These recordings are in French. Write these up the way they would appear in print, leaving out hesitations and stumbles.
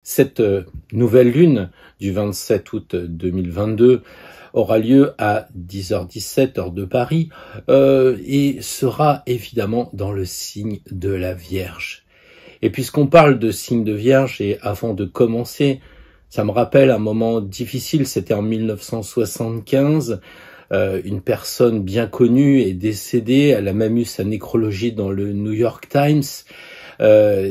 Cette nouvelle lune du 27 août 2022 aura lieu à 10h17 heure de Paris et sera évidemment dans le signe de la Vierge. Et puisqu'on parle de signe de Vierge, et avant de commencer, ça me rappelle un moment difficile, c'était en 1975, une personne bien connue est décédée, elle a même eu sa nécrologie dans le New York Times.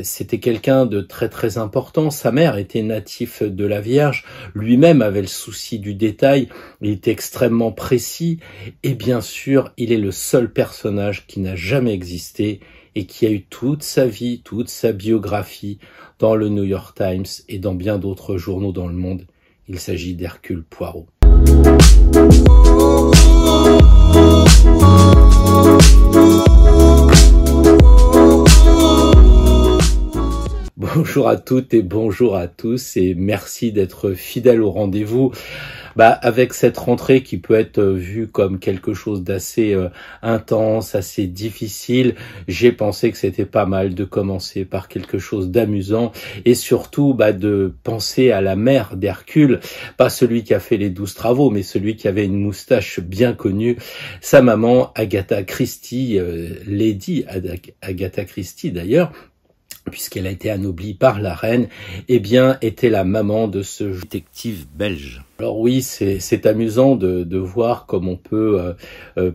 C'était quelqu'un de très très important, sa mère était natif de la Vierge, lui-même avait le souci du détail, il était extrêmement précis, et bien sûr, il est le seul personnage qui n'a jamais existé et qui a eu toute sa vie, toute sa biographie dans le New York Times et dans bien d'autres journaux dans le monde. Il s'agit d'Hercule Poirot. Bonjour à toutes et bonjour à tous et merci d'être fidèles au rendez-vous. Avec cette rentrée qui peut être vue comme quelque chose d'assez intense, assez difficile, j'ai pensé que c'était pas mal de commencer par quelque chose d'amusant et surtout de penser à la mère d'Hercule, pas celui qui a fait les 12 travaux, mais celui qui avait une moustache bien connue, sa maman Agatha Christie, Lady Agatha Christie d'ailleurs, puisqu'elle a été anoblie par la reine, était la maman de ce détective belge. Alors oui, c'est amusant de voir comme on peut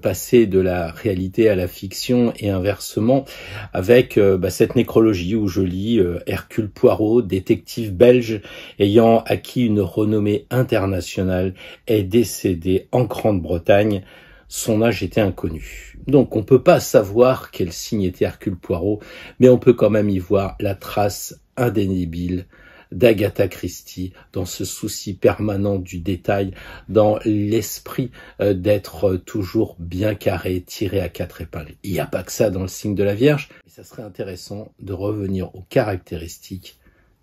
passer de la réalité à la fiction et inversement avec cette nécrologie où je lis Hercule Poirot, détective belge ayant acquis une renommée internationale, est décédé en Grande-Bretagne. Son âge était inconnu. Donc on peut pas savoir quel signe était Hercule Poirot, mais on peut quand même y voir la trace indélébile d'Agatha Christie dans ce souci permanent du détail, dans l'esprit d'être toujours bien carré, tiré à quatre épingles. Il n'y a pas que ça dans le signe de la Vierge, mais ça serait intéressant de revenir aux caractéristiques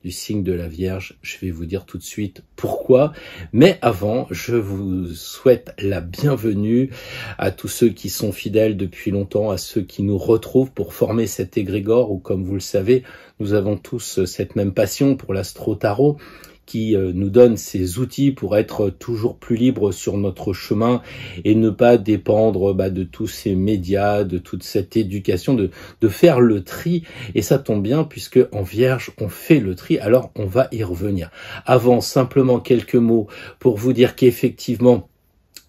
du signe de la Vierge. Je vais vous dire tout de suite pourquoi. Mais avant, je vous souhaite la bienvenue à tous ceux qui sont fidèles depuis longtemps, à ceux qui nous retrouvent pour former cet égrégore où, comme vous le savez, nous avons tous cette même passion pour l'astro-tarot qui nous donne ces outils pour être toujours plus libres sur notre chemin et ne pas dépendre de tous ces médias, de toute cette éducation, de faire le tri. Et ça tombe bien puisque en Vierge, on fait le tri, alors on va y revenir. Avant, simplement quelques mots pour vous dire qu'effectivement,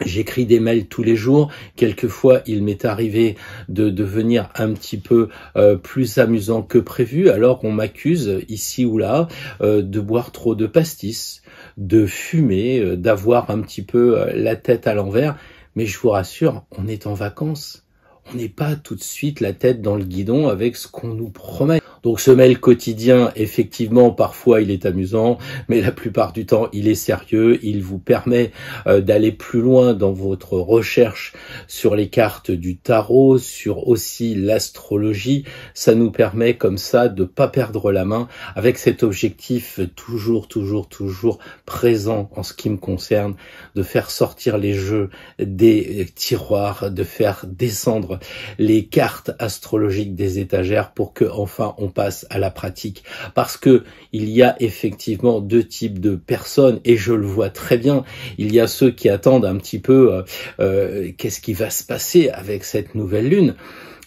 j'écris des mails tous les jours. Quelquefois, il m'est arrivé de devenir un petit peu plus amusant que prévu. Alors, on m'accuse ici ou là de boire trop de pastis, de fumer, d'avoir un petit peu la tête à l'envers. Mais je vous rassure, on est en vacances. On n'est pas tout de suite la tête dans le guidon avec ce qu'on nous promet. Donc ce mail quotidien, effectivement, parfois il est amusant, mais la plupart du temps il est sérieux, il vous permet d'aller plus loin dans votre recherche sur les cartes du tarot, sur aussi l'astrologie. Ça nous permet comme ça de pas perdre la main avec cet objectif toujours présent en ce qui me concerne, de faire sortir les jeux des tiroirs, de faire descendre les cartes astrologiques des étagères pour que enfin on passe à la pratique, parce que il y a effectivement deux types de personnes et je le vois très bien. Il y a ceux qui attendent un petit peu qu'est-ce qui va se passer avec cette nouvelle lune.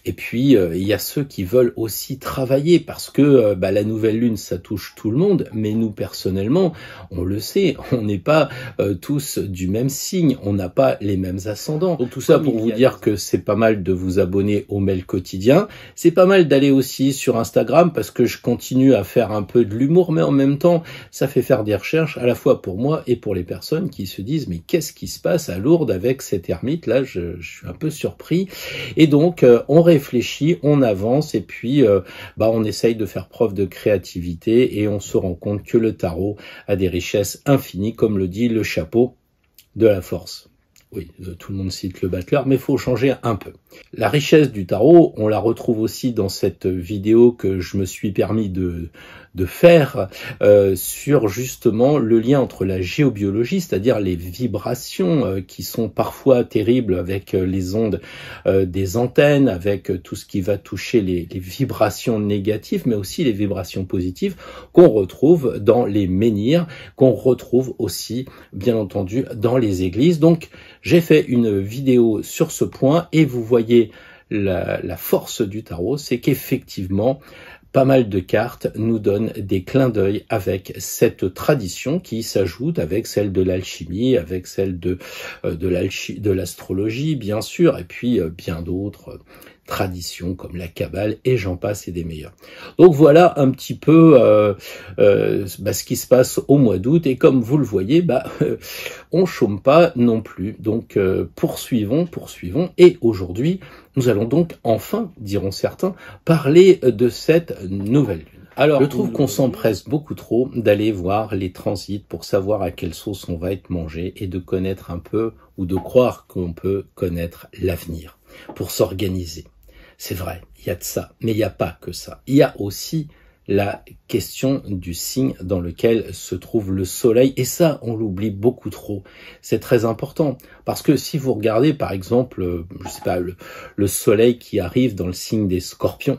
Et puis, il y a ceux qui veulent aussi travailler parce que la nouvelle lune, ça touche tout le monde. Mais nous, personnellement, on le sait, on n'est pas tous du même signe. On n'a pas les mêmes ascendants. Donc tout ça pour vous dire que c'est pas mal de vous abonner au mail quotidien. C'est pas mal d'aller aussi sur Instagram parce que je continue à faire un peu de l'humour. Mais en même temps, ça fait faire des recherches à la fois pour moi et pour les personnes qui se disent « Mais qu'est-ce qui se passe à Lourdes avec cet ermite ?» Là, je suis un peu surpris. Et donc, on réfléchit, on avance et puis on essaye de faire preuve de créativité et on se rend compte que le tarot a des richesses infinies, comme le dit le chapeau de la force. Oui, tout le monde cite le battleur, mais il faut changer un peu. La richesse du tarot, on la retrouve aussi dans cette vidéo que je me suis permis de faire sur justement le lien entre la géobiologie, c'est-à-dire les vibrations qui sont parfois terribles avec les ondes des antennes, avec tout ce qui va toucher les vibrations négatives, mais aussi les vibrations positives qu'on retrouve dans les menhirs, qu'on retrouve aussi, bien entendu, dans les églises. Donc, j'ai fait une vidéo sur ce point et vous voyez la force du tarot, c'est qu'effectivement, pas mal de cartes nous donnent des clins d'œil avec cette tradition qui s'ajoute avec celle de l'alchimie, avec celle de l'astrologie, bien sûr, et puis bien d'autres traditions comme la Kabbale et j'en passe et des meilleurs. Donc voilà un petit peu ce qui se passe au mois d'août et comme vous le voyez, on chôme pas non plus. Donc poursuivons et aujourd'hui nous allons donc enfin, diront certains, parler de cette nouvelle lune. Alors, je trouve qu'on s'empresse beaucoup trop d'aller voir les transits pour savoir à quelle sauce on va être mangé et de connaître un peu ou de croire qu'on peut connaître l'avenir pour s'organiser. C'est vrai, il y a de ça, mais il n'y a pas que ça. Il y a aussi la question du signe dans lequel se trouve le soleil, et ça, on l'oublie beaucoup trop. C'est très important, parce que si vous regardez, par exemple, je sais pas, le soleil qui arrive dans le signe des scorpions,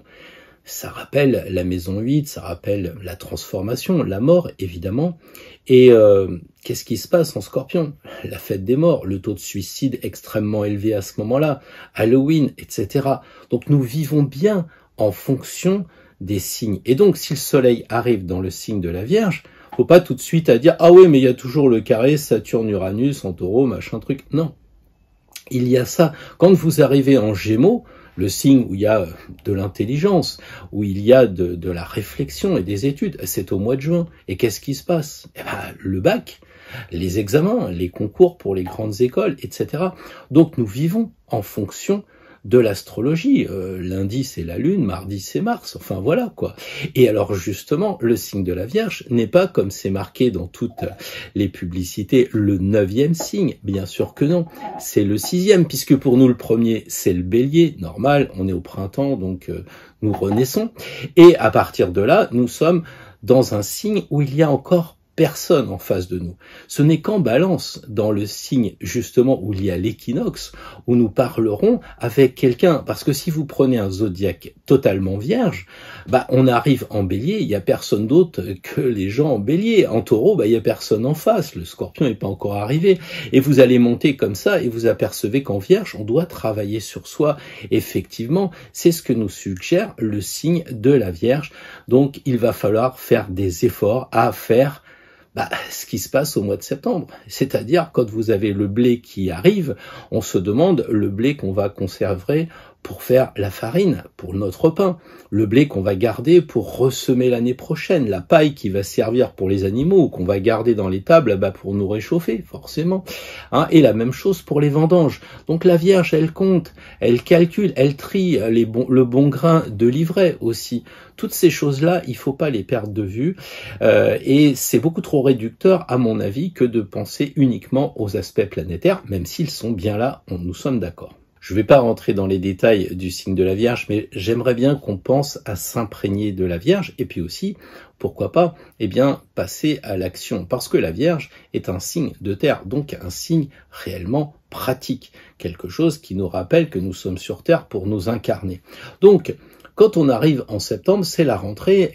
ça rappelle la maison 8, ça rappelle la transformation, la mort, évidemment. Et qu'est-ce qui se passe en Scorpion? La fête des morts, le taux de suicide extrêmement élevé à ce moment-là, Halloween, etc. Donc nous vivons bien en fonction des signes. Et donc si le soleil arrive dans le signe de la Vierge, faut pas tout de suite à dire « Ah oui, mais il y a toujours le carré, Saturne-Uranus, en taureau, machin truc ». Non, il y a ça. Quand vous arrivez en Gémeaux, le signe où il y a de l'intelligence, où il y a de la réflexion et des études, c'est au mois de juin. Et qu'est-ce qui se passe? Le bac, les examens, les concours pour les grandes écoles, etc. Donc nous vivons en fonction de l'astrologie. Lundi c'est la Lune, mardi c'est Mars, enfin voilà quoi. Et alors justement, le signe de la Vierge n'est pas, comme c'est marqué dans toutes les publicités, le 9e signe. Bien sûr que non, c'est le 6e, puisque pour nous le premier c'est le Bélier, normal, on est au printemps, donc nous renaissons. Et à partir de là, nous sommes dans un signe où il y a encore personne en face de nous. Ce n'est qu'en Balance, dans le signe justement où il y a l'équinoxe, où nous parlerons avec quelqu'un. Parce que si vous prenez un zodiaque totalement vierge, on arrive en Bélier, il n'y a personne d'autre que les gens en Bélier. En Taureau, il n'y a personne en face, le Scorpion n'est pas encore arrivé. Et vous allez monter comme ça et vous apercevez qu'en Vierge, on doit travailler sur soi. Effectivement, c'est ce que nous suggère le signe de la Vierge. Donc, il va falloir faire des efforts à faire ce qui se passe au mois de septembre. C'est-à-dire, quand vous avez le blé qui arrive, on se demande le blé qu'on va conserver pour faire la farine, pour notre pain, le blé qu'on va garder pour ressemer l'année prochaine, la paille qui va servir pour les animaux ou qu'on va garder dans les tables pour nous réchauffer, forcément. Et la même chose pour les vendanges. Donc la Vierge, elle compte, elle calcule, elle trie le bon grain de l'ivraie aussi. Toutes ces choses-là, il faut pas les perdre de vue et c'est beaucoup trop réducteur, à mon avis, que de penser uniquement aux aspects planétaires, même s'ils sont bien là, nous sommes d'accord. Je ne vais pas rentrer dans les détails du signe de la Vierge, mais j'aimerais bien qu'on pense à s'imprégner de la Vierge et puis aussi, pourquoi pas, passer à l'action. Parce que la Vierge est un signe de terre, donc un signe réellement pratique. Quelque chose qui nous rappelle que nous sommes sur terre pour nous incarner. Donc, quand on arrive en septembre, c'est la rentrée,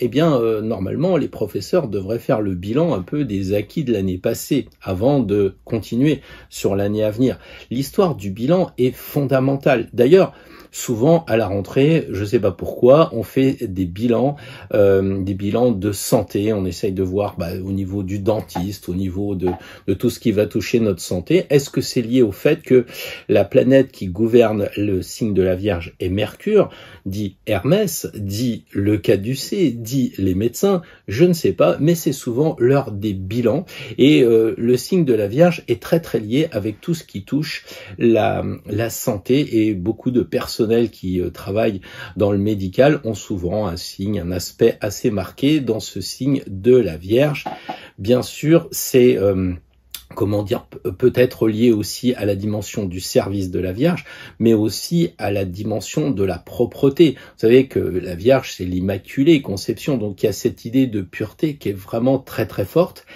normalement, les professeurs devraient faire le bilan un peu des acquis de l'année passée avant de continuer sur l'année à venir. L'histoire du bilan est fondamentale. D'ailleurs, souvent, à la rentrée, je sais pas pourquoi, on fait des bilans de santé. On essaye de voir au niveau du dentiste, au niveau de tout ce qui va toucher notre santé. Est-ce que c'est lié au fait que la planète qui gouverne le signe de la Vierge est Mercure, dit Hermès, dit le caducée, dit les médecins? Je ne sais pas, mais c'est souvent l'heure des bilans. Et le signe de la Vierge est très très lié avec tout ce qui touche la santé, et beaucoup de personnes qui travaillent dans le médical ont souvent un aspect assez marqué dans ce signe de la Vierge. Bien sûr, c'est comment dire, peut-être lié aussi à la dimension du service de la Vierge, mais aussi à la dimension de la propreté. Vous savez que la Vierge, c'est l'Immaculée Conception, donc il y a cette idée de pureté qui est vraiment très très forte.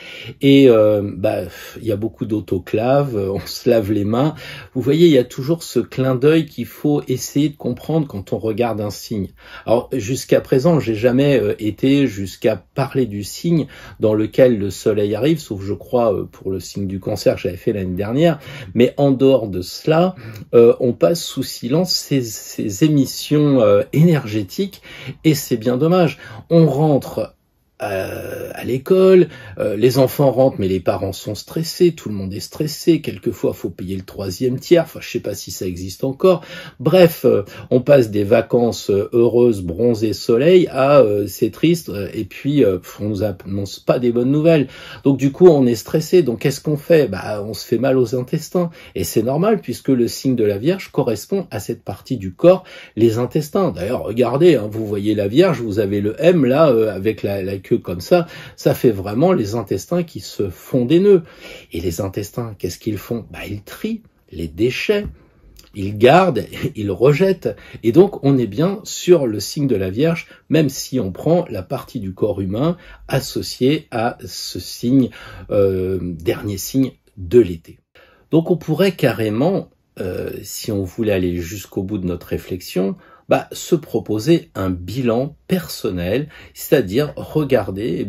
Et il y a beaucoup d'autoclaves, on se lave les mains. Vous voyez, il y a toujours ce clin d'œil qu'il faut essayer de comprendre quand on regarde un signe. Alors jusqu'à présent, j'ai jamais été jusqu'à parler du signe dans lequel le soleil arrive, sauf je crois pour le signe du Cancer que j'avais fait l'année dernière, mais en dehors de cela, on passe sous silence ces émissions énergétiques, et c'est bien dommage. On rentre à l'école, les enfants rentrent mais les parents sont stressés, tout le monde est stressé, quelquefois faut payer le 3e tiers, enfin je sais pas si ça existe encore. Bref, on passe des vacances heureuses, bronzées, soleil à c'est triste, et puis on nous annonce pas des bonnes nouvelles. Donc du coup on est stressé, donc qu'est-ce qu'on fait? On se fait mal aux intestins, et c'est normal puisque le signe de la Vierge correspond à cette partie du corps, les intestins. D'ailleurs regardez, vous voyez la Vierge, vous avez le M là avec la queue comme ça fait vraiment les intestins qui se font des nœuds. Et les intestins, qu'est-ce qu'ils font? Ils trient les déchets, ils gardent, ils rejettent. Et donc on est bien sur le signe de la Vierge, même si on prend la partie du corps humain associée à ce signe, dernier signe de l'été. Donc on pourrait carrément, si on voulait aller jusqu'au bout de notre réflexion, se proposer un bilan personnel, c'est-à-dire regarder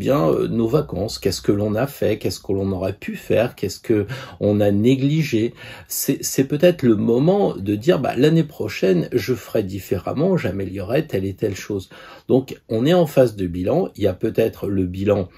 nos vacances, qu'est-ce que l'on a fait, qu'est-ce que l'on aurait pu faire, qu'est-ce que on a négligé. C'est peut-être le moment de dire l'année prochaine je ferai différemment, j'améliorerai telle et telle chose. Donc on est en phase de bilan, il y a peut-être le bilan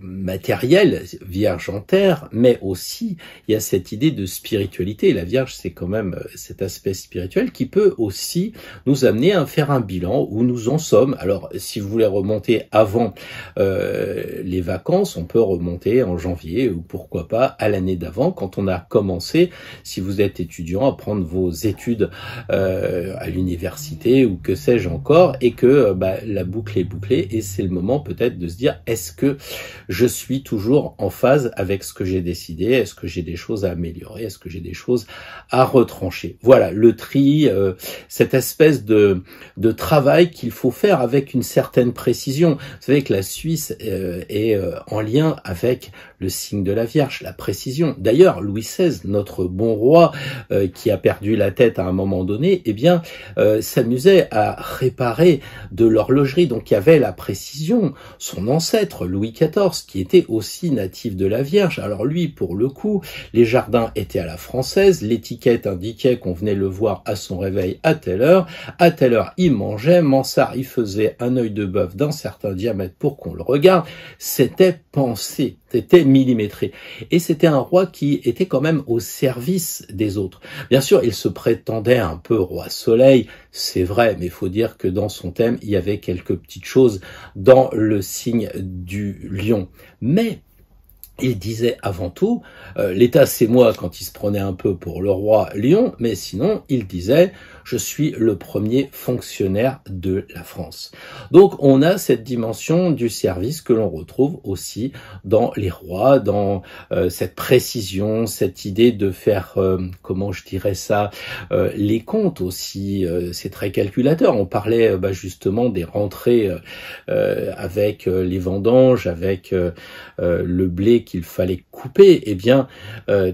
matériel, Vierge en terre, mais aussi il y a cette idée de spiritualité. La Vierge, c'est quand même cet aspect spirituel qui peut aussi nous amener à faire un bilan où nous en sommes. Alors, si vous voulez remonter avant les vacances, on peut remonter en janvier ou pourquoi pas à l'année d'avant, quand on a commencé, si vous êtes étudiant, à prendre vos études à l'université ou que sais-je encore, et que la boucle est bouclée, et c'est le moment peut-être de se dire, est-ce que je suis toujours en phase avec ce que j'ai décidé? Est-ce que j'ai des choses à améliorer? Est-ce que j'ai des choses à retrancher? Voilà, le tri, cette espèce de travail qu'il faut faire avec une certaine précision. Vous savez que la Suisse est en lien avec le signe de la Vierge, la précision. D'ailleurs, Louis XVI, notre bon roi, qui a perdu la tête à un moment donné, s'amusait à réparer de l'horlogerie. Donc il y avait la précision. Son ancêtre, Louis XIV, qui était aussi natif de la Vierge. Alors lui, pour le coup, les jardins étaient à la française, l'étiquette indiquait qu'on venait le voir à son réveil à telle heure il mangeait, Mansart il faisait un œil de bœuf d'un certain diamètre pour qu'on le regarde. C'était pensé, c'était millimétré. Et c'était un roi qui était quand même au service des autres. Bien sûr, il se prétendait un peu roi soleil, c'est vrai, mais il faut dire que dans son thème, il y avait quelques petites choses dans le signe du lion. Mais il disait avant tout, l'État c'est moi quand il se prenait un peu pour le roi lion, mais sinon il disait je suis le premier fonctionnaire de la France. Donc on a cette dimension du service que l'on retrouve aussi dans les rois, dans cette précision, cette idée de faire, comment je dirais ça, les comptes aussi, c'est très calculateur. On parlait justement des rentrées avec les vendanges, avec le blé qu'il fallait couper. Eh bien,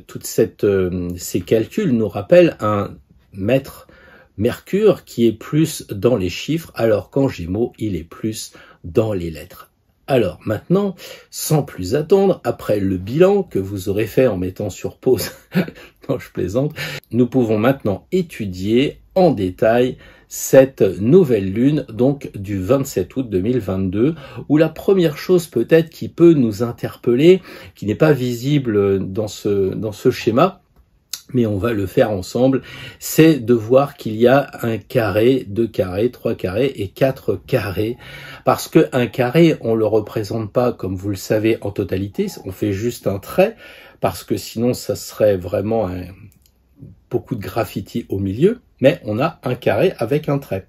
toutes ces calculs nous rappellent un maître Mercure qui est plus dans les chiffres, alors qu'en Gémeaux, il est plus dans les lettres. Alors maintenant, sans plus attendre, après le bilan que vous aurez fait en mettant sur pause, non je plaisante, nous pouvons maintenant étudier en détail cette nouvelle lune, donc du 27 août 2022, où la première chose peut-être qui peut nous interpeller, qui n'est pas visible dans ce schéma, mais on va le faire ensemble, c'est de voir qu'il y a un carré, 2 carrés, 3 carrés et 4 carrés. Parce que un carré, on le représente pas, comme vous le savez, en totalité, on fait juste un trait, parce que sinon ça serait vraiment beaucoup de graffiti au milieu, mais on a un carré avec un trait.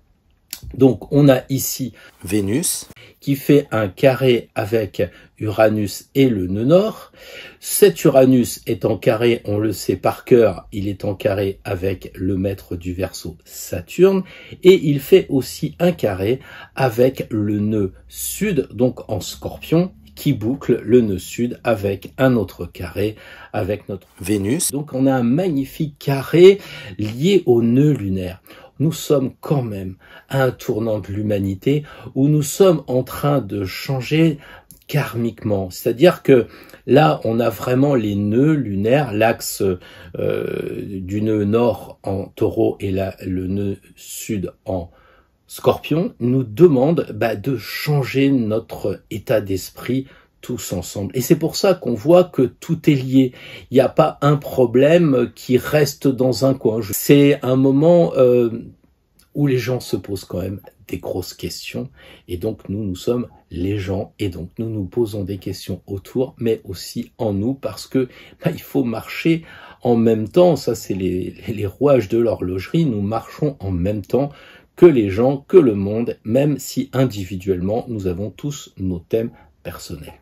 Donc on a ici Vénus qui fait un carré avec Uranus et le nœud nord. Cet Uranus est en carré, on le sait par cœur, il est en carré avec le maître du Verseau, Saturne, et il fait aussi un carré avec le nœud sud, donc en Scorpion, qui boucle le nœud sud avec un autre carré avec notre Vénus. Donc on a un magnifique carré lié au nœud lunaire. Nous sommes quand même à un tournant de l'humanité où nous sommes en train de changer karmiquement. C'est-à-dire que là, on a vraiment les nœuds lunaires, l'axe du nœud nord en Taureau et le nœud sud en Scorpion, nous demande de changer notre état d'esprit tous ensemble. Et c'est pour ça qu'on voit que tout est lié. Il n'y a pas un problème qui reste dans un coin. C'est un moment où les gens se posent quand même des grosses questions. Et donc nous sommes les gens. Et donc nous nous posons des questions autour, mais aussi en nous, parce que il faut marcher en même temps. Ça, c'est les rouages de l'horlogerie. Nous marchons en même temps que les gens, que le monde, même si individuellement, nous avons tous nos thèmes personnels.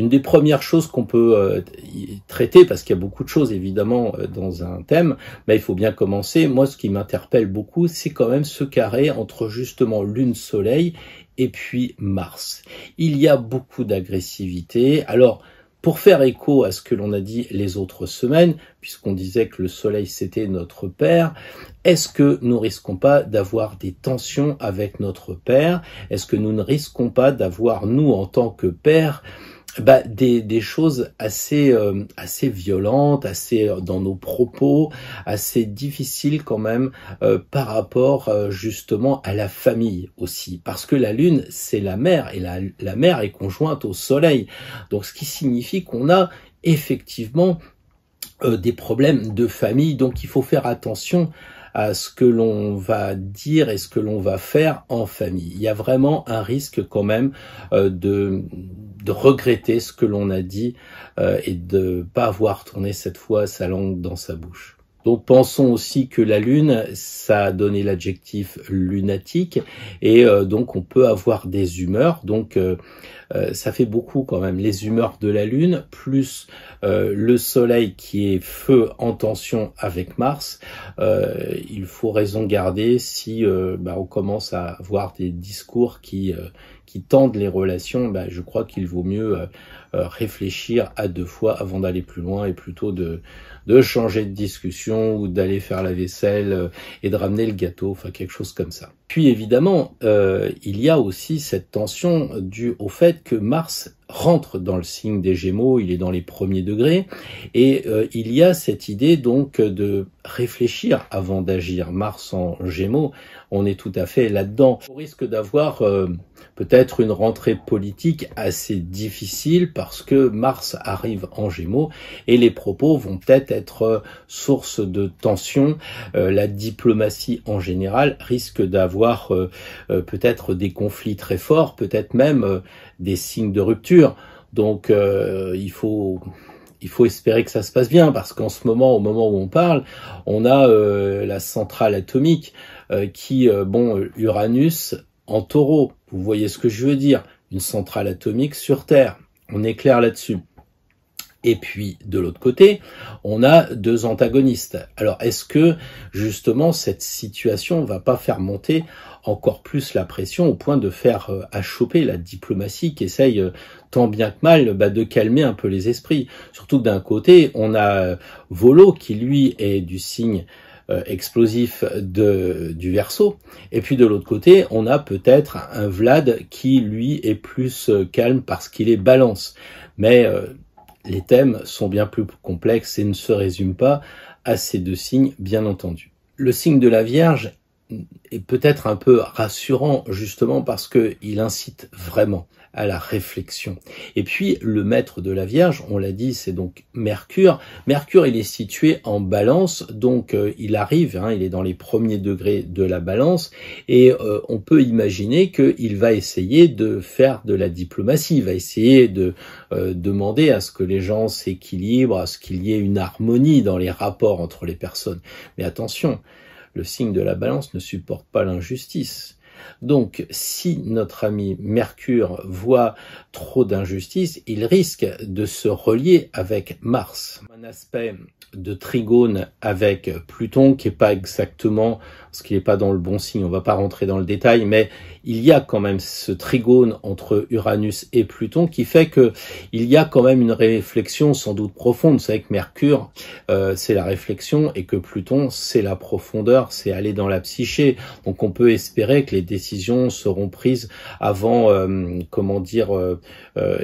Une des premières choses qu'on peut traiter, parce qu'il y a beaucoup de choses évidemment dans un thème, mais il faut bien commencer. Moi, ce qui m'interpelle beaucoup, c'est quand même ce carré entre justement Lune-Soleil et puis Mars. Il y a beaucoup d'agressivité. Alors, pour faire écho à ce que l'on a dit les autres semaines, puisqu'on disait que le Soleil c'était notre père, est-ce que nous risquons pas d'avoir des tensions avec notre père? Est-ce que nous ne risquons pas d'avoir, nous en tant que père, des choses assez violentes, assez dans nos propos, assez difficiles quand même par rapport justement à la famille aussi, parce que la Lune c'est la mère et la mère est conjointe au Soleil, donc ce qui signifie qu'on a effectivement des problèmes de famille, donc il faut faire attention à ce que l'on va dire et ce que l'on va faire en famille. Il y a vraiment un risque quand même de regretter ce que l'on a dit et de pas avoir tourné cette fois sa langue dans sa bouche. Donc pensons aussi que la Lune, ça a donné l'adjectif lunatique, et donc on peut avoir des humeurs, donc ça fait beaucoup quand même, les humeurs de la Lune, plus le Soleil qui est feu en tension avec Mars. Il faut raison garder si on commence à avoir des discours qui tendent les relations. Je crois qu'il vaut mieux réfléchir à deux fois avant d'aller plus loin, et plutôt de changer de discussion ou d'aller faire la vaisselle et de ramener le gâteau, enfin quelque chose comme ça. Puis évidemment, il y a aussi cette tension due au fait que Mars rentre dans le signe des Gémeaux, il est dans les premiers degrés, et il y a cette idée donc de réfléchir avant d'agir. Mars en Gémeaux, on est tout à fait là-dedans. On risque d'avoir peut-être une rentrée politique assez difficile parce que Mars arrive en Gémeaux et les propos vont peut-être être source de tension. La diplomatie en général risque d'avoir peut-être des conflits très forts, peut-être même des signes de rupture. Donc il faut espérer que ça se passe bien, parce qu'en ce moment, au moment où on parle, on a la centrale atomique qui, Uranus en Taureau, vous voyez ce que je veux dire, une centrale atomique sur Terre, on est clair là-dessus. Et puis, de l'autre côté, on a deux antagonistes. Alors, est-ce que, justement, cette situation va pas faire monter encore plus la pression au point de faire achoper la diplomatie qui essaye tant bien que mal de calmer un peu les esprits? Surtout que d'un côté, on a Volo qui, lui, est du signe explosif du Verseau, et puis de l'autre côté, on a peut-être un Vlad qui, lui, est plus calme parce qu'il est Balance. Mais les thèmes sont bien plus complexes et ne se résument pas à ces deux signes, bien entendu. Le signe de la Vierge est peut-être un peu rassurant, justement parce qu'il incite vraiment à la réflexion. Et puis, le maître de la Vierge, on l'a dit, c'est donc Mercure. Mercure, il est situé en Balance, donc il arrive, il est dans les premiers degrés de la Balance, et on peut imaginer qu'il va essayer de faire de la diplomatie, il va essayer de demander à ce que les gens s'équilibrent, à ce qu'il y ait une harmonie dans les rapports entre les personnes. Mais attention, le signe de la Balance ne supporte pas l'injustice. Donc, si notre ami Mercure voit trop d'injustice, il risque de se relier avec Mars. Un aspect de trigone avec Pluton qui est pas exactement, parce qu'il n'est pas dans le bon signe, on va pas rentrer dans le détail, mais il y a quand même ce trigone entre Uranus et Pluton qui fait que il y a quand même une réflexion sans doute profonde. Vous savez que Mercure, c'est la réflexion et que Pluton, c'est la profondeur, c'est aller dans la psyché. Donc on peut espérer que les décisions seront prises avant,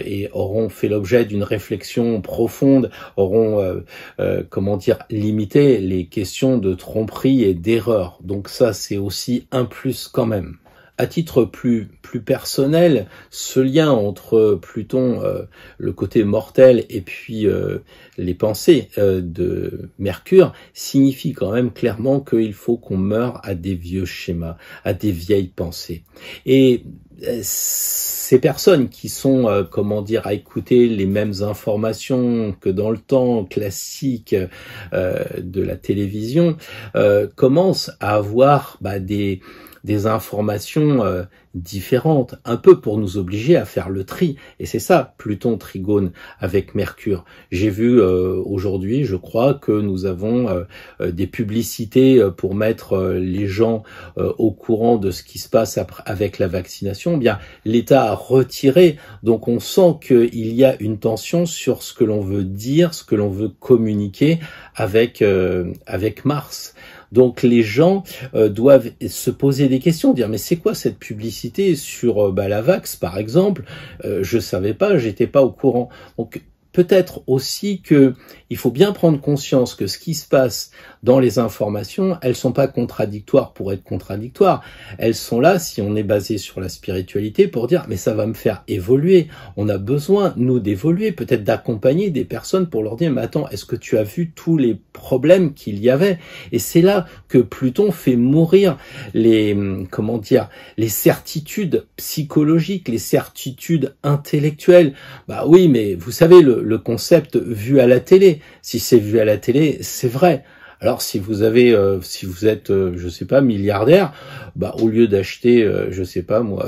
et auront fait l'objet d'une réflexion profonde, auront, limité les questions de tromperie et d'erreur. Donc ça, c'est aussi un plus quand même. À titre plus personnel, ce lien entre Pluton, le côté mortel, et puis les pensées de Mercure, signifie quand même clairement qu'il faut qu'on meure à des vieux schémas, à des vieilles pensées. Et ces personnes qui sont, à écouter les mêmes informations que dans le temps classique de la télévision, commencent à avoir des informations différentes, un peu pour nous obliger à faire le tri. Et c'est ça, Pluton trigone avec Mercure. J'ai vu aujourd'hui, je crois, que nous avons des publicités pour mettre les gens au courant de ce qui se passe avec la vaccination. Bien, l'État a retiré, donc on sent qu'il y a une tension sur ce que l'on veut dire, ce que l'on veut communiquer avec Mars. Donc les gens doivent se poser des questions, dire mais c'est quoi cette publicité sur la Vax par exemple, je savais pas, j'étais pas au courant. Donc peut-être aussi que il faut bien prendre conscience que ce qui se passe dans les informations, elles sont pas contradictoires pour être contradictoires. Elles sont là, si on est basé sur la spiritualité, pour dire mais ça va me faire évoluer. On a besoin, nous, d'évoluer, peut-être d'accompagner des personnes pour leur dire mais attends, est-ce que tu as vu tous les problèmes qu'il y avait? Et c'est là que Pluton fait mourir les certitudes psychologiques, les certitudes intellectuelles. Bah oui, mais vous savez le concept vu à la télé. Si c'est vu à la télé, c'est vrai. Alors si vous êtes, je sais pas, milliardaire, au lieu d'acheter, je sais pas moi,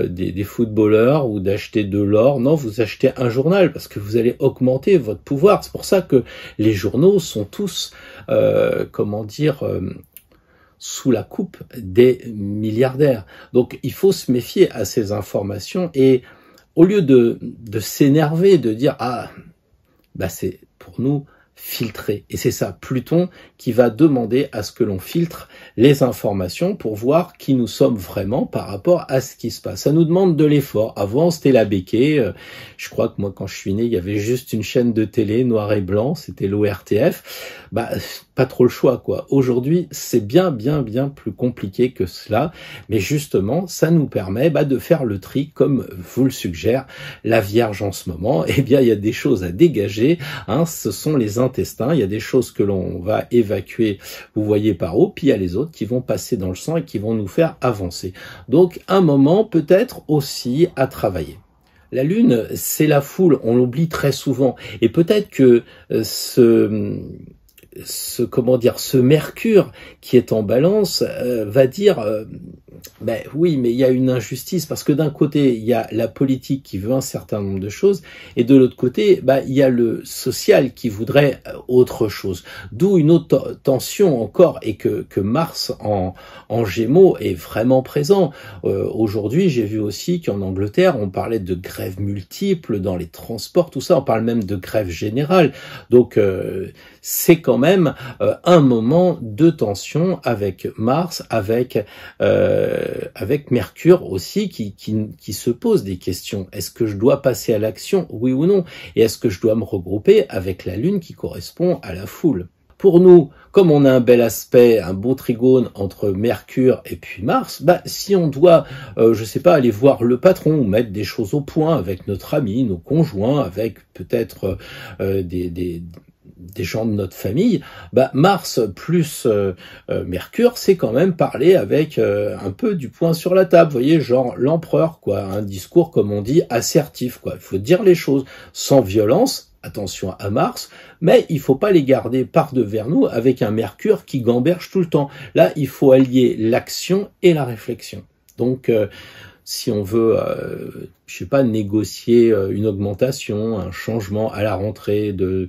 des footballeurs ou d'acheter de l'or, non, vous achetez un journal parce que vous allez augmenter votre pouvoir. C'est pour ça que les journaux sont tous, sous la coupe des milliardaires. Donc il faut se méfier à ces informations et au lieu de s'énerver, de dire c'est pour nous filtrer. Et c'est ça, Pluton, qui va demander à ce que l'on filtre les informations pour voir qui nous sommes vraiment par rapport à ce qui se passe. Ça nous demande de l'effort. Avant, c'était la béquée. Je crois que moi, quand je suis né, il y avait juste une chaîne de télé noir et blanc. C'était l'ORTF. Pas trop le choix, quoi. Aujourd'hui, c'est bien plus compliqué que cela. Mais justement, ça nous permet de faire le tri, comme vous le suggère la Vierge en ce moment. Eh bien, il y a des choses à dégager. Ce sont les intestins. Il y a des choses que l'on va évacuer, vous voyez, par eau. Puis il y a les autres qui vont passer dans le sang et qui vont nous faire avancer. Donc, un moment peut-être aussi à travailler. La Lune, c'est la foule. On l'oublie très souvent. Et peut-être que ce Mercure qui est en Balance va dire oui, mais il y a une injustice parce que d'un côté il y a la politique qui veut un certain nombre de choses et de l'autre côté il y a le social qui voudrait autre chose. D'où une autre tension encore et que Mars en Gémeaux est vraiment présent. Aujourd'hui, j'ai vu aussi qu'en Angleterre on parlait de grèves multiples dans les transports, tout ça. On parle même de grève générale. Donc c'est quand même un moment de tension avec Mars, avec Mercure aussi qui se pose des questions. Est-ce que je dois passer à l'action, oui ou non? Et est-ce que je dois me regrouper avec la Lune qui correspond à la foule? Pour nous, comme on a un bel aspect, un beau trigone entre Mercure et puis Mars, si on doit, aller voir le patron ou mettre des choses au point avec notre ami, nos conjoints, avec peut-être des gens de notre famille, Mars plus Mercure, c'est quand même parler avec un peu du poing sur la table, vous voyez, genre l'empereur, quoi, un discours, comme on dit, assertif, quoi. Il faut dire les choses sans violence, attention à Mars, mais il faut pas les garder par-devers nous avec un Mercure qui gamberge tout le temps. Là, il faut allier l'action et la réflexion. Donc, si on veut, je sais pas, négocier une augmentation, un changement à la rentrée de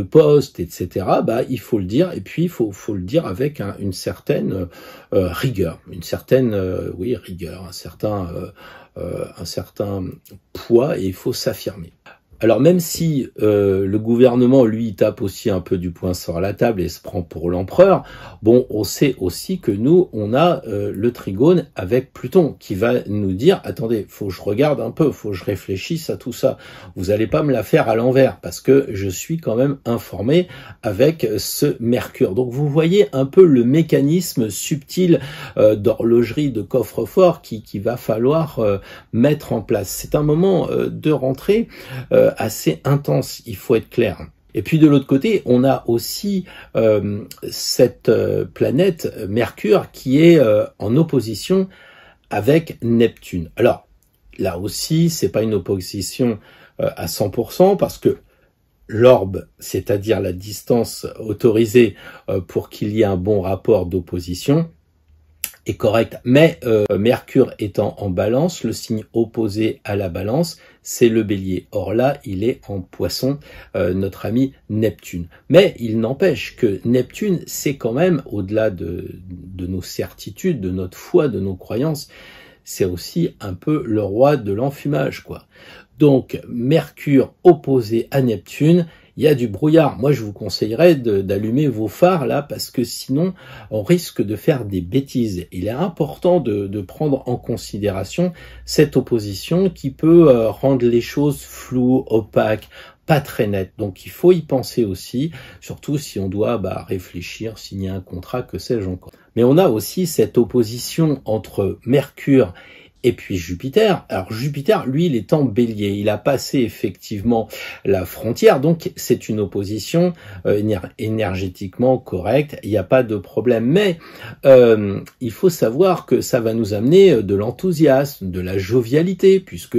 poste, etc., bah, il faut le dire, et puis il faut le dire avec une certaine rigueur, une certaine, oui, rigueur, un certain poids, et il faut s'affirmer. Alors même si le gouvernement, lui, tape aussi un peu du poing sur la table et se prend pour l'empereur, bon, on sait aussi que nous, on a le trigone avec Pluton qui va nous dire, attendez, faut que je regarde un peu, faut que je réfléchisse à tout ça. Vous allez pas me la faire à l'envers parce que je suis quand même informé avec ce Mercure. Donc vous voyez un peu le mécanisme subtil d'horlogerie, de coffre-fort qui va falloir mettre en place. C'est un moment de rentrée assez intense, il faut être clair. Et puis de l'autre côté, on a aussi cette planète Mercure qui est en opposition avec Neptune. Alors là aussi, c'est pas une opposition à 100% parce que l'orbe, c'est-à-dire la distance autorisée pour qu'il y ait un bon rapport d'opposition, est correct, mais Mercure étant en balance, le signe opposé à la balance, c'est le bélier. Or là, il est en poisson, notre ami Neptune. Mais il n'empêche que Neptune, c'est quand même, au-delà de nos certitudes, de notre foi, de nos croyances, c'est aussi un peu le roi de l'enfumage, quoi. Donc, Mercure opposé à Neptune, il y a du brouillard. Moi, je vous conseillerais d'allumer vos phares là, parce que sinon, on risque de faire des bêtises. Il est important de prendre en considération cette opposition qui peut rendre les choses floues, opaques, pas très nettes. Donc, il faut y penser aussi, surtout si on doit réfléchir, signer un contrat, que sais-je encore. Mais on a aussi cette opposition entre Mercure et puis Jupiter. Alors Jupiter, lui, il est en bélier. Il a passé effectivement la frontière, donc c'est une opposition énergétiquement correcte. Il n'y a pas de problème. Mais il faut savoir que ça va nous amener de l'enthousiasme, de la jovialité, puisque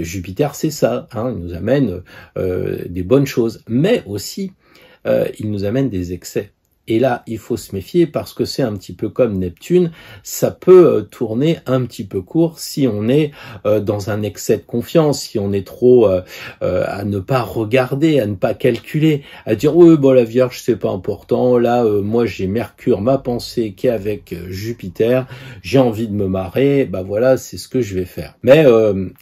Jupiter, c'est ça. Hein, il nous amène des bonnes choses. Mais aussi, il nous amène des excès. Et là, il faut se méfier parce que c'est un petit peu comme Neptune, ça peut tourner un petit peu court si on est dans un excès de confiance, si on est trop à ne pas regarder, à ne pas calculer, à dire oui, bon la Vierge c'est pas important, là moi j'ai Mercure, ma pensée qui est avec Jupiter, j'ai envie de me marrer, bah voilà c'est ce que je vais faire. Mais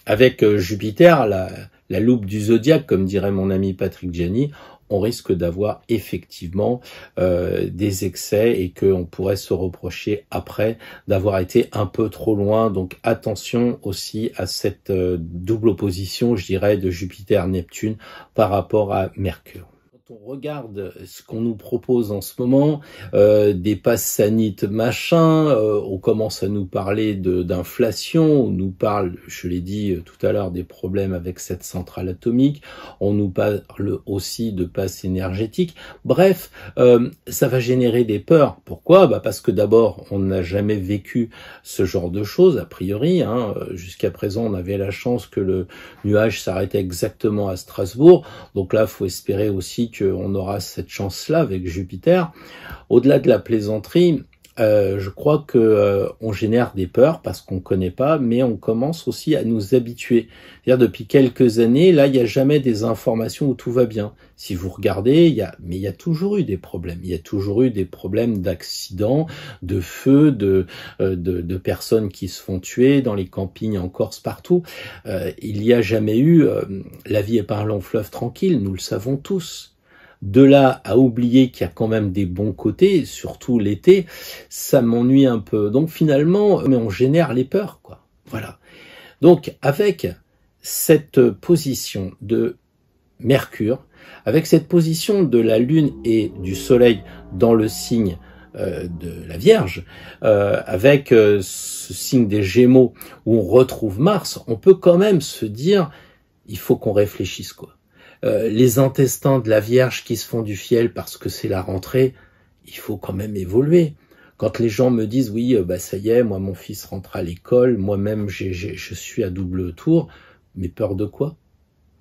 avec Jupiter, la loupe du zodiaque, comme dirait mon ami Patrick Gianni, on risque d'avoir effectivement des excès et qu'on pourrait se reprocher après d'avoir été un peu trop loin. Donc attention aussi à cette double opposition, je dirais, de Jupiter-Neptune par rapport à Mercure. Quand on regarde ce qu'on nous propose en ce moment, des passes sanites machin, on commence à nous parler d'inflation, on nous parle, je l'ai dit tout à l'heure, des problèmes avec cette centrale atomique, on nous parle aussi de passes énergétiques. Bref, ça va générer des peurs. Pourquoi ? Parce que d'abord, on n'a jamais vécu ce genre de choses, a priori. Hein. Jusqu'à présent, on avait la chance que le nuage s'arrêtait exactement à Strasbourg. Donc là, il faut espérer aussi qu'on aura cette chance-là avec Jupiter. Au-delà de la plaisanterie, je crois que on génère des peurs parce qu'on connaît pas, mais on commence aussi à nous habituer. C'est-à-dire depuis quelques années, là, il n'y a jamais des informations où tout va bien. Si vous regardez, il y a toujours eu des problèmes. Il y a toujours eu des problèmes d'accidents, de feux, de personnes qui se font tuer dans les campings en Corse, partout. Il n'y a jamais eu la vie est pas un long fleuve tranquille. Nous le savons tous. De là à oublier qu'il y a quand même des bons côtés, surtout l'été, ça m'ennuie un peu. Donc finalement, mais on génère les peurs, quoi. Voilà. Donc avec cette position de Mercure, avec cette position de la Lune et du Soleil dans le signe de la Vierge, avec ce signe des Gémeaux où on retrouve Mars, on peut quand même se dire, il faut qu'on réfléchisse, quoi. Les intestins de la Vierge qui se font du fiel parce que c'est la rentrée, il faut quand même évoluer. Quand les gens me disent oui, ça y est, moi mon fils rentre à l'école, moi-même je suis à double tour, mais peur de quoi?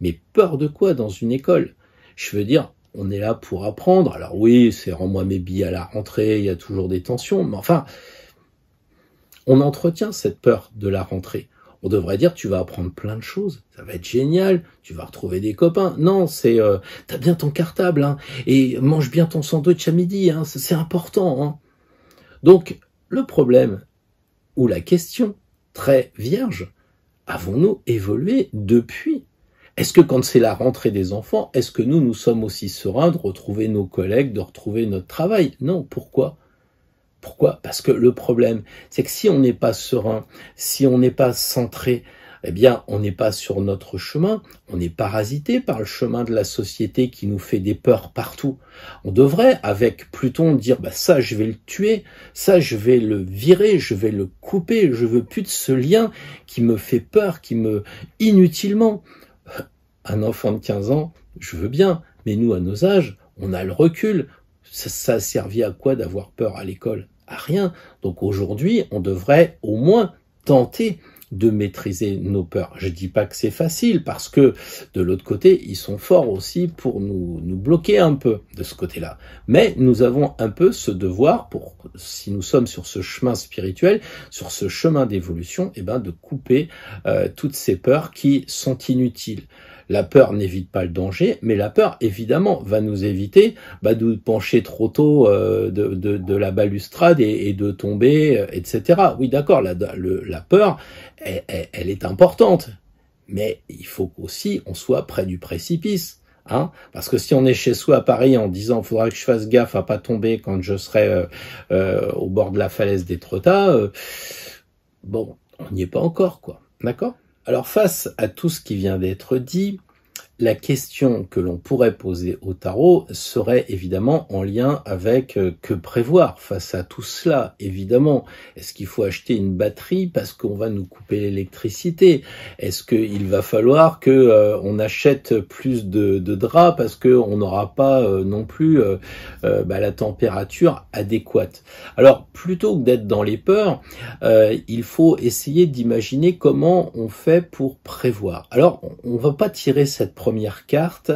Mais peur de quoi dans une école? Je veux dire, on est là pour apprendre. Alors oui, c'est rends-moi mes billets à la rentrée, il y a toujours des tensions, mais enfin, on entretient cette peur de la rentrée. On devrait dire, tu vas apprendre plein de choses, ça va être génial, tu vas retrouver des copains. Non, c'est, t'as bien ton cartable, hein, et mange bien ton sandwich à midi, hein, c'est important. Hein. Donc, le problème, ou la question, très vierge, avons-nous évolué depuis? Est-ce que quand c'est la rentrée des enfants, est-ce que nous sommes aussi sereins de retrouver nos collègues, de retrouver notre travail? Non, pourquoi? Pourquoi? Parce que le problème, c'est que si on n'est pas serein, si on n'est pas centré, eh bien, on n'est pas sur notre chemin, on est parasité par le chemin de la société qui nous fait des peurs partout. On devrait, avec Pluton, dire, bah, ça, je vais le tuer, ça, je vais le virer, je vais le couper, je veux plus de ce lien qui me fait peur, qui me, inutilement. Un enfant de 15 ans, je veux bien, mais nous, à nos âges, on a le recul. Ça a servi à quoi d'avoir peur à l'école? À rien. Donc aujourd'hui, on devrait au moins tenter de maîtriser nos peurs. Je dis pas que c'est facile, parce que de l'autre côté, ils sont forts aussi pour nous bloquer un peu de ce côté-là. Mais nous avons un peu ce devoir, pour, si nous sommes sur ce chemin spirituel, sur ce chemin d'évolution, eh ben, de couper toutes ces peurs qui sont inutiles. La peur n'évite pas le danger, mais la peur, évidemment, va nous éviter de pencher trop tôt de la balustrade et de tomber, etc. Oui, d'accord, la peur, elle est importante, mais il faut aussi on soit près du précipice. Hein, parce que si on est chez soi à Paris en disant faudra que je fasse gaffe à pas tomber quand je serai au bord de la falaise d'Étretat, bon, on n'y est pas encore, quoi. D'accord ? Alors face à tout ce qui vient d'être dit, la question que l'on pourrait poser au tarot serait évidemment en lien avec que prévoir face à tout cela, évidemment. Est-ce qu'il faut acheter une batterie parce qu'on va nous couper l'électricité? Est-ce qu'il va falloir que on achète plus de draps parce qu'on n'aura pas non plus la température adéquate? Alors, plutôt que d'être dans les peurs, il faut essayer d'imaginer comment on fait pour prévoir. Alors, on va pas tirer cette première carte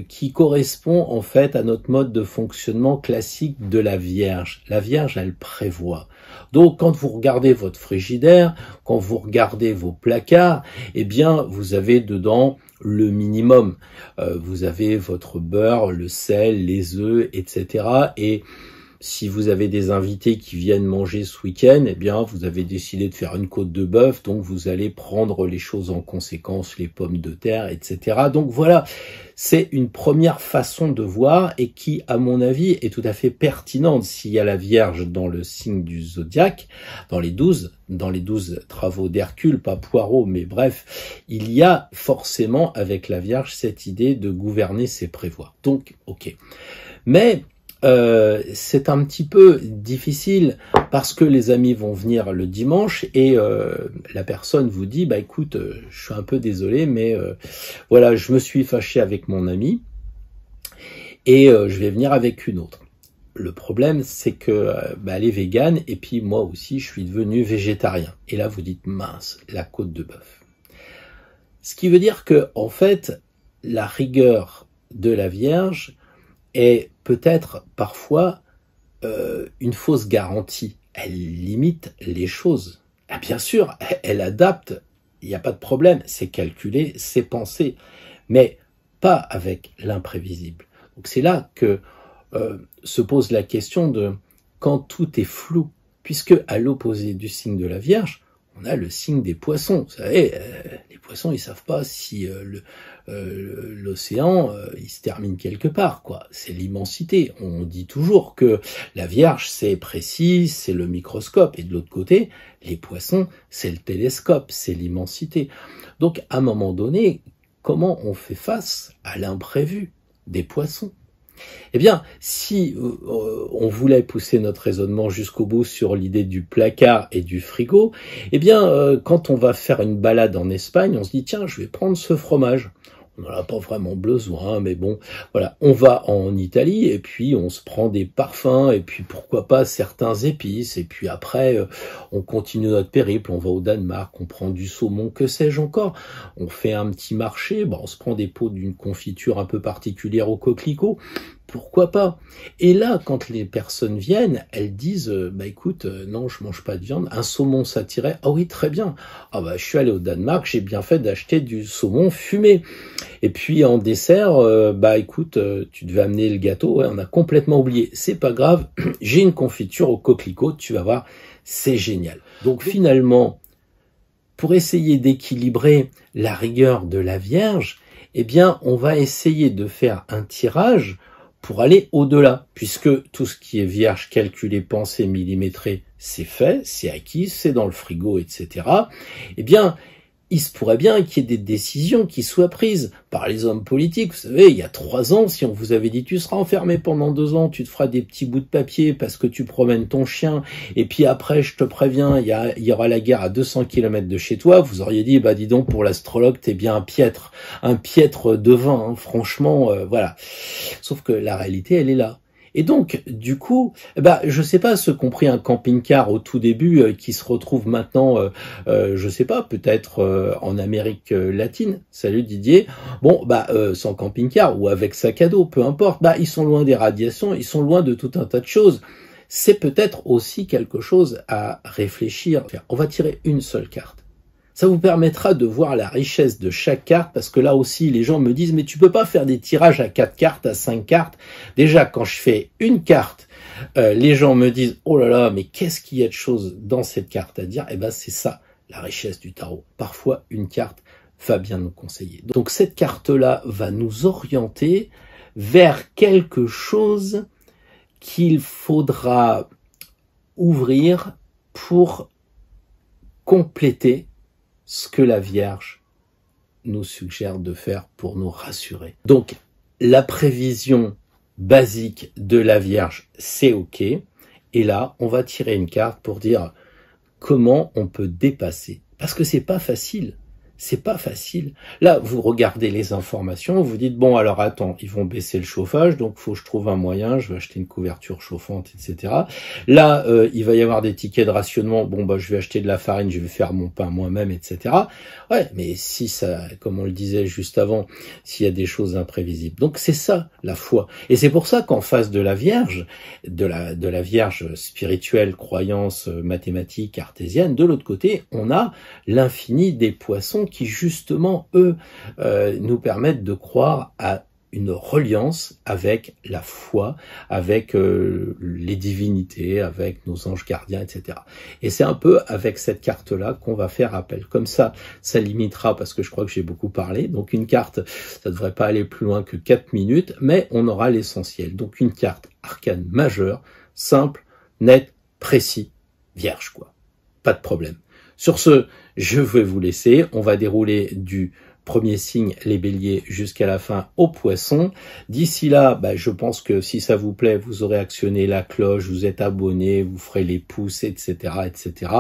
qui correspond en fait à notre mode de fonctionnement classique de la Vierge. La Vierge, elle prévoit. Donc, quand vous regardez votre frigidaire, quand vous regardez vos placards, eh bien, vous avez dedans le minimum. Vous avez votre beurre, le sel, les œufs, etc. Et si vous avez des invités qui viennent manger ce week-end, eh bien, vous avez décidé de faire une côte de bœuf, donc vous allez prendre les choses en conséquence, les pommes de terre, etc. Donc voilà, c'est une première façon de voir et qui, à mon avis, est tout à fait pertinente s'il y a la Vierge dans le signe du zodiaque, dans les 12 travaux d'Hercule, pas Poirot, mais bref, il y a forcément avec la Vierge cette idée de gouverner, c'est prévoir. Donc, ok. Mais c'est un petit peu difficile parce que les amis vont venir le dimanche et la personne vous dit bah écoute, je suis un peu désolé mais voilà, je me suis fâché avec mon ami et je vais venir avec une autre. Le problème c'est que elle est végane et puis moi aussi je suis devenu végétarien. Et là vous dites mince, la côte de bœuf. Ce qui veut dire que en fait la rigueur de la Vierge est peut-être parfois une fausse garantie. Elle limite les choses. Ah, bien sûr, elle adapte, il n'y a pas de problème, c'est calculé, c'est pensé, mais pas avec l'imprévisible. Donc c'est là que se pose la question de quand tout est flou, puisque à l'opposé du signe de la Vierge, on a le signe des poissons. Vous savez, les poissons, ils savent pas si l'océan, il se termine quelque part, quoi. C'est l'immensité. On dit toujours que la Vierge, c'est précis, c'est le microscope. Et de l'autre côté, les poissons, c'est le télescope, c'est l'immensité. Donc, à un moment donné, comment on fait face à l'imprévu des poissons? Eh bien, si on voulait pousser notre raisonnement jusqu'au bout sur l'idée du placard et du frigo, eh bien, quand on va faire une balade en Espagne, on se dit, tiens, je vais prendre ce fromage. On n'en a pas vraiment besoin, mais bon, voilà. On va en Italie et puis on se prend des parfums et puis pourquoi pas certains épices. Et puis après, on continue notre périple, on va au Danemark, on prend du saumon, que sais-je encore. On fait un petit marché, bon, on se prend des pots d'une confiture un peu particulière au coquelicot. Pourquoi pas? Et là, quand les personnes viennent, elles disent bah écoute, non, je mange pas de viande, un saumon ça t'irait? Ah oui, très bien. Ah bah je suis allé au Danemark, j'ai bien fait d'acheter du saumon fumé. Et puis en dessert, bah écoute, tu devais amener le gâteau, ouais, on a complètement oublié. C'est pas grave, j'ai une confiture au coquelicot, tu vas voir, c'est génial. Donc finalement, pour essayer d'équilibrer la rigueur de la Vierge, eh bien, on va essayer de faire un tirage pour aller au-delà, puisque tout ce qui est vierge, calculé, pensé, millimétré, c'est fait, c'est acquis, c'est dans le frigo, etc. Eh bien, il se pourrait bien qu'il y ait des décisions qui soient prises par les hommes politiques. Vous savez, il y a 3 ans, si on vous avait dit tu seras enfermé pendant 2 ans, tu te feras des petits bouts de papier parce que tu promènes ton chien, et puis après, je te préviens, il y aura la guerre à 200 km de chez toi, vous auriez dit, bah dis donc, pour l'astrologue, t'es bien un piètre devin, hein, franchement, voilà. Sauf que la réalité, elle est là. Et donc, du coup, bah, je sais pas, ceux qui ont pris un camping-car au tout début, qui se retrouvent maintenant, je sais pas, peut-être en Amérique latine. Salut Didier. Bon, bah, sans camping-car ou avec sac à dos, peu importe. Bah, ils sont loin des radiations, ils sont loin de tout un tas de choses. C'est peut-être aussi quelque chose à réfléchir. On va tirer une seule carte. Ça vous permettra de voir la richesse de chaque carte, parce que là aussi, les gens me disent, mais tu peux pas faire des tirages à 4 cartes, à 5 cartes. Déjà, quand je fais une carte, les gens me disent, oh là là, mais qu'est-ce qu'il y a de choses dans cette carte à dire? Eh ben, c'est ça, la richesse du tarot. Parfois, une carte va bien nous conseiller. Donc, cette carte-là va nous orienter vers quelque chose qu'il faudra ouvrir pour compléter ce que la Vierge nous suggère de faire pour nous rassurer. Donc, la prévision basique de la Vierge, c'est OK. Et là, on va tirer une carte pour dire comment on peut dépasser. Parce que c'est pas facile. C'est pas facile. Là, vous regardez les informations, vous dites, bon, alors attends, ils vont baisser le chauffage, donc faut que je trouve un moyen, je vais acheter une couverture chauffante, etc. Là, il va y avoir des tickets de rationnement, bon, bah, je vais acheter de la farine, je vais faire mon pain moi-même, etc. Ouais, mais si ça, comme on le disait juste avant, s'il y a des choses imprévisibles. Donc, c'est ça, la foi. Et c'est pour ça qu'en face de la Vierge, de la Vierge spirituelle, croyance, mathématique, cartésienne, de l'autre côté, on a l'infini des poissons qui justement, eux, nous permettent de croire à une reliance avec la foi, avec les divinités, avec nos anges gardiens, etc. Et c'est un peu avec cette carte-là qu'on va faire appel. Comme ça limitera, parce que je crois que j'ai beaucoup parlé, donc une carte, ça ne devrait pas aller plus loin que 4 minutes, mais on aura l'essentiel. Donc une carte arcane majeure, simple, net, précis, vierge, quoi. Pas de problème. Sur ce, je vais vous laisser. On va dérouler du premier signe, les béliers, jusqu'à la fin aux poissons. D'ici là, bah, je pense que si ça vous plaît, vous aurez actionné la cloche, vous êtes abonné, vous ferez les pouces, etc., etc.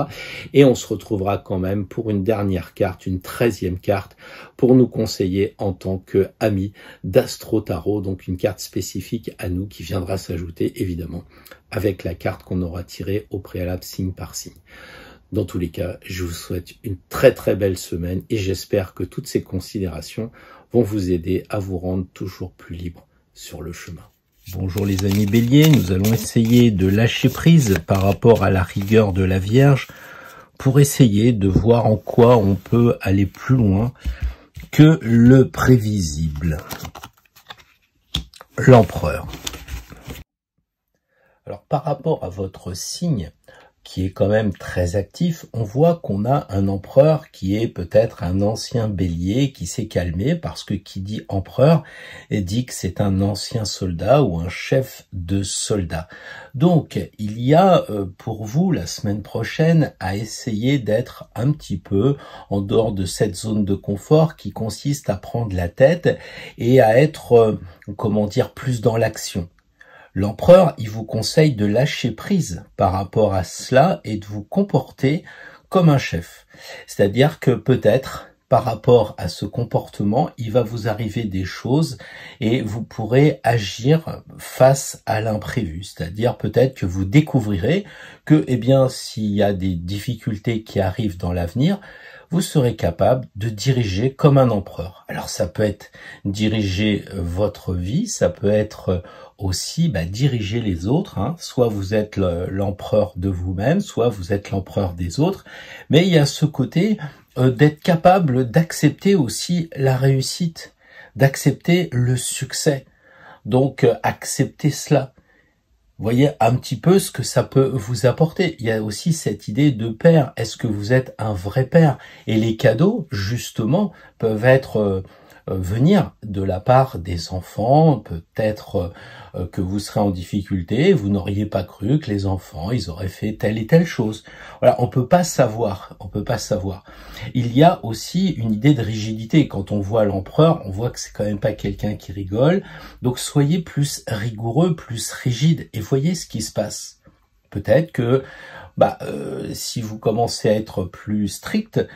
Et on se retrouvera quand même pour une dernière carte, une 13e carte, pour nous conseiller en tant qu'amis d'Astro Tarot, donc une carte spécifique à nous qui viendra s'ajouter, évidemment, avec la carte qu'on aura tirée au préalable signe par signe. Dans tous les cas, je vous souhaite une très très belle semaine et j'espère que toutes ces considérations vont vous aider à vous rendre toujours plus libre sur le chemin. Bonjour les amis béliers, nous allons essayer de lâcher prise par rapport à la rigueur de la Vierge pour essayer de voir en quoi on peut aller plus loin que le prévisible. L'empereur. Alors par rapport à votre signe, qui est quand même très actif, on voit qu'on a un empereur qui est peut-être un ancien bélier qui s'est calmé, parce que qui dit empereur dit que c'est un ancien soldat ou un chef de soldat. Donc il y a pour vous la semaine prochaine à essayer d'être un petit peu en dehors de cette zone de confort qui consiste à prendre la tête et à être, comment dire, plus dans l'action. L'empereur, il vous conseille de lâcher prise par rapport à cela et de vous comporter comme un chef. C'est-à-dire que peut-être par rapport à ce comportement, il va vous arriver des choses et vous pourrez agir face à l'imprévu. C'est-à-dire peut-être que vous découvrirez que, eh bien, s'il y a des difficultés qui arrivent dans l'avenir, vous serez capable de diriger comme un empereur. Alors ça peut être diriger votre vie, ça peut être aussi diriger les autres, hein. Soit vous êtes l'empereur de vous-même, soit vous êtes l'empereur des autres, mais il y a ce côté d'être capable d'accepter aussi la réussite, d'accepter le succès, donc accepter cela. Vous voyez un petit peu ce que ça peut vous apporter. Il y a aussi cette idée de père. Est-ce que vous êtes un vrai père? Et les cadeaux, justement, peuvent être venir de la part des enfants. Peut-être que vous serez en difficulté. Vous n'auriez pas cru que les enfants, ils auraient fait telle et telle chose. Voilà, on peut pas savoir. On peut pas savoir. Il y a aussi une idée de rigidité. Quand on voit l'empereur, on voit que c'est quand même pas quelqu'un qui rigole. Donc soyez plus rigoureux, plus rigide et voyez ce qui se passe. Peut-être que si vous commencez à être plus strict,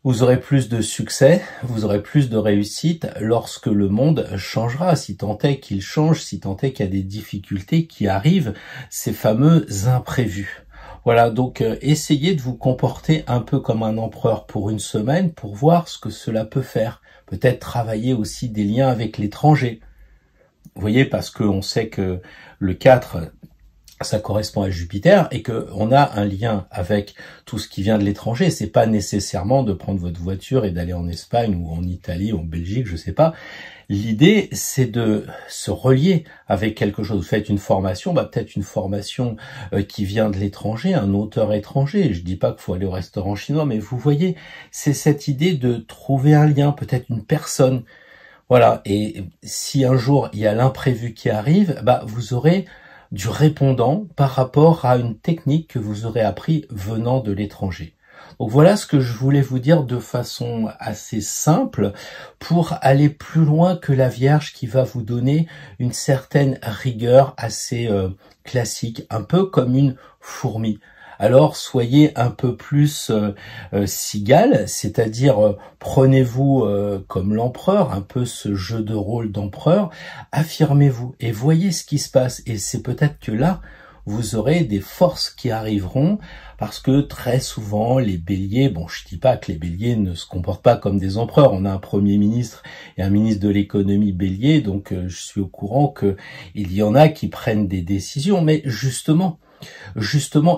vous aurez plus de succès, vous aurez plus de réussite lorsque le monde changera, si tant est qu'il change, si tant est qu'il y a des difficultés qui arrivent, ces fameux imprévus. Voilà, donc essayez de vous comporter un peu comme un empereur pour une semaine pour voir ce que cela peut faire. Peut-être travailler aussi des liens avec l'étranger. Vous voyez, parce qu'on sait que le 4, ça correspond à Jupiter et que on a un lien avec tout ce qui vient de l'étranger. C'est pas nécessairement de prendre votre voiture et d'aller en Espagne ou en Italie ou en Belgique, je sais pas. L'idée, c'est de se relier avec quelque chose. Vous faites une formation, peut-être une formation qui vient de l'étranger, un auteur étranger. Je dis pas qu'il faut aller au restaurant chinois, mais vous voyez, c'est cette idée de trouver un lien, peut-être une personne. Voilà. Et si un jour il y a l'imprévu qui arrive, vous aurez du répondant par rapport à une technique que vous aurez appris venant de l'étranger. Donc voilà ce que je voulais vous dire de façon assez simple pour aller plus loin que la Vierge qui va vous donner une certaine rigueur assez classique, un peu comme une fourmi. Alors soyez un peu plus cigale, c'est-à-dire prenez-vous comme l'empereur, un peu ce jeu de rôle d'empereur, affirmez-vous et voyez ce qui se passe. Et c'est peut-être que là, vous aurez des forces qui arriveront, parce que très souvent, les béliers, je dis pas que les béliers ne se comportent pas comme des empereurs, on a un premier ministre et un ministre de l'économie bélier, donc je suis au courant que il y en a qui prennent des décisions, mais justement,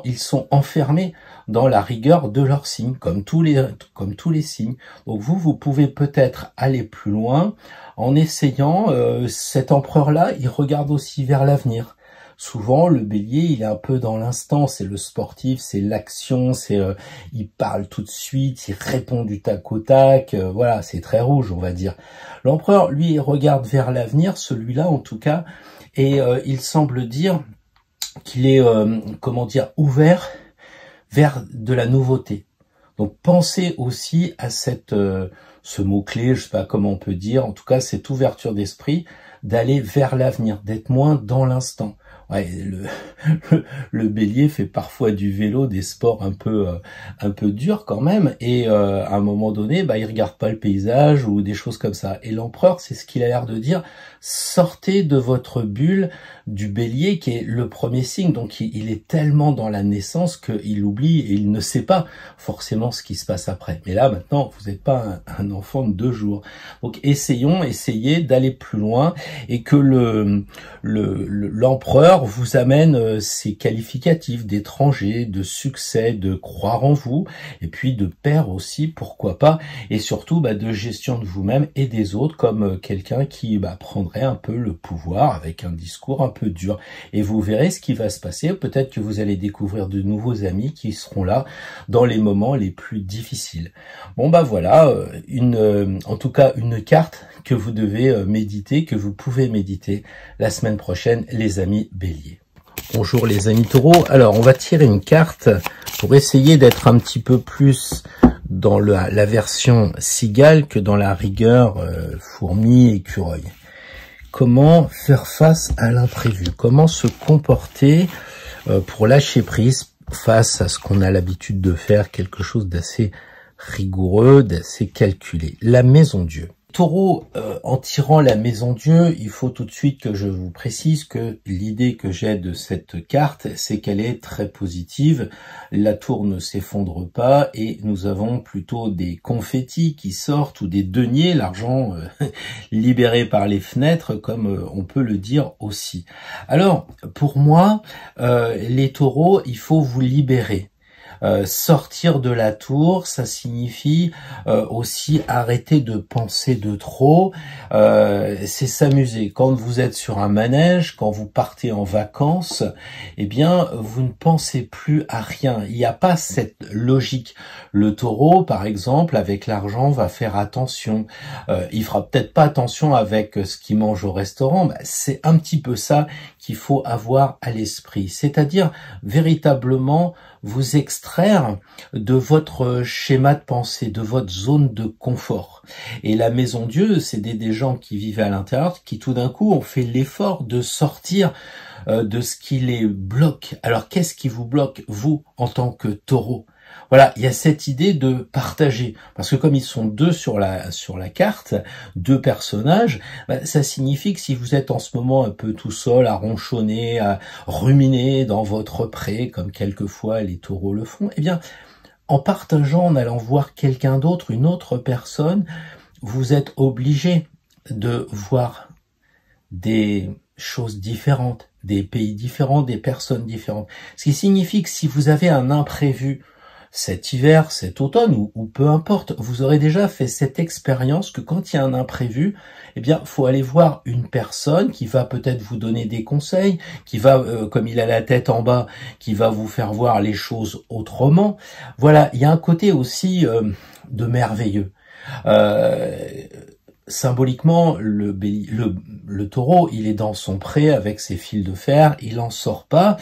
ils sont enfermés dans la rigueur de leur signe, comme tous les signes. Donc vous pouvez peut-être aller plus loin en essayant, cet empereur-là, il regarde aussi vers l'avenir. Souvent, le bélier, il est un peu dans l'instant, c'est le sportif, c'est l'action, il parle tout de suite, il répond du tac au tac, voilà, c'est très rouge, on va dire. L'empereur, lui, il regarde vers l'avenir, celui-là en tout cas, et il semble dire qu'il est, ouvert vers de la nouveauté. Donc pensez aussi à ce mot-clé, je sais pas comment on peut dire, en tout cas cette ouverture d'esprit, d'aller vers l'avenir, d'être moins dans l'instant. Ouais, le bélier fait parfois du vélo, des sports un peu durs quand même, et à un moment donné, il regarde pas le paysage ou des choses comme ça. Et l'empereur, c'est ce qu'il a l'air de dire, sortez de votre bulle du bélier qui est le premier signe. Donc il est tellement dans la naissance qu'il oublie et il ne sait pas forcément ce qui se passe après. Mais là maintenant, vous n'êtes pas un enfant de 2 jours. Donc essayez d'aller plus loin et que l'empereur vous amène ses qualificatifs d'étranger, de succès, de croire en vous, et puis de père aussi, pourquoi pas, et surtout de gestion de vous-même et des autres, comme quelqu'un qui prendrait un peu le pouvoir avec un discours un peu dur. Et vous verrez ce qui va se passer. Peut-être que vous allez découvrir de nouveaux amis qui seront là dans les moments les plus difficiles. Bon voilà, en tout cas une carte que vous devez méditer, que vous pouvez méditer la semaine prochaine, les amis Bélier. Bonjour les amis Taureaux. Alors on va tirer une carte pour essayer d'être un petit peu plus dans la version cigale que dans la rigueur fourmi, écureuil. Comment faire face à l'imprévu? Comment se comporter pour lâcher prise face à ce qu'on a l'habitude de faire, quelque chose d'assez rigoureux, d'assez calculé. La maison Dieu. Taureau, en tirant la maison Dieu, il faut tout de suite que je vous précise que l'idée que j'ai de cette carte, c'est qu'elle est très positive. La tour ne s'effondre pas et nous avons plutôt des confettis qui sortent ou des deniers, l'argent libéré par les fenêtres, comme on peut le dire aussi. Alors, pour moi, les taureaux, il faut vous libérer. Sortir de la tour, ça signifie aussi arrêter de penser de trop, c'est s'amuser. Quand vous êtes sur un manège, quand vous partez en vacances, eh bien, vous ne pensez plus à rien. Il n'y a pas cette logique. Le taureau, par exemple, avec l'argent, va faire attention. Il fera peut-être pas attention avec ce qu'il mange au restaurant. C'est un petit peu ça qu'il faut avoir à l'esprit. C'est-à-dire, véritablement, vous extraire de votre schéma de pensée, de votre zone de confort. Et la maison Dieu, c'est des gens qui vivaient à l'intérieur, qui tout d'un coup ont fait l'effort de sortir de ce qui les bloque. Alors qu'est-ce qui vous bloque, vous, en tant que taureau ? Voilà, il y a cette idée de partager, parce que comme ils sont deux sur la carte, deux personnages, ça signifie que si vous êtes en ce moment un peu tout seul, à ronchonner, à ruminer dans votre pré, comme quelquefois les taureaux le font, eh bien, en partageant, en allant voir quelqu'un d'autre, une autre personne, vous êtes obligé de voir des choses différentes, des pays différents, des personnes différentes. Ce qui signifie que si vous avez un imprévu, cet hiver, cet automne, ou peu importe, vous aurez déjà fait cette expérience que quand il y a un imprévu, eh bien, faut aller voir une personne qui va peut-être vous donner des conseils, qui va, comme il a la tête en bas, qui va vous faire voir les choses autrement. Voilà, il y a un côté aussi de merveilleux. Symboliquement, le taureau, il est dans son pré avec ses fils de fer, il en sort pas.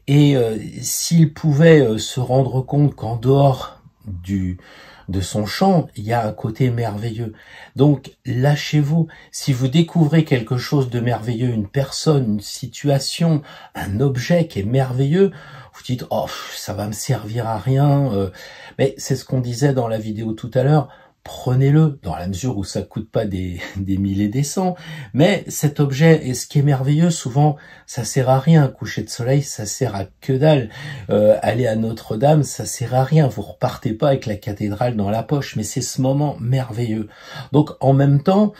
Et s'il pouvait se rendre compte qu'en dehors de son champ, il y a un côté merveilleux. Donc, lâchez-vous. Si vous découvrez quelque chose de merveilleux, une personne, une situation, un objet qui est merveilleux, vous dites « Oh, ça va me servir à rien ». Mais c'est ce qu'on disait dans la vidéo tout à l'heure. Prenez-le, dans la mesure où ça coûte pas des mille et des cents. Mais cet objet, et ce qui est merveilleux, souvent, ça sert à rien. Un coucher de soleil, ça sert à que dalle. Aller à Notre-Dame, ça sert à rien. Vous repartez pas avec la cathédrale dans la poche, mais c'est ce moment merveilleux. Donc, en même temps,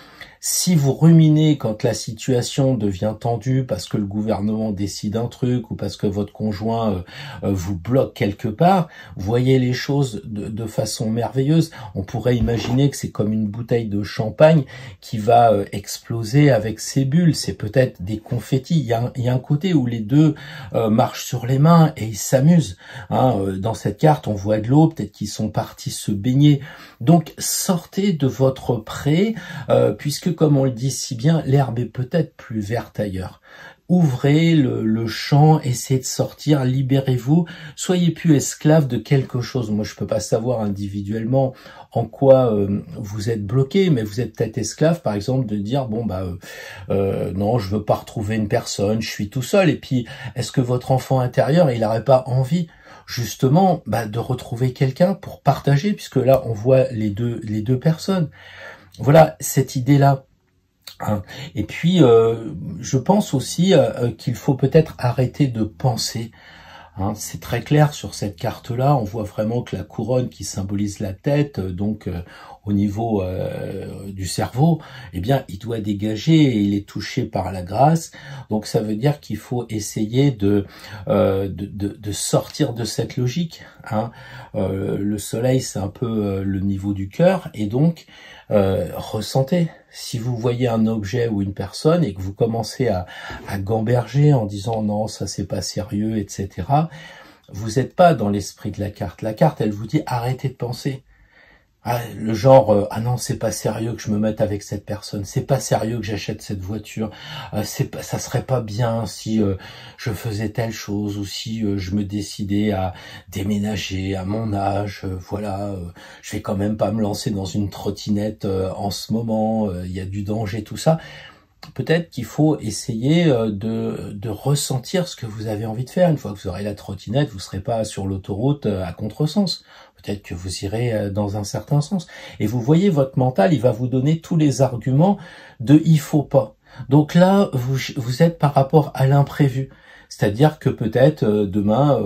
si vous ruminez quand la situation devient tendue parce que le gouvernement décide un truc ou parce que votre conjoint vous bloque quelque part, voyez les choses de façon merveilleuse. On pourrait imaginer que c'est comme une bouteille de champagne qui va exploser avec ses bulles. C'est peut-être des confettis. Il y a un côté où les deux marchent sur les mains et ils s'amusent. Dans cette carte, on voit de l'eau. Peut-être qu'ils sont partis se baigner. Donc, sortez de votre pré, puisque comme on le dit si bien, l'herbe est peut-être plus verte ailleurs. Ouvrez le champ, essayez de sortir, libérez-vous, soyez plus esclave de quelque chose. Moi, je peux pas savoir individuellement en quoi vous êtes bloqué, mais vous êtes peut-être esclave, par exemple, de dire bon non, je veux pas retrouver une personne, je suis tout seul. Et puis, est-ce que votre enfant intérieur, il n'aurait pas envie justement de retrouver quelqu'un pour partager, puisque là, on voit les deux personnes. Voilà cette idée-là. Et puis, je pense aussi qu'il faut peut-être arrêter de penser. C'est très clair sur cette carte-là. On voit vraiment que la couronne qui symbolise la tête, donc au niveau du cerveau, eh bien, il doit dégager et il est touché par la grâce. Donc, ça veut dire qu'il faut essayer de sortir de cette logique. Le soleil, c'est un peu le niveau du cœur, et donc ressentez. Si vous voyez un objet ou une personne et que vous commencez à gamberger en disant non, ça c'est pas sérieux, etc., vous n'êtes pas dans l'esprit de la carte. La carte, elle vous dit arrêtez de penser. Le genre ah non, c'est pas sérieux que je me mette avec cette personne, c'est pas sérieux que j'achète cette voiture, ça serait pas bien si je faisais telle chose, ou si je me décidais à déménager à mon âge, je vais quand même pas me lancer dans une trottinette en ce moment, il y a du danger, tout ça. peut-être qu'il faut essayer de ressentir ce que vous avez envie de faire. Une fois que vous aurez la trottinette, vous serez pas sur l'autoroute à contresens. Peut-être que vous irez dans un certain sens. Et vous voyez, votre mental, il va vous donner tous les arguments de « il faut pas ». Donc là, vous êtes par rapport à l'imprévu. C'est-à-dire que peut-être demain,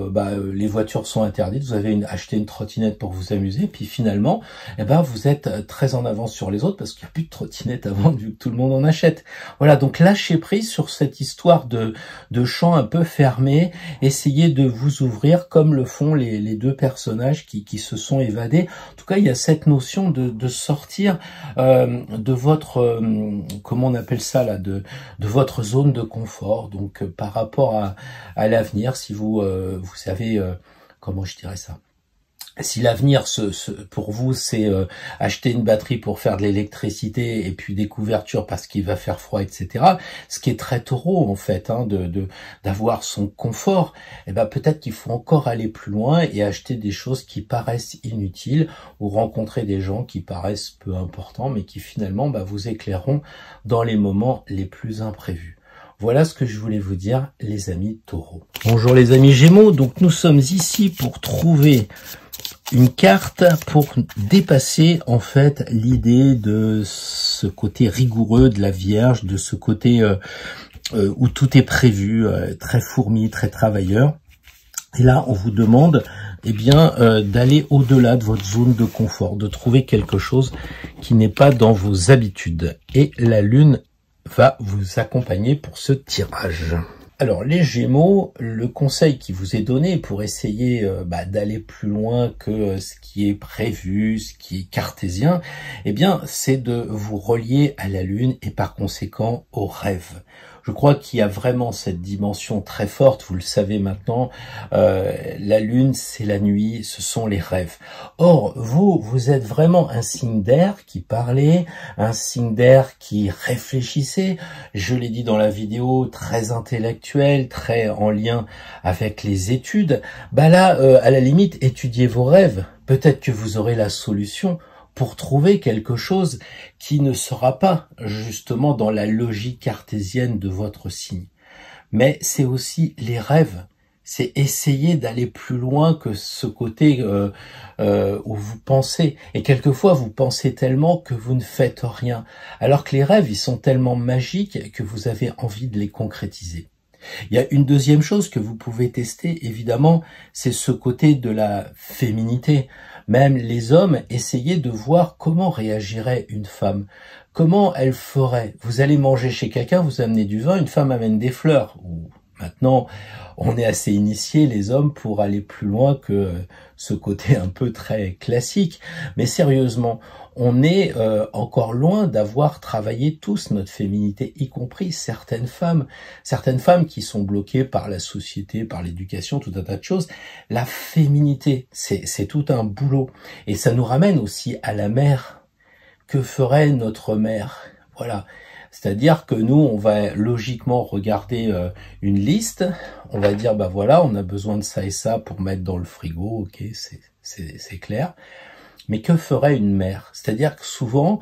les voitures sont interdites, vous avez acheté une trottinette pour vous amuser, puis finalement, vous êtes très en avance sur les autres parce qu'il n'y a plus de trottinette à vendre vu que tout le monde en achète. Voilà, donc lâchez prise sur cette histoire de champ un peu fermé, essayez de vous ouvrir comme le font les deux personnages qui se sont évadés. En tout cas, il y a cette notion de sortir de votre, comment on appelle ça là, de votre zone de confort, donc par rapport à l'avenir, si vous avez, comment je dirais ça, si l'avenir pour vous c'est acheter une batterie pour faire de l'électricité et puis des couvertures parce qu'il va faire froid, etc. Ce qui est très taureau en fait, d'avoir son confort. Peut-être qu'il faut encore aller plus loin et acheter des choses qui paraissent inutiles ou rencontrer des gens qui paraissent peu importants mais qui finalement vous éclaireront dans les moments les plus imprévus. Voilà ce que je voulais vous dire, les amis taureaux. Bonjour les amis gémeaux, donc nous sommes ici pour trouver une carte pour dépasser en fait l'idée de ce côté rigoureux de la Vierge, de ce côté où tout est prévu, très fourmi, très travailleur. Et là, on vous demande d'aller au-delà de votre zone de confort, de trouver quelque chose qui n'est pas dans vos habitudes. Et la Lune va vous accompagner pour ce tirage. Alors les Gémeaux, le conseil qui vous est donné pour essayer d'aller plus loin que ce qui est prévu, ce qui est cartésien, c'est de vous relier à la Lune et par conséquent aux rêves. Je crois qu'il y a vraiment cette dimension très forte, vous le savez maintenant, la Lune c'est la nuit, ce sont les rêves. Or, vous êtes vraiment un signe d'air qui parlait, un signe d'air qui réfléchissait, je l'ai dit dans la vidéo, très intellectuel, très en lien avec les études. Là, à la limite, étudiez vos rêves, peut-être que vous aurez la solution pour trouver quelque chose qui ne sera pas justement dans la logique cartésienne de votre signe. Mais c'est aussi les rêves, c'est essayer d'aller plus loin que ce côté où vous pensez. Et quelquefois, vous pensez tellement que vous ne faites rien, alors que les rêves, ils sont tellement magiques que vous avez envie de les concrétiser. Il y a une deuxième chose que vous pouvez tester, évidemment, c'est ce côté de la féminité. Même les hommes, essayez de voir comment réagirait une femme. Comment elle ferait. Vous allez manger chez quelqu'un, vous amenez du vin, une femme amène des fleurs. Maintenant, on est assez initiés, les hommes, pour aller plus loin que ce côté un peu très classique. Mais sérieusement, on est encore loin d'avoir travaillé tous notre féminité, y compris certaines femmes qui sont bloquées par la société, par l'éducation, tout un tas de choses. La féminité, c'est tout un boulot. Et ça nous ramène aussi à la mère. Que ferait notre mère? Voilà. C'est-à-dire que nous, on va logiquement regarder une liste, on va dire, voilà, on a besoin de ça et ça pour mettre dans le frigo, ok, c'est clair. Mais que ferait une mère? C'est-à-dire que souvent,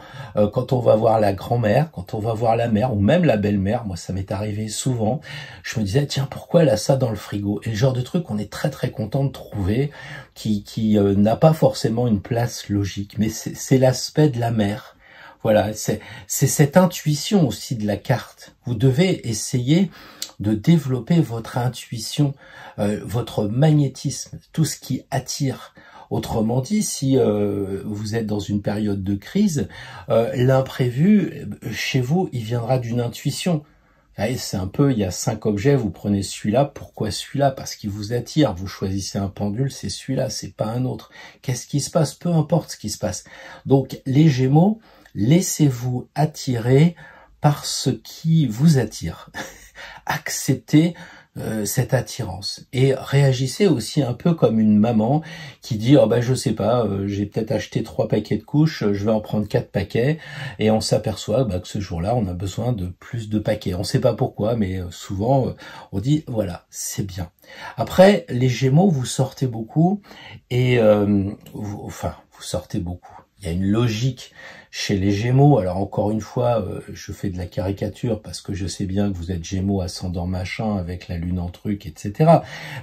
quand on va voir la grand-mère, quand on va voir la mère, ou même la belle-mère, moi ça m'est arrivé souvent, je me disais, tiens, pourquoi elle a ça dans le frigo? Et le genre de truc qu'on est très très content de trouver, qui n'a pas forcément une place logique, mais c'est l'aspect de la mère. Voilà, c'est cette intuition aussi de la carte. Vous devez essayer de développer votre intuition, votre magnétisme, tout ce qui attire. Autrement dit, si vous êtes dans une période de crise, l'imprévu, chez vous, il viendra d'une intuition. C'est un peu, il y a 5 objets, vous prenez celui-là, pourquoi celui-là? Parce qu'il vous attire, vous choisissez un pendule, c'est celui-là, c'est pas un autre. Qu'est-ce qui se passe? Peu importe ce qui se passe. Donc, les Gémeaux, laissez-vous attirer par ce qui vous attire. Acceptez cette attirance et réagissez aussi un peu comme une maman qui dit je sais pas, j'ai peut-être acheté 3 paquets de couches, je vais en prendre 4 paquets et on s'aperçoit que ce jour-là on a besoin de plus de paquets. On sait pas pourquoi, mais souvent on dit voilà, c'est bien. Après les Gémeaux, vous sortez beaucoup et vous sortez beaucoup. Il y a une logique chez les Gémeaux. Alors encore une fois, je fais de la caricature parce que je sais bien que vous êtes Gémeaux ascendant machin avec la lune en truc, etc.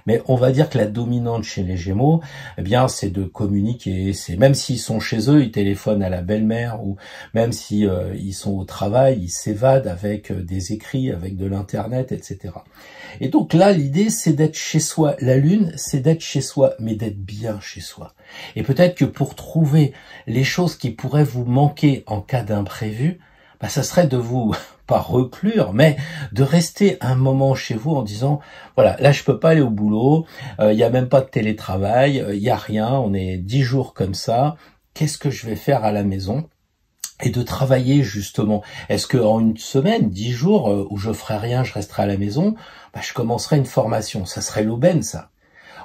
Mais on va dire que la dominante chez les Gémeaux, eh bien, c'est de communiquer. C'est même s'ils sont chez eux, ils téléphonent à la belle-mère, ou même si ils sont au travail, ils s'évadent avec des écrits, avec de l'internet, etc. Et donc là, l'idée, c'est d'être chez soi. La lune, c'est d'être chez soi, mais d'être bien chez soi. Et peut-être que pour trouver les choses qui pourraient vous manquer en cas d'imprévu, bah, ça serait de vous, pas reclure, mais de rester un moment chez vous en disant, voilà, là je peux pas aller au boulot, il y a même pas de télétravail, il y a rien, on est 10 jours comme ça, qu'est-ce que je vais faire à la maison? Et de travailler justement. Est-ce que en une semaine, 10 jours, où je ferai rien, je resterai à la maison, bah, je commencerai une formation. Ça serait l'aubaine, ça.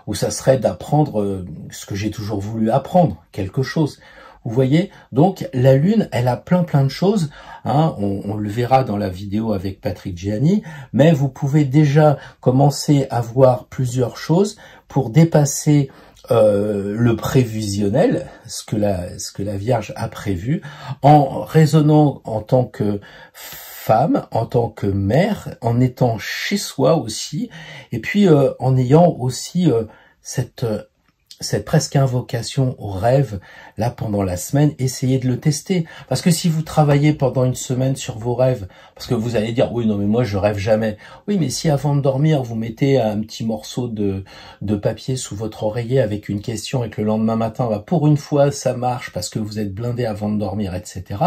Ou ça serait d'apprendre ce que j'ai toujours voulu apprendre, quelque chose. Vous voyez? Donc, la Lune, elle a plein de choses. Hein, on le verra dans la vidéo avec Patrick Gianni. Mais vous pouvez déjà commencer à voir plusieurs choses pour dépasser le prévisionnel, ce que la Vierge a prévu, en raisonnant en tant que femme, en tant que mère, en étant chez soi aussi, et puis en ayant aussi cette presque invocation au rêve, là, pendant la semaine, essayez de le tester. Parce que si vous travaillez pendant une semaine sur vos rêves, parce que vous allez dire, oui, non, mais moi, je rêve jamais. Oui, mais si avant de dormir, vous mettez un petit morceau de papier sous votre oreiller avec une question et que le lendemain matin, bah, pour une fois, ça marche parce que vous êtes blindé avant de dormir, etc.,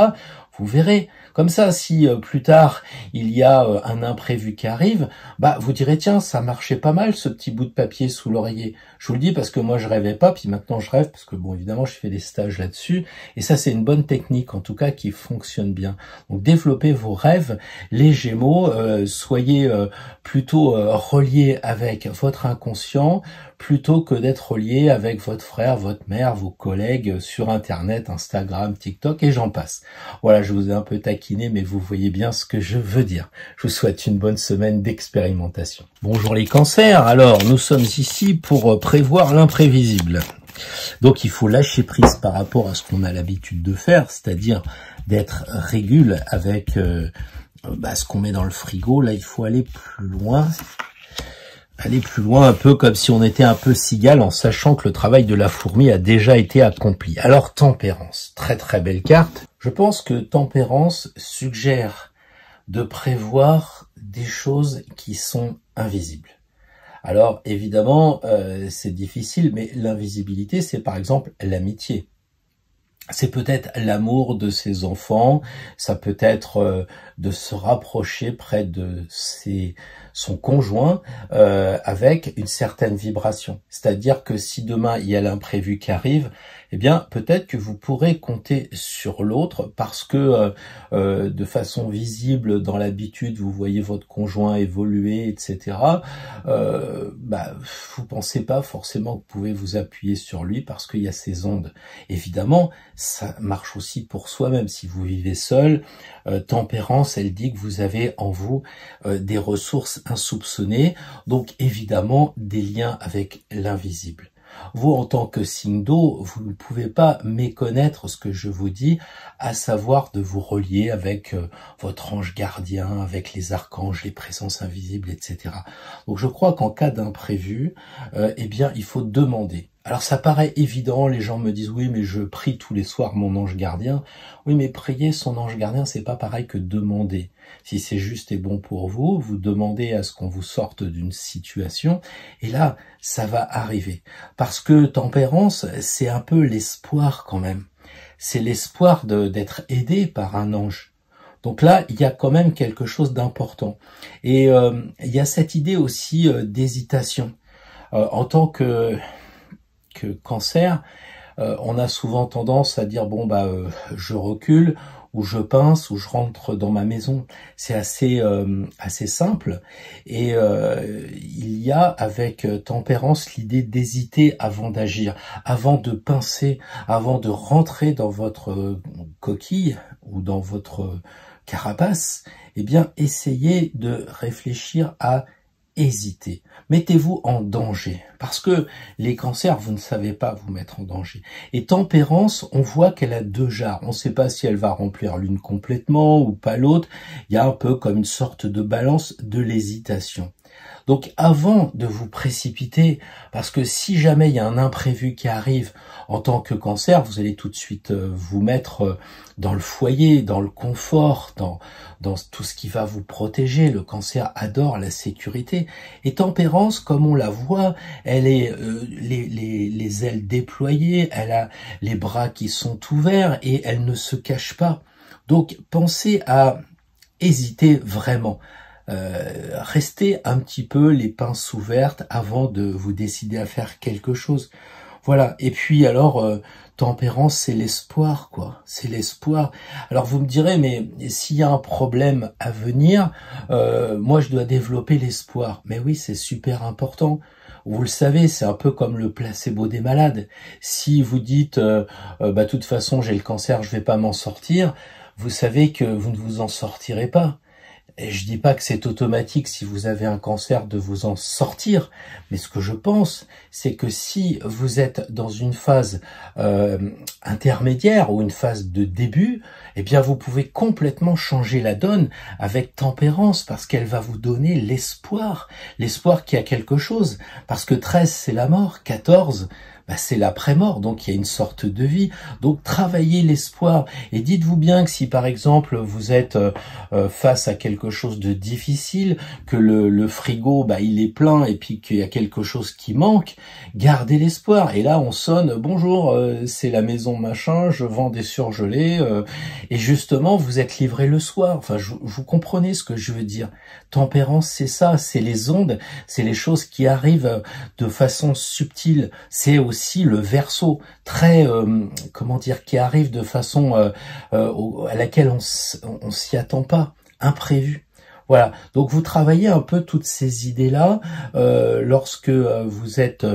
vous verrez. Comme ça, si plus tard, il y a un imprévu qui arrive, bah vous direz, tiens, ça marchait pas mal ce petit bout de papier sous l'oreiller. Je vous le dis parce que moi, je rêvais pas, puis maintenant, je rêve, parce que bon, évidemment, je fais des stages là-dessus, et ça, c'est une bonne technique, en tout cas, qui fonctionne bien. Donc, développez vos rêves, les Gémeaux, soyez plutôt reliés avec votre inconscient, plutôt que d'être relié avec votre frère, votre mère, vos collègues sur Internet, Instagram, TikTok, et j'en passe. Voilà, je vous ai un peu taquiné, mais vous voyez bien ce que je veux dire. Je vous souhaite une bonne semaine d'expérimentation. Bonjour les cancers, alors nous sommes ici pour prévoir l'imprévisible. Donc il faut lâcher prise par rapport à ce qu'on a l'habitude de faire, c'est-à-dire d'être régule avec ce qu'on met dans le frigo. Là, il faut aller plus loin. Aller plus loin, un peu comme si on était un peu cigale, en sachant que le travail de la fourmi a déjà été accompli. Alors, tempérance, très très belle carte. Je pense que tempérance suggère de prévoir des choses qui sont invisibles. Alors, évidemment, c'est difficile, mais l'invisibilité, c'est par exemple l'amitié. C'est peut-être l'amour de ses enfants, ça peut être de se rapprocher près de son conjoint avec une certaine vibration. C'est-à-dire que si demain il y a l'imprévu qui arrive, eh bien peut-être que vous pourrez compter sur l'autre parce que de façon visible dans l'habitude, vous voyez votre conjoint évoluer, etc. Vous pensez pas forcément que vous pouvez vous appuyer sur lui parce qu'il y a ces ondes. Évidemment, ça marche aussi pour soi-même. Si vous vivez seul, tempérance, elle dit que vous avez en vous des ressources insoupçonnées, donc évidemment des liens avec l'invisible. Vous, en tant que signe d'eau, vous ne pouvez pas méconnaître ce que je vous dis, à savoir de vous relier avec votre ange gardien, avec les archanges, les présences invisibles, etc. Donc je crois qu'en cas d'imprévu, il faut demander. Alors ça paraît évident, les gens me disent oui mais je prie tous les soirs mon ange gardien. Oui mais prier son ange gardien c'est pas pareil que demander. Si c'est juste et bon pour vous, vous demandez à ce qu'on vous sorte d'une situation et là ça va arriver. Parce que tempérance c'est un peu l'espoir quand même. C'est l'espoir d'être aidé par un ange. Donc là, il y a quand même quelque chose d'important. Et il y a cette idée aussi d'hésitation. En tant que cancer, on a souvent tendance à dire je recule ou je pince ou je rentre dans ma maison. C'est assez simple et il y a avec tempérance l'idée d'hésiter avant d'agir, avant de pincer, avant de rentrer dans votre coquille ou dans votre carapace. Eh bien, essayez de réfléchir à hésitez. Mettez-vous en danger. Parce que les cancers, vous ne savez pas vous mettre en danger. Et tempérance, on voit qu'elle a deux jarres. On ne sait pas si elle va remplir l'une complètement ou pas l'autre. Il y a un peu comme une sorte de balance de l'hésitation. Donc avant de vous précipiter, parce que si jamais il y a un imprévu qui arrive en tant que cancer, vous allez tout de suite vous mettre dans le foyer, dans le confort, dans tout ce qui va vous protéger. Le cancer adore la sécurité. Et tempérance, comme on la voit, elle est les ailes déployées, elle a les bras qui sont ouverts et elle ne se cache pas. Donc pensez à hésiter vraiment. Restez un petit peu les pinces ouvertes avant de vous décider à faire quelque chose. Voilà. Et puis alors, tempérance, c'est l'espoir, quoi. C'est l'espoir. Alors vous me direz, mais s'il y a un problème à venir, moi je dois développer l'espoir. Mais oui, c'est super important. Vous le savez, c'est un peu comme le placebo des malades. Si vous dites, de toute façon j'ai le cancer, je vais pas m'en sortir, vous savez que vous ne vous en sortirez pas. Et je dis pas que c'est automatique si vous avez un cancer de vous en sortir, mais ce que je pense, c'est que si vous êtes dans une phase intermédiaire ou une phase de début, eh bien vous pouvez complètement changer la donne avec tempérance parce qu'elle va vous donner l'espoir qu'il y a quelque chose. Parce que 13 c'est la mort, 14 c'est l'après-mort, donc il y a une sorte de vie. Donc travaillez l'espoir et dites-vous bien que si par exemple vous êtes face à quelque chose de difficile, que le frigo il est plein et puis qu'il y a quelque chose qui manque, gardez l'espoir. Et là on sonne, bonjour, c'est la maison machin, je vends des surgelés, et justement vous êtes livré le soir. Enfin vous comprenez ce que je veux dire. Tempérance c'est ça, c'est les ondes, c'est les choses qui arrivent de façon subtile, c'est aussi le verso très qui arrive de façon à laquelle on s'y attend pas, imprévu. Voilà, donc vous travaillez un peu toutes ces idées-là lorsque vous êtes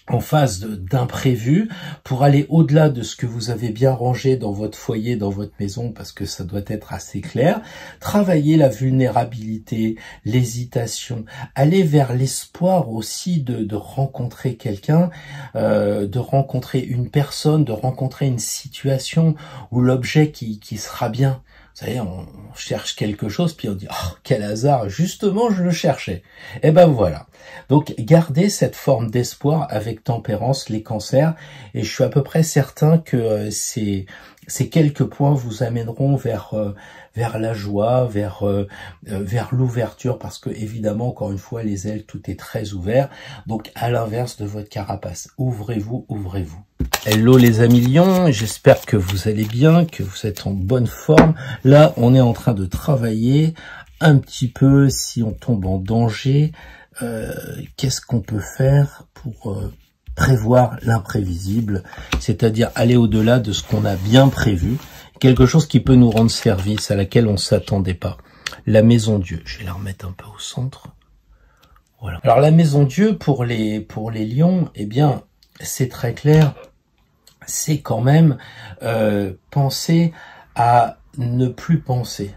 en phase d'imprévu pour aller au-delà de ce que vous avez bien rangé dans votre foyer, dans votre maison, parce que ça doit être assez clair. Travailler la vulnérabilité, l'hésitation, aller vers l'espoir aussi de rencontrer quelqu'un, de rencontrer une personne, de rencontrer une situation ou l'objet qui sera bien. Vous savez, on cherche quelque chose, puis on dit « Oh, quel hasard, justement, je le cherchais !» Et ben voilà. Donc, gardez cette forme d'espoir avec tempérance, les cancers, et je suis à peu près certain que ces quelques points vous amèneront vers la joie, vers l'ouverture, parce que évidemment, encore une fois, les ailes, tout est très ouvert. Donc, à l'inverse de votre carapace, ouvrez-vous, ouvrez-vous. Hello les amis lions, j'espère que vous allez bien, que vous êtes en bonne forme. Là, on est en train de travailler un petit peu si on tombe en danger. Qu'est-ce qu'on peut faire pour prévoir l'imprévisible, c'est-à-dire aller au-delà de ce qu'on a bien prévu, quelque chose qui peut nous rendre service, à laquelle on s'attendait pas. La maison Dieu, je vais la remettre un peu au centre. Voilà. Alors la maison Dieu pour les lions, eh bien, c'est très clair. C'est quand même penser à ne plus penser.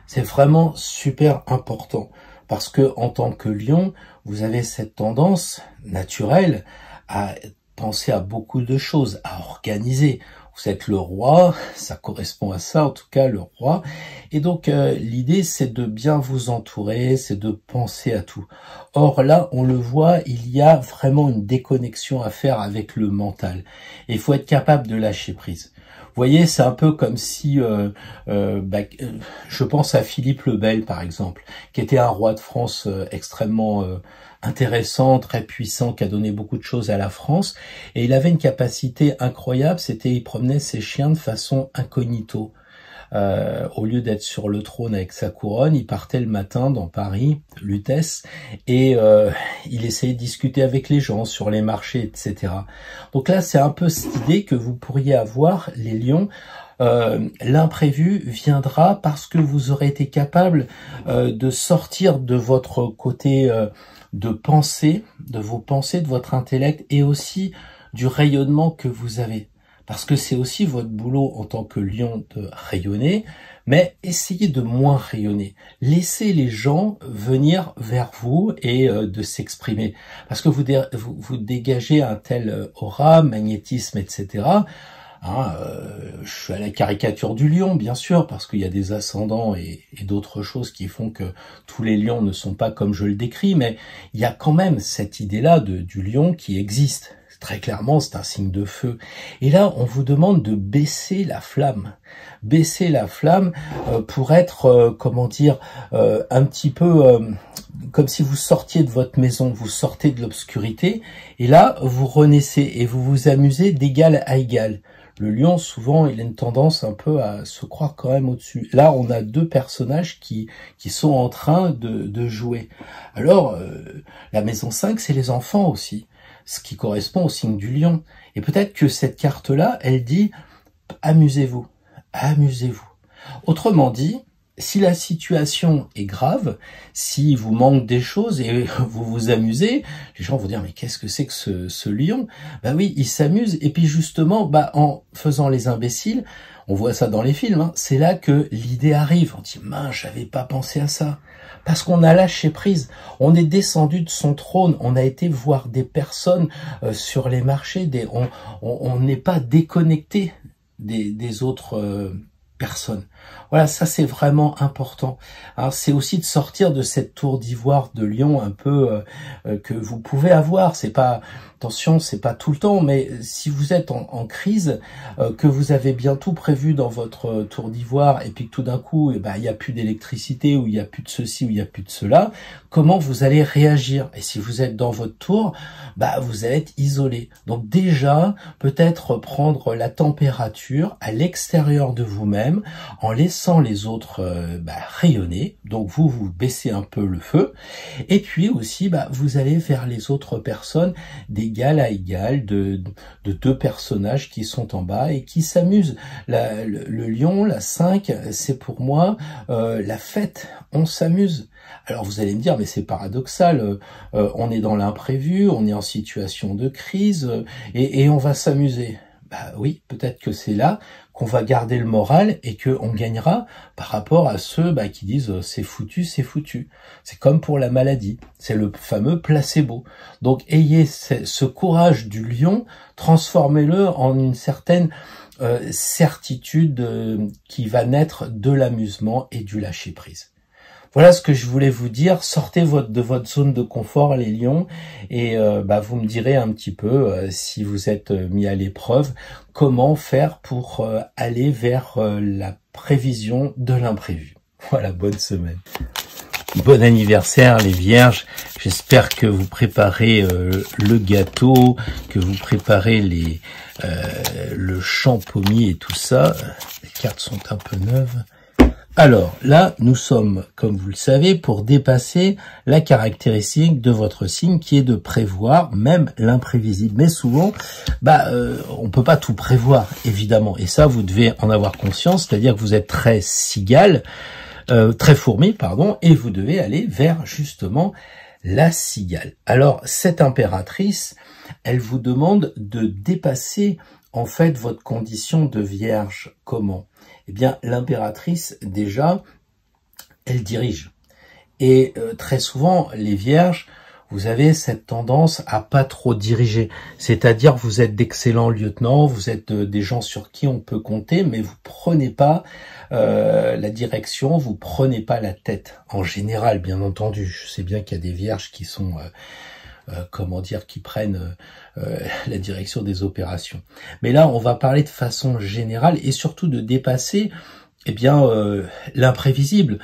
C'est vraiment super important parce que en tant que lion, vous avez cette tendance naturelle à penser à beaucoup de choses, à organiser. Vous êtes le roi, ça correspond à ça en tout cas, le roi. Et donc l'idée c'est de bien vous entourer, c'est de penser à tout. Or là, on le voit, il y a vraiment une déconnexion à faire avec le mental. Et il faut être capable de lâcher prise. Vous voyez, c'est un peu comme si, je pense à Philippe le Bel par exemple, qui était un roi de France extrêmement intéressant, très puissant, qui a donné beaucoup de choses à la France. Et il avait une capacité incroyable, c'était il promenait ses chiens de façon incognito. Au lieu d'être sur le trône avec sa couronne, il partait le matin dans Paris, Lutèce, et il essayait de discuter avec les gens sur les marchés, etc. Donc là, c'est un peu cette idée que vous pourriez avoir, les lions. L'imprévu viendra parce que vous aurez été capable de sortir de votre côté de pensée, de vos pensées, de votre intellect, et aussi du rayonnement que vous avez. Parce que c'est aussi votre boulot en tant que lion de rayonner, mais essayez de moins rayonner. Laissez les gens venir vers vous et de s'exprimer. Parce que vous dégagez un tel aura, magnétisme, etc. Hein, je suis à la caricature du lion, bien sûr, parce qu'il y a des ascendants et d'autres choses qui font que tous les lions ne sont pas comme je le décris, mais il y a quand même cette idée-là du lion qui existe. Très clairement, c'est un signe de feu. Et là, on vous demande de baisser la flamme. Baisser la flamme pour être, comment dire, un petit peu comme si vous sortiez de votre maison, vous sortez de l'obscurité, et là, vous renaissez et vous vous amusez d'égal à égal. Le lion, souvent, il a une tendance un peu à se croire quand même au-dessus. Là, on a deux personnages qui sont en train de jouer. Alors, la maison 5, c'est les enfants aussi, ce qui correspond au signe du lion. Et peut-être que cette carte-là, elle dit « amusez-vous, amusez-vous ». Autrement dit, si la situation est grave, si vous manque des choses et vous vous amusez, les gens vont dire mais qu'est-ce que c'est que ce lion? Bah oui, il s'amuse et puis justement, en faisant les imbéciles, on voit ça dans les films, hein, c'est là que l'idée arrive. On dit mince, j'avais pas pensé à ça. Parce qu'on a lâché prise, on est descendu de son trône, on a été voir des personnes sur les marchés, on n'est pas déconnecté des autres personnes. Voilà, ça c'est vraiment important. Alors c'est aussi de sortir de cette tour d'ivoire de lion un peu que vous pouvez avoir. C'est pas, attention, c'est pas tout le temps, mais si vous êtes en crise, que vous avez bien tout prévu dans votre tour d'ivoire et puis que tout d'un coup, il y a plus d'électricité ou il y a plus de ceci ou il y a plus de cela, comment vous allez réagir? Et si vous êtes dans votre tour, vous allez être isolé. Donc déjà, peut-être prendre la température à l'extérieur de vous-même en laissant les autres rayonner. Donc vous baissez un peu le feu. Et puis aussi, vous allez vers les autres personnes d'égal à égal, de deux personnages qui sont en bas et qui s'amusent. Le lion, la 5, c'est pour moi la fête. On s'amuse. Alors vous allez me dire, mais c'est paradoxal, on est dans l'imprévu, on est en situation de crise et on va s'amuser. Oui, peut-être que c'est là qu'on va garder le moral et qu'on gagnera par rapport à ceux qui disent c'est foutu, c'est foutu. C'est comme pour la maladie, c'est le fameux placebo. Donc ayez ce courage du lion, transformez-le en une certaine certitude qui va naître de l'amusement et du lâcher-prise. Voilà ce que je voulais vous dire. Sortez de votre zone de confort, les lions, et vous me direz un petit peu, si vous êtes mis à l'épreuve, comment faire pour aller vers la prévision de l'imprévu. Voilà, bonne semaine. Bon anniversaire les vierges, j'espère que vous préparez le gâteau, que vous préparez le champ-pommier et tout ça. Les cartes sont un peu neuves. Alors là, nous sommes, comme vous le savez, pour dépasser la caractéristique de votre signe qui est de prévoir même l'imprévisible. Mais souvent, on peut pas tout prévoir, évidemment. Et ça, vous devez en avoir conscience, c'est-à-dire que vous êtes très cigale, très fourmi, pardon, et vous devez aller vers justement la cigale. Alors, cette impératrice, elle vous demande de dépasser en fait votre condition de vierge. Comment? Eh bien, l'impératrice, déjà, elle dirige. Et très souvent, les vierges, vous avez cette tendance à pas trop diriger. C'est-à-dire, vous êtes d'excellents lieutenants, vous êtes des gens sur qui on peut compter, mais vous prenez pas la direction, vous prenez pas la tête. En général, bien entendu. Je sais bien qu'il y a des vierges qui sont... qui prennent la direction des opérations. Mais là, on va parler de façon générale et surtout de dépasser l'imprévisible.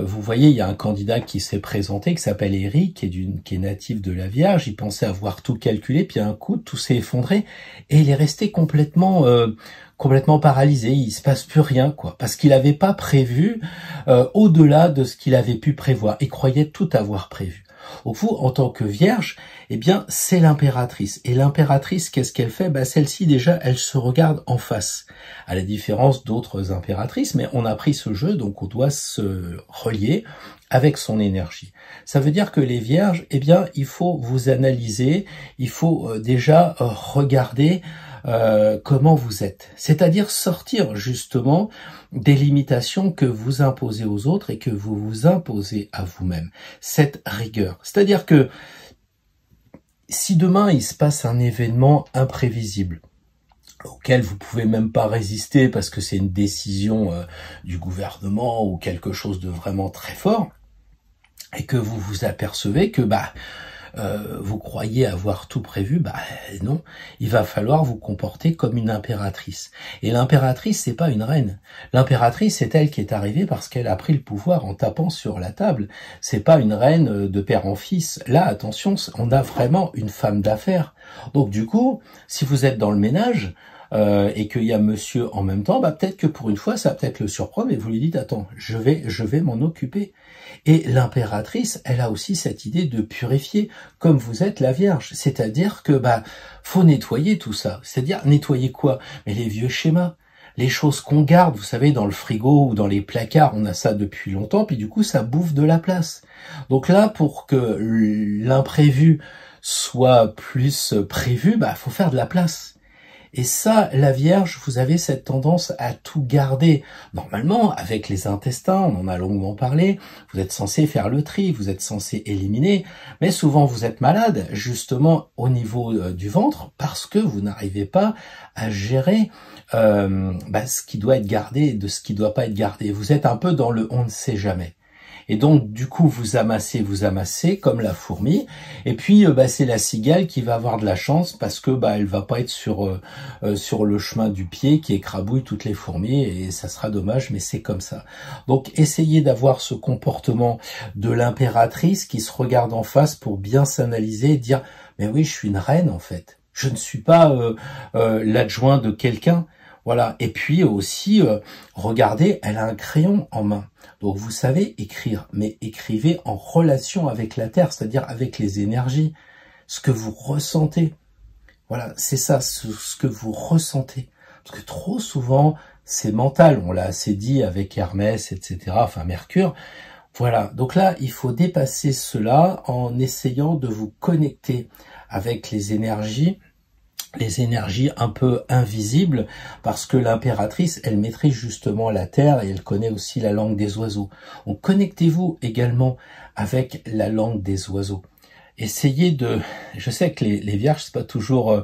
Vous voyez, il y a un candidat qui s'est présenté, qui s'appelle Eric, qui est natif de la Vierge. Il pensait avoir tout calculé, puis un coup, tout s'est effondré et il est resté complètement paralysé. Il se passe plus rien, parce qu'il n'avait pas prévu au-delà de ce qu'il avait pu prévoir. Il croyait tout avoir prévu. Vous, en tant que vierge, c'est l'impératrice. Et l'impératrice, qu'est-ce qu'elle fait? Celle-ci, déjà, elle se regarde en face. À la différence d'autres impératrices, mais on a pris ce jeu, donc on doit se relier avec son énergie. Ça veut dire que les vierges, il faut vous analyser, il faut déjà regarder comment vous êtes. C'est-à-dire sortir justement des limitations que vous imposez aux autres et que vous vous imposez à vous-même. Cette rigueur. C'est-à-dire que si demain il se passe un événement imprévisible, auquel vous pouvez même pas résister parce que c'est une décision du gouvernement ou quelque chose de vraiment très fort, et que vous vous apercevez que vous croyez avoir tout prévu, non, il va falloir vous comporter comme une impératrice. Et l'impératrice, c'est pas une reine. L'impératrice, c'est elle qui est arrivée parce qu'elle a pris le pouvoir en tapant sur la table. C'est pas une reine de père en fils. Là, attention, on a vraiment une femme d'affaires. Donc du coup, si vous êtes dans le ménage, et qu'il y a monsieur en même temps, peut-être que pour une fois, ça va peut-être le surprendre, et vous lui dites, attends, je vais m'en occuper. Et l'impératrice, elle a aussi cette idée de purifier, comme vous êtes la Vierge. C'est-à-dire que, faut nettoyer tout ça. C'est-à-dire, nettoyer quoi? Mais les vieux schémas. Les choses qu'on garde, vous savez, dans le frigo ou dans les placards, on a ça depuis longtemps, puis du coup, ça bouffe de la place. Donc là, pour que l'imprévu soit plus prévu, faut faire de la place. Et ça, la Vierge, vous avez cette tendance à tout garder. Normalement, avec les intestins, on en a longuement parlé, vous êtes censé faire le tri, vous êtes censé éliminer, mais souvent vous êtes malade, justement au niveau du ventre, parce que vous n'arrivez pas à gérer ce qui doit être gardé de ce qui doit pas être gardé. Vous êtes un peu dans le on ne sait jamais. Et donc, du coup, vous amassez comme la fourmi. Et puis, c'est la cigale qui va avoir de la chance parce que elle va pas être sur le chemin du pied qui écrabouille toutes les fourmis et ça sera dommage, mais c'est comme ça. Donc, essayez d'avoir ce comportement de l'impératrice qui se regarde en face pour bien s'analyser et dire « Mais oui, je suis une reine en fait. Je ne suis pas l'adjoint de quelqu'un. » Voilà. Et puis aussi, regardez, elle a un crayon en main. Donc vous savez écrire, mais écrivez en relation avec la Terre, c'est-à-dire avec les énergies, ce que vous ressentez. Voilà, c'est ça, ce que vous ressentez. Parce que trop souvent, c'est mental, on l'a assez dit avec Hermès, etc., enfin Mercure. Voilà, donc là, il faut dépasser cela en essayant de vous connecter avec les énergies un peu invisibles, parce que l'impératrice, elle maîtrise justement la terre et elle connaît aussi la langue des oiseaux. Donc connectez-vous également avec la langue des oiseaux. Essayez de... Je sais que les vierges, c'est pas toujours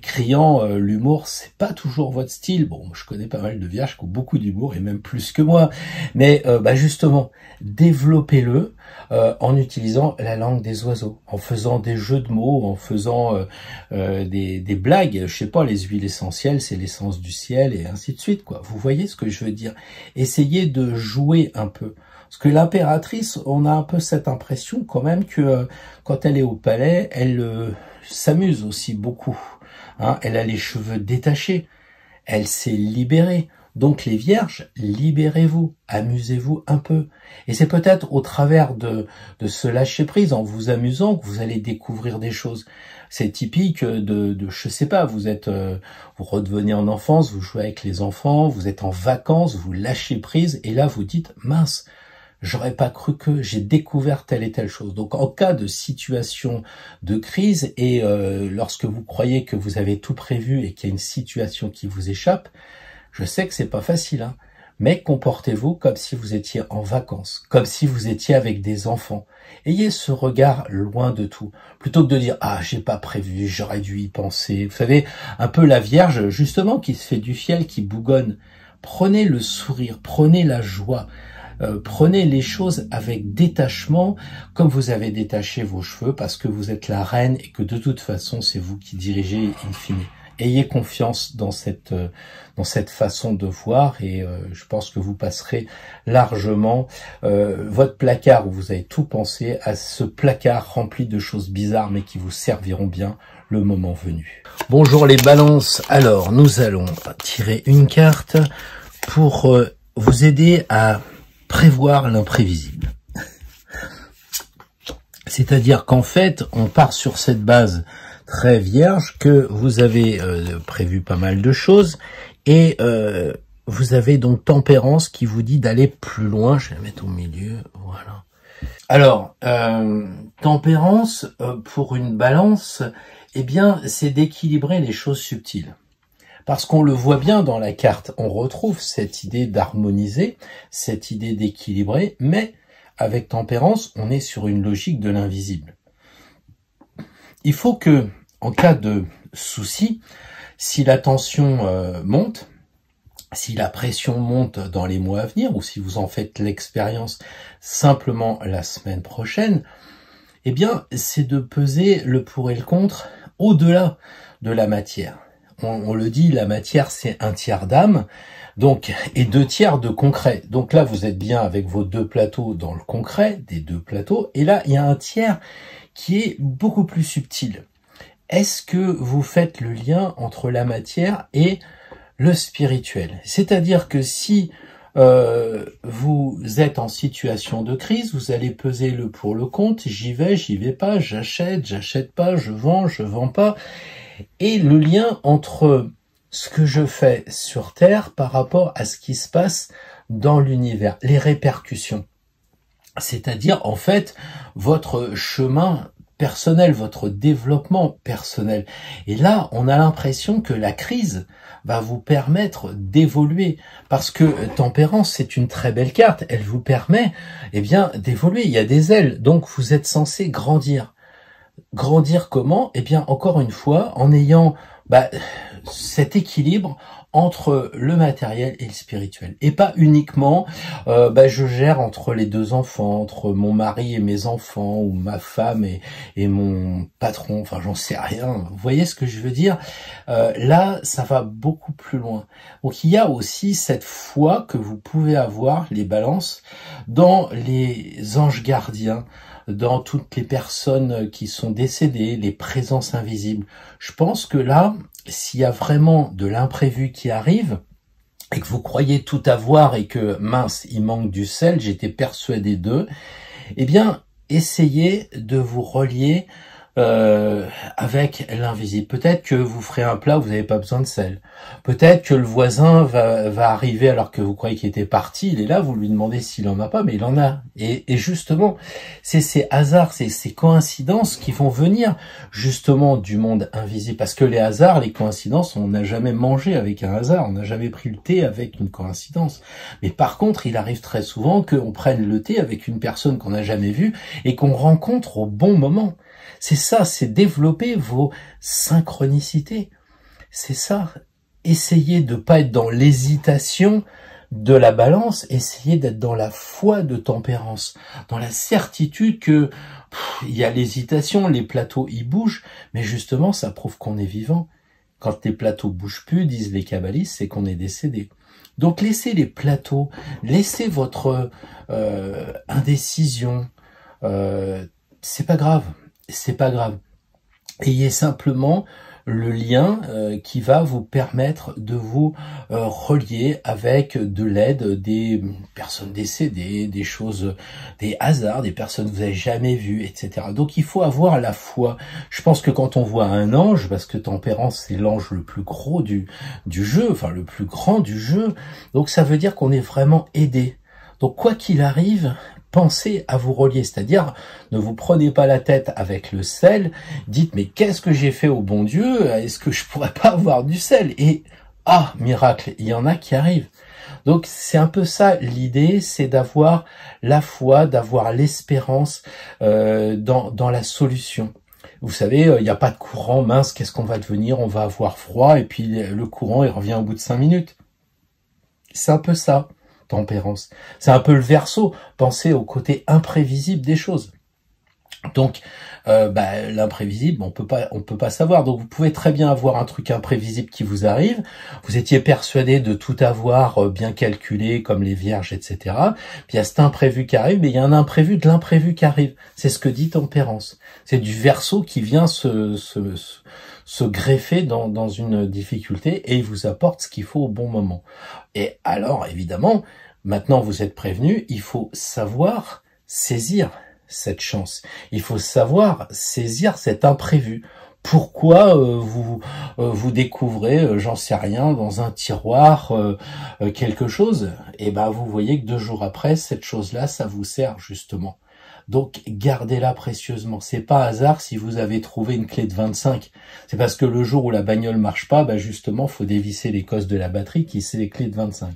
criant, l'humour, c'est pas toujours votre style. Bon, je connais pas mal de vierges qui ont beaucoup d'humour et même plus que moi. Mais justement, développez-le en utilisant la langue des oiseaux, en faisant des jeux de mots, en faisant des blagues. Je sais pas, les huiles essentielles, c'est l'essence du ciel et ainsi de suite, quoi. Vous voyez ce que je veux dire? Essayez de jouer un peu. Parce que l'impératrice, on a un peu cette impression quand même que quand elle est au palais, elle s'amuse aussi beaucoup. Hein, elle a les cheveux détachés, elle s'est libérée. Donc les vierges, libérez-vous, amusez-vous un peu. Et c'est peut-être au travers de ce lâcher-prise, en vous amusant, que vous allez découvrir des choses. C'est typique je sais pas, vous redevenez en enfance, vous jouez avec les enfants, vous êtes en vacances, vous lâchez prise, et là vous dites, mince, j'aurais pas cru que j'ai découvert telle et telle chose. Donc en cas de situation de crise et lorsque vous croyez que vous avez tout prévu et qu'il y a une situation qui vous échappe, je sais que c'est pas facile, hein, mais comportez-vous comme si vous étiez en vacances, comme si vous étiez avec des enfants. Ayez ce regard loin de tout, plutôt que de dire « Ah, j'ai pas prévu, j'aurais dû y penser ». Vous savez, un peu la Vierge, justement, qui se fait du fiel, qui bougonne. Prenez le sourire, prenez la joie. Prenez les choses avec détachement, comme vous avez détaché vos cheveux, parce que vous êtes la reine et que de toute façon, c'est vous qui dirigez in fine. Ayez confiance dans cette façon de voir et je pense que vous passerez largement votre placard où vous avez tout pensé à ce placard rempli de choses bizarres mais qui vous serviront bien le moment venu. Bonjour les balances, alors nous allons tirer une carte pour vous aider à prévoir l'imprévisible. C'est-à-dire qu'en fait, on part sur cette base très vierge que vous avez prévu pas mal de choses et vous avez donc tempérance qui vous dit d'aller plus loin. Je vais la mettre au milieu, voilà. Alors, tempérance pour une balance, Eh bien, c'est d'équilibrer les choses subtiles. Parce qu'on le voit bien dans la carte, on retrouve cette idée d'harmoniser, cette idée d'équilibrer, mais avec tempérance, on est sur une logique de l'invisible. Il faut que, en cas de souci, si la tension monte, si la pression monte dans les mois à venir, ou si vous en faites l'expérience simplement la semaine prochaine, eh bien, c'est de peser le pour et le contre au-delà de la matière. On le dit, la matière, c'est 1/3 d'âme, donc, et 2/3 de concret. Donc là, vous êtes bien avec vos 2 plateaux dans le concret, des 2 plateaux, et là, il y a un tiers qui est beaucoup plus subtil. Est-ce que vous faites le lien entre la matière et le spirituel? C'est-à-dire que si vous êtes en situation de crise, vous allez peser le pour le contre, j'y vais pas, j'achète pas, je vends pas. Et le lien entre ce que je fais sur Terre par rapport à ce qui se passe dans l'univers, les répercussions. C'est-à-dire, en fait, votre chemin personnel, votre développement personnel. Et là, on a l'impression que la crise va vous permettre d'évoluer, parce que tempérance, c'est une très belle carte, elle vous permet, eh bien, d'évoluer, il y a des ailes, donc vous êtes censé grandir. Grandir comment? Eh bien, encore une fois, en ayant cet équilibre entre le matériel et le spirituel. Et pas uniquement, je gère entre les 2 enfants, entre mon mari et mes enfants, ou ma femme et mon patron, enfin j'en sais rien. Vous voyez ce que je veux dire? Là, ça va beaucoup plus loin. Donc il y a aussi cette foi que vous pouvez avoir, les balances, dans les anges gardiens, dans toutes les personnes qui sont décédées, les présences invisibles. Je pense que là, s'il y a vraiment de l'imprévu qui arrive, et que vous croyez tout avoir et que, mince, il manque du sel, j'étais persuadé d'eux, eh bien, essayez de vous relier avec l'invisible. Peut-être que vous ferez un plat où vous n'avez pas besoin de sel. Peut-être que le voisin va arriver alors que vous croyez qu'il était parti, il est là, vous lui demandez s'il en a pas, mais il en a. Et justement, c'est ces hasards, ces coïncidences qui vont venir justement du monde invisible. Parce que les hasards, les coïncidences, on n'a jamais mangé avec un hasard, on n'a jamais pris le thé avec une coïncidence. Mais par contre, il arrive très souvent qu'on prenne le thé avec une personne qu'on n'a jamais vue et qu'on rencontre au bon moment. C'est ça, c'est développer vos synchronicités. C'est ça. Essayez de pas être dans l'hésitation de la balance, essayez d'être dans la foi de tempérance, dans la certitude que il y a l'hésitation, les plateaux ils bougent, mais justement ça prouve qu'on est vivant. Quand les plateaux bougent plus, disent les kabbalistes, c'est qu'on est décédé. Donc laissez les plateaux, laissez votre indécision, c'est pas grave. C'est pas grave. Ayez simplement le lien qui va vous permettre de vous relier avec de l'aide des personnes décédées, des choses, des hasards, des personnes que vous n'avez jamais vues, etc. Donc il faut avoir la foi. Je pense que quand on voit un ange, parce que tempérance c'est l'ange le plus gros du jeu, enfin le plus grand du jeu, donc ça veut dire qu'on est vraiment aidé. Donc quoi qu'il arrive, pensez à vous relier, c'est-à-dire ne vous prenez pas la tête avec le sel, dites mais qu'est-ce que j'ai fait au bon Dieu, est-ce que je pourrais pas avoir du sel? Et ah, miracle, il y en a qui arrivent. Donc c'est un peu ça l'idée, c'est d'avoir la foi, d'avoir l'espérance dans la solution. Vous savez, il n'y a pas de courant, mince, qu'est-ce qu'on va devenir? On va avoir froid et puis le courant il revient au bout de 5 minutes. C'est un peu ça. Tempérance. C'est un peu le Verseau. Pensez au côté imprévisible des choses. Donc, l'imprévisible, on peut pas savoir. Donc, vous pouvez très bien avoir un truc imprévisible qui vous arrive. Vous étiez persuadé de tout avoir bien calculé, comme les vierges, etc. Puis il y a cet imprévu qui arrive, mais il y a un imprévu de l'imprévu qui arrive. C'est ce que dit Tempérance. C'est du Verseau qui vient se greffer dans une difficulté et il vous apporte ce qu'il faut au bon moment. Et alors, évidemment, maintenant vous êtes prévenu, il faut savoir saisir cette chance. Il faut savoir saisir cet imprévu. Pourquoi vous découvrez, j'en sais rien, dans un tiroir quelque chose, et ben vous voyez que 2 jours après, cette chose-là, ça vous sert justement. Donc, gardez-la précieusement. C'est pas hasard si vous avez trouvé une clé de 25. C'est parce que le jour où la bagnole marche pas, bah justement, faut dévisser les cosses de la batterie qui c'est les clés de 25.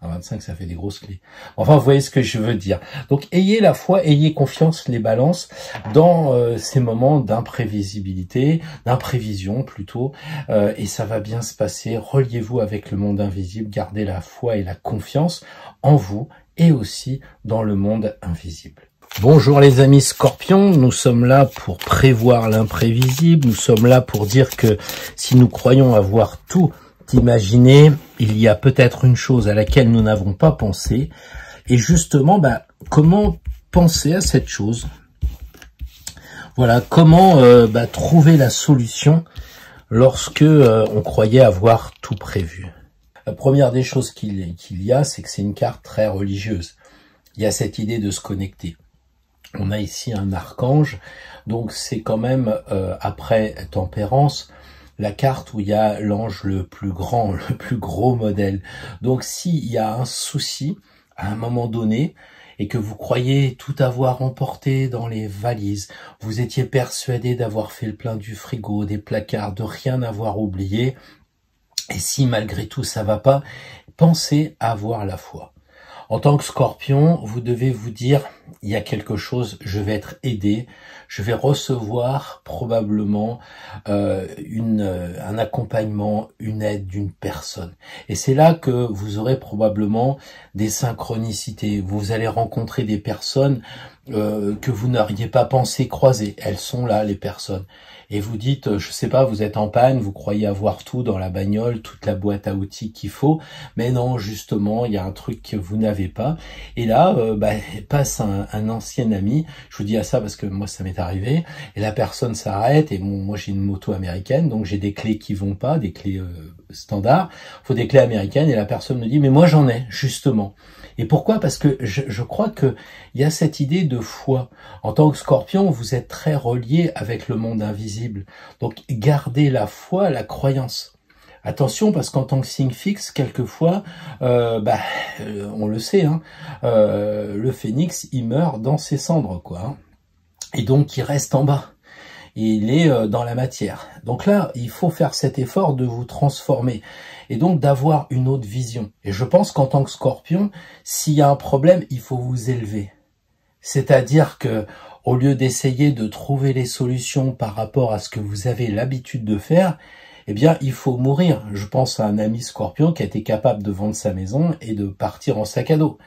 À 25, ça fait des grosses clés. Enfin, vous voyez ce que je veux dire. Donc, ayez la foi, ayez confiance, les balances, dans ces moments d'imprévisibilité, d'imprévision plutôt, et ça va bien se passer. Reliez-vous avec le monde invisible, gardez la foi et la confiance en vous et aussi dans le monde invisible. Bonjour les amis Scorpions, nous sommes là pour prévoir l'imprévisible, nous sommes là pour dire que si nous croyons avoir tout imaginé, il y a peut-être une chose à laquelle nous n'avons pas pensé, et justement, comment penser à cette chose? Voilà, comment trouver la solution lorsque on croyait avoir tout prévu. La première des choses qu'il y a, c'est que c'est une carte très religieuse. Il y a cette idée de se connecter. On a ici un archange, donc c'est quand même, après Tempérance, la carte où il y a l'ange le plus grand, le plus gros modèle. Donc s'il y a un souci, à un moment donné, et que vous croyez tout avoir emporté dans les valises, vous étiez persuadé d'avoir fait le plein du frigo, des placards, de rien avoir oublié, et si malgré tout ça va pas, pensez à avoir la foi. En tant que Scorpion, vous devez vous dire, il y a quelque chose, je vais être aidé, je vais recevoir probablement un accompagnement, une aide d'une personne. Et c'est là que vous aurez probablement des synchronicités. Vous allez rencontrer des personnes que vous n'auriez pas pensé croiser. Elles sont là, les personnes. Et vous dites, je sais pas, vous êtes en panne, vous croyez avoir tout dans la bagnole, toute la boîte à outils qu'il faut, mais non, justement, il y a un truc que vous n'avez pas. Et là, passe un ancien ami, je vous dis à ça parce que moi, ça m'est arrivé, et la personne s'arrête, et moi, j'ai une moto américaine, donc j'ai des clés qui vont pas, des clés standards, faut des clés américaines, et la personne me dit, mais moi, j'en ai, justement. Et pourquoi? Parce que je crois que il y a cette idée de foi. En tant que Scorpion, vous êtes très relié avec le monde invisible. Donc, gardez la foi, la croyance. Attention, parce qu'en tant que signe fixe, quelquefois, on le sait, le phénix, il meurt dans ses cendres, quoi. Et donc, il reste en bas. Il est dans la matière. Donc là, il faut faire cet effort de vous transformer et donc d'avoir une autre vision. Et je pense qu'en tant que Scorpion, s'il y a un problème, il faut vous élever. C'est-à-dire que au lieu d'essayer de trouver les solutions par rapport à ce que vous avez l'habitude de faire, eh bien, il faut mourir. Je pense à un ami Scorpion qui a été capable de vendre sa maison et de partir en sac à dos.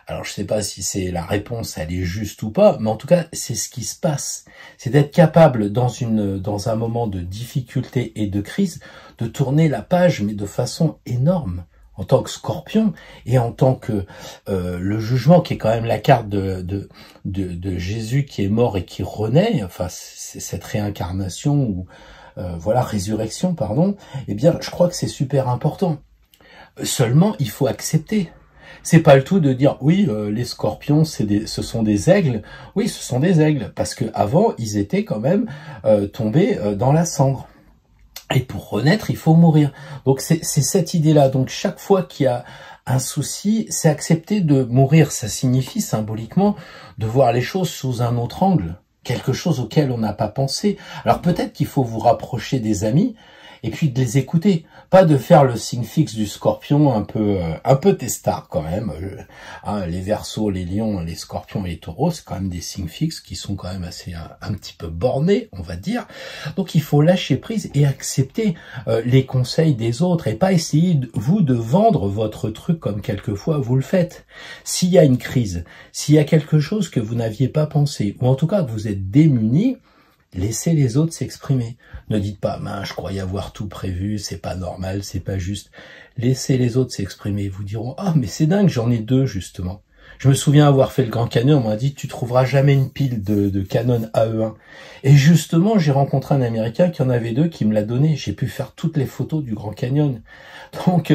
Alors, je sais pas si c'est la réponse, elle est juste ou pas, mais en tout cas, c'est ce qui se passe. C'est d'être capable, dans un moment de difficulté et de crise, de tourner la page, mais de façon énorme. En tant que Scorpion, et en tant que le jugement, qui est quand même la carte de Jésus qui est mort et qui renaît, enfin, c'est cette réincarnation, ou résurrection, pardon, eh bien, je crois que c'est super important. Seulement, il faut accepter. C'est pas le tout de dire oui, les Scorpions, ce sont des aigles. Oui, ce sont des aigles parce que avant ils étaient quand même tombés dans la cendre. Et pour renaître, il faut mourir. Donc c'est cette idée-là. Donc chaque fois qu'il y a un souci, c'est accepter de mourir. Ça signifie symboliquement de voir les choses sous un autre angle, quelque chose auquel on n'a pas pensé. Alors peut-être qu'il faut vous rapprocher des amis et puis de les écouter, pas de faire le signe fixe du Scorpion un peu testard quand même. Les Verseaux, les Lions, les Scorpions et les Taureaux, c'est quand même des signes fixes qui sont quand même assez un petit peu bornés, on va dire. Donc il faut lâcher prise et accepter les conseils des autres et pas essayer vous de vendre votre truc comme quelquefois vous le faites. S'il y a une crise, s'il y a quelque chose que vous n'aviez pas pensé, ou en tout cas que vous êtes démunis, laissez les autres s'exprimer. Ne dites pas, je croyais avoir tout prévu, c'est pas normal, c'est pas juste. Laissez les autres s'exprimer. Ils vous diront, mais c'est dingue, j'en ai 2, justement. Je me souviens avoir fait le Grand Canyon, on m'a dit, tu trouveras jamais une pile de Canon AE1. Et justement, j'ai rencontré un Américain qui en avait 2, qui me l'a donné. J'ai pu faire toutes les photos du Grand Canyon. Donc,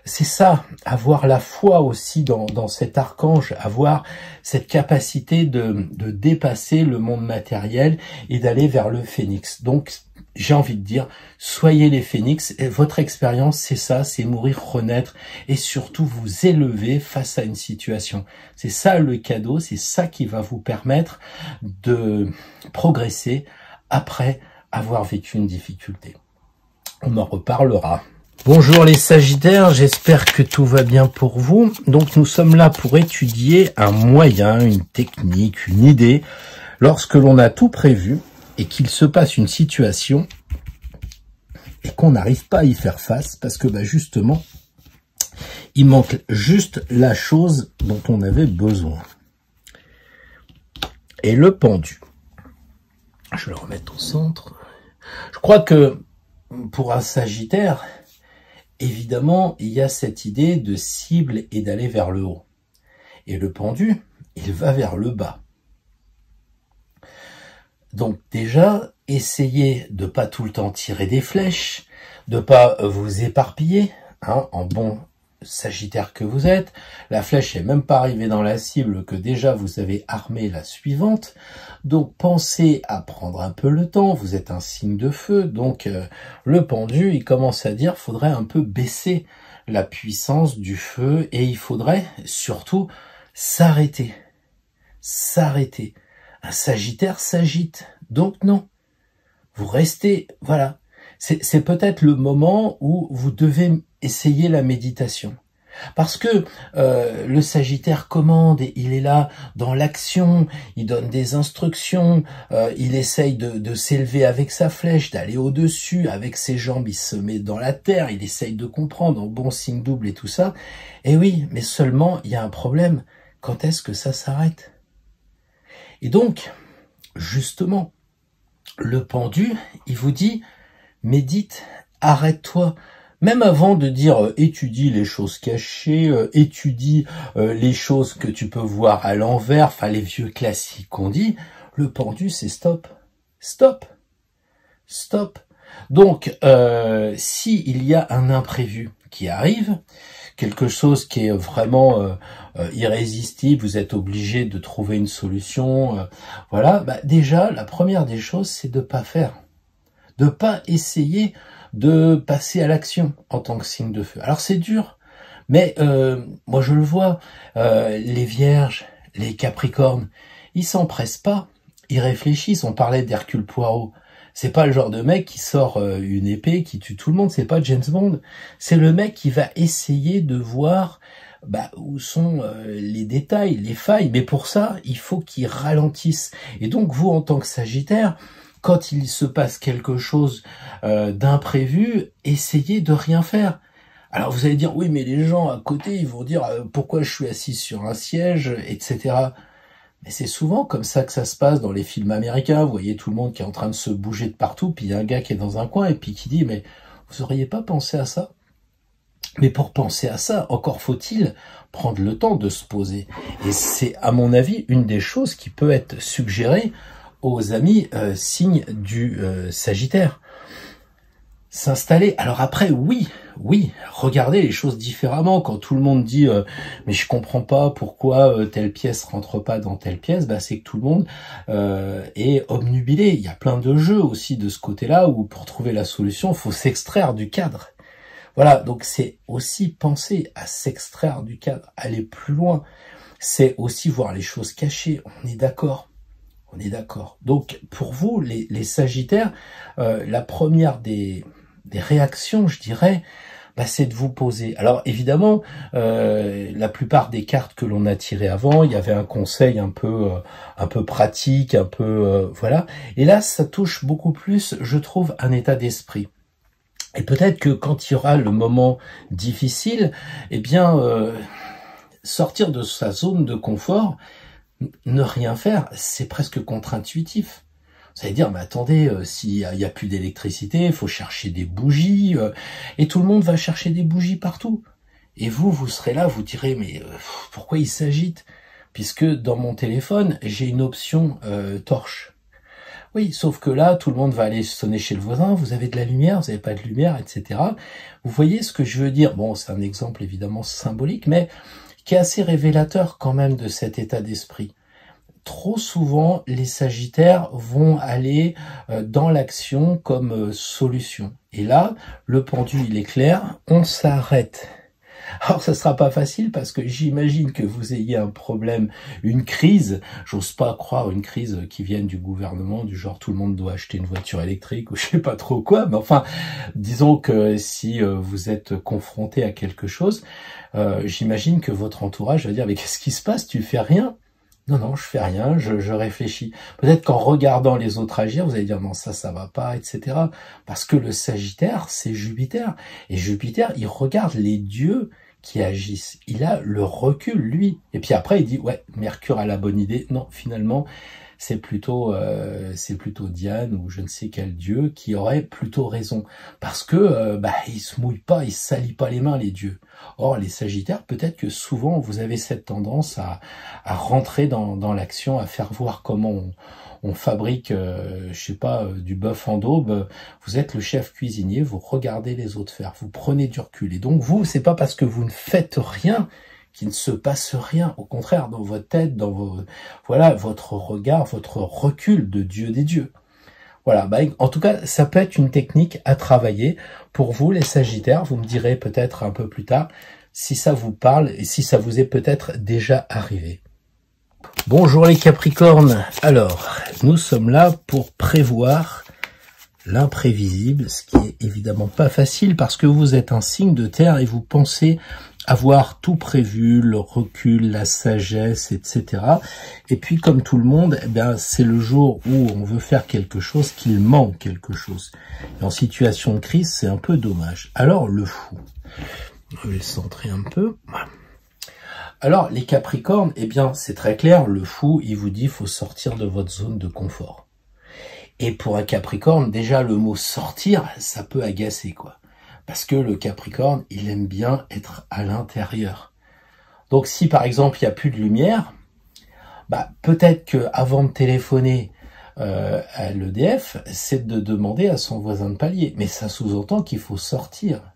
c'est ça, avoir la foi aussi dans cet archange, avoir cette capacité de dépasser le monde matériel et d'aller vers le phénix. Donc, j'ai envie de dire, soyez les phénix. Et votre expérience, c'est ça, c'est mourir, renaître et surtout vous élever face à une situation. C'est ça le cadeau, c'est ça qui va vous permettre de progresser après avoir vécu une difficulté. On en reparlera. Bonjour les Sagittaires, j'espère que tout va bien pour vous. Donc nous sommes là pour étudier un moyen, une technique, une idée. Lorsque l'on a tout prévu et qu'il se passe une situation et qu'on n'arrive pas à y faire face parce que justement, il manque juste la chose dont on avait besoin. Et le pendu. Je vais le remettre au centre. Je crois que pour un Sagittaire, évidemment, il y a cette idée de cible et d'aller vers le haut. Et le pendu, il va vers le bas. Donc déjà, essayez de pas tout le temps tirer des flèches, de pas vous éparpiller, en bon Sagittaire que vous êtes. La flèche n'est même pas arrivée dans la cible que déjà vous avez armé la suivante. Donc pensez à prendre un peu le temps, vous êtes un signe de feu, donc le pendu, il commence à dire, faudrait un peu baisser la puissance du feu et il faudrait surtout s'arrêter. S'arrêter. Un Sagittaire s'agite, donc non. Vous restez, voilà. C'est peut-être le moment où vous devez essayer la méditation. Parce que le Sagittaire commande, et il est là dans l'action, il donne des instructions, il essaye de s'élever avec sa flèche, d'aller au-dessus, avec ses jambes, il se met dans la terre, il essaye de comprendre en bon signe double et tout ça. Et oui, mais seulement, il y a un problème. Quand est-ce que ça s'arrête ? Et donc, justement, le pendu, il vous dit, médite, arrête-toi. Même avant de dire étudie les choses cachées, étudie les choses que tu peux voir à l'envers, enfin les vieux classiques qu'on dit, le pendu c'est stop. Stop. Stop. Donc, s'il y a un imprévu qui arrive, quelque chose qui est vraiment irrésistible, vous êtes obligé de trouver une solution, voilà, déjà, la première des choses, c'est de pas faire. De pas essayer de passer à l'action en tant que signe de feu. Alors c'est dur, mais moi je le vois, les Vierges, les Capricornes, ils s'empressent pas, ils réfléchissent. On parlait d'Hercule Poirot. C'est pas le genre de mec qui sort une épée, qui tue tout le monde, c'est pas James Bond. C'est le mec qui va essayer de voir où sont les détails, les failles. Mais pour ça, il faut qu'il ralentisse. Et donc vous, en tant que Sagittaire, quand il se passe quelque chose d'imprévu, essayez de rien faire. Alors vous allez dire, oui, mais les gens à côté, ils vont dire, pourquoi je suis assis sur un siège, etc. Mais c'est souvent comme ça que ça se passe dans les films américains. Vous voyez tout le monde qui est en train de se bouger de partout, puis il y a un gars qui est dans un coin et puis qui dit, mais vous auriez pas pensé à ça ? Mais pour penser à ça, encore faut-il prendre le temps de se poser. Et c'est, à mon avis, une des choses qui peut être suggérée aux amis signes du Sagittaire. S'installer. Alors après, oui, regardez les choses différemment. Quand tout le monde dit mais je comprends pas pourquoi telle pièce rentre pas dans telle pièce, c'est que tout le monde est obnubilé. Il y a plein de jeux aussi de ce côté-là où pour trouver la solution, il faut s'extraire du cadre. Voilà, donc c'est aussi penser à s'extraire du cadre, aller plus loin. C'est aussi voir les choses cachées. On est d'accord. On est d'accord. Donc, pour vous, les Sagittaires, la première des réactions, je dirais, c'est de vous poser. Alors, évidemment, la plupart des cartes que l'on a tirées avant, il y avait un conseil un peu pratique, un peu voilà. Et là, ça touche beaucoup plus, je trouve, un état d'esprit. Et peut-être que quand il y aura le moment difficile, eh bien, sortir de sa zone de confort, ne rien faire, c'est presque contre-intuitif. Vous allez dire, mais attendez, s'il y a plus d'électricité, il faut chercher des bougies, et tout le monde va chercher des bougies partout. Et vous serez là, vous direz, mais pourquoi il s'agite ? Puisque dans mon téléphone, j'ai une option torche. Oui, sauf que là, tout le monde va aller sonner chez le voisin, vous avez de la lumière, vous n'avez pas de lumière, etc. Vous voyez ce que je veux dire ? Bon, c'est un exemple évidemment symbolique, mais qui est assez révélateur quand même de cet état d'esprit. trop souvent, les Sagittaires vont aller dans l'action comme solution. Et là, le pendu, il est clair, on s'arrête. Alors, ça sera pas facile parce que j'imagine que vous ayez un problème, une crise. J'ose pas croire une crise qui vienne du gouvernement, du genre tout le monde doit acheter une voiture électrique ou je sais pas trop quoi. Mais enfin, disons que si vous êtes confronté à quelque chose, j'imagine que votre entourage va dire mais qu'est-ce qui se passe? Tu fais rien? Non, non, je fais rien, je réfléchis. Peut-être qu'en regardant les autres agir, vous allez dire non, ça va pas, etc. Parce que le Sagittaire, c'est Jupiter. Et Jupiter, il regarde les dieux qui agissent. Il a le recul, lui. Et puis après, il dit, ouais, Mercure a la bonne idée. Non, finalement, c'est plutôt Diane ou je ne sais quel dieu qui aurait plutôt raison. Parce que il se mouille pas, il se salit pas les mains, les dieux. Or, les Sagittaires, peut-être que souvent, vous avez cette tendance à rentrer dans l'action, à faire voir comment on fabrique, je sais pas, du bœuf en daube. Vous êtes le chef cuisinier, vous regardez les autres faire, vous prenez du recul. Et donc, vous, c'est pas parce que vous ne faites rien qu'il ne se passe rien. Au contraire, dans votre tête, votre regard, votre recul de Dieu des dieux. Voilà, en tout cas, ça peut être une technique à travailler pour vous, les Sagittaires. Vous me direz peut-être un peu plus tard si ça vous parle et si ça vous est peut-être déjà arrivé. Bonjour les Capricornes. Alors, nous sommes là pour prévoir l'imprévisible, ce qui est évidemment pas facile parce que vous êtes un signe de terre et vous pensez avoir tout prévu, le recul, la sagesse, etc. Et puis, comme tout le monde, c'est le jour où on veut faire quelque chose qu'il manque quelque chose. Et en situation de crise, c'est un peu dommage. Alors, le fou. Je vais le centrer un peu. Alors, les Capricornes, c'est très clair. Le fou, il vous dit, il faut sortir de votre zone de confort. Et pour un Capricorne, déjà, le mot sortir, ça peut agacer, quoi. Parce que le Capricorne, il aime bien être à l'intérieur. Donc si par exemple il n'y a plus de lumière, peut-être que avant de téléphoner à l'EDF, c'est de demander à son voisin de palier. Mais ça sous-entend qu'il faut sortir.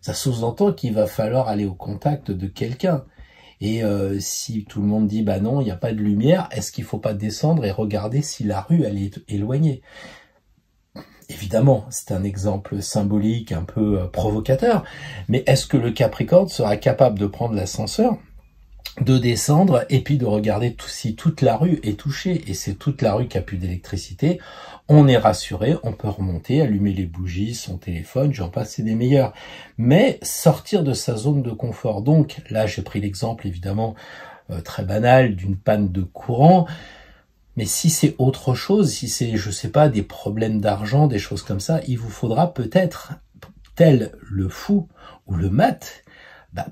Ça sous-entend qu'il va falloir aller au contact de quelqu'un. Et si tout le monde dit non, il n'y a pas de lumière, est-ce qu'il ne faut pas descendre et regarder si la rue elle est éloignée? Évidemment, c'est un exemple symbolique, un peu provocateur, mais est-ce que le Capricorne sera capable de prendre l'ascenseur, de descendre et puis de regarder si toute la rue est touchée? Et c'est toute la rue qui a plus d'électricité, on est rassuré, on peut remonter, allumer les bougies, son téléphone, j'en passe, c'est des meilleurs. Mais sortir de sa zone de confort. Donc là, j'ai pris l'exemple évidemment très banal d'une panne de courant. Mais si c'est autre chose, si c'est, je sais pas, des problèmes d'argent, des choses comme ça, il vous faudra peut-être, tel le fou ou le mat,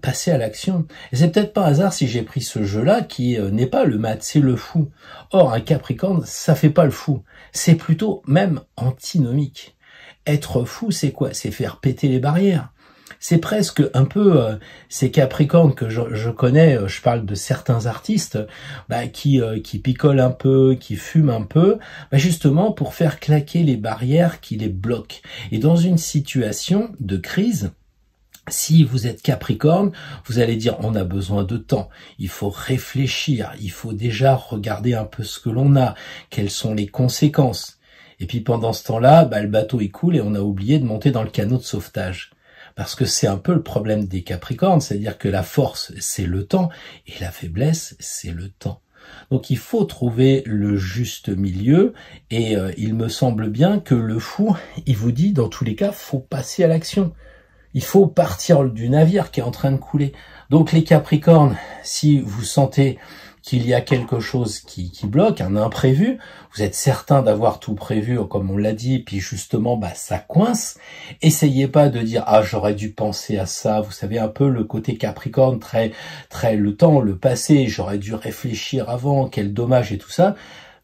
passer à l'action. Et c'est peut-être pas un hasard si j'ai pris ce jeu-là qui n'est pas le mat, c'est le fou. Or, un Capricorne, ça fait pas le fou. C'est plutôt même antinomique. Être fou, c'est quoi? C'est faire péter les barrières. C'est presque un peu ces Capricornes que je connais, je parle de certains artistes qui picolent un peu, qui fument un peu, justement pour faire claquer les barrières qui les bloquent. Et dans une situation de crise, si vous êtes Capricorne, vous allez dire on a besoin de temps, il faut réfléchir, il faut déjà regarder un peu ce que l'on a, quelles sont les conséquences. Et puis pendant ce temps-là, le bateau il coule et on a oublié de monter dans le canot de sauvetage. Parce que c'est un peu le problème des Capricornes, c'est-à-dire que la force, c'est le temps, et la faiblesse, c'est le temps. Donc il faut trouver le juste milieu, et il me semble bien que le fou, il vous dit, dans tous les cas, faut passer à l'action. Il faut partir du navire qui est en train de couler. Donc les Capricornes, si vous sentez qu'il y a quelque chose qui bloque, un imprévu, vous êtes certain d'avoir tout prévu, comme on l'a dit, puis justement, ça coince. Essayez pas de dire, j'aurais dû penser à ça. Vous savez, un peu le côté Capricorne, très le temps, le passé, j'aurais dû réfléchir avant, quel dommage et tout ça.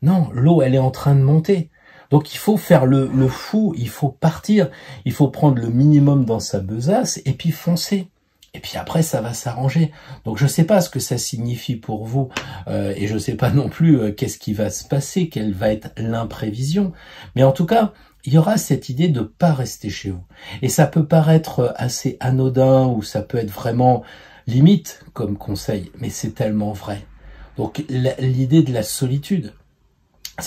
Non, l'eau, elle est en train de monter. Donc il faut faire le fou, il faut partir, il faut prendre le minimum dans sa besace et puis foncer. Et puis après, ça va s'arranger. Donc je sais pas ce que ça signifie pour vous, et je sais pas non plus qu'est-ce qui va se passer, quelle va être l'imprévision. Mais en tout cas, il y aura cette idée de pas rester chez vous. Et ça peut paraître assez anodin, ou ça peut être vraiment limite comme conseil, mais c'est tellement vrai. Donc l'idée de la solitude,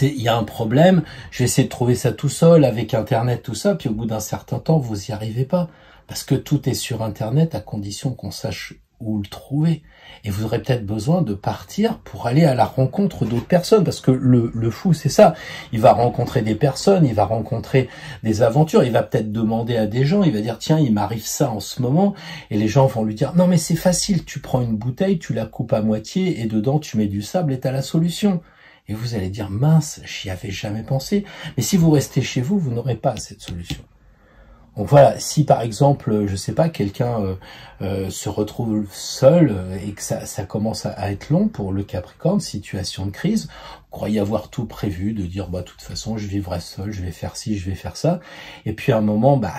il y a un problème, je vais essayer de trouver ça tout seul avec Internet, tout ça, puis au bout d'un certain temps, vous y arrivez pas. Parce que tout est sur Internet à condition qu'on sache où le trouver. Et vous aurez peut-être besoin de partir pour aller à la rencontre d'autres personnes. Parce que le fou, c'est ça. Il va rencontrer des personnes, il va rencontrer des aventures, il va peut-être demander à des gens, il va dire, tiens, il m'arrive ça en ce moment. Et les gens vont lui dire, non mais c'est facile, tu prends une bouteille, tu la coupes à moitié et dedans tu mets du sable et t'as la solution. Et vous allez dire, mince, j'y avais jamais pensé. Mais si vous restez chez vous, vous n'aurez pas cette solution. Donc voilà, si par exemple, je sais pas, quelqu'un se retrouve seul et que ça commence à être long pour le Capricorne, situation de crise, vous croyez avoir tout prévu, de dire, bah de toute façon, je vivrai seul, je vais faire ci, je vais faire ça. Et puis à un moment, bah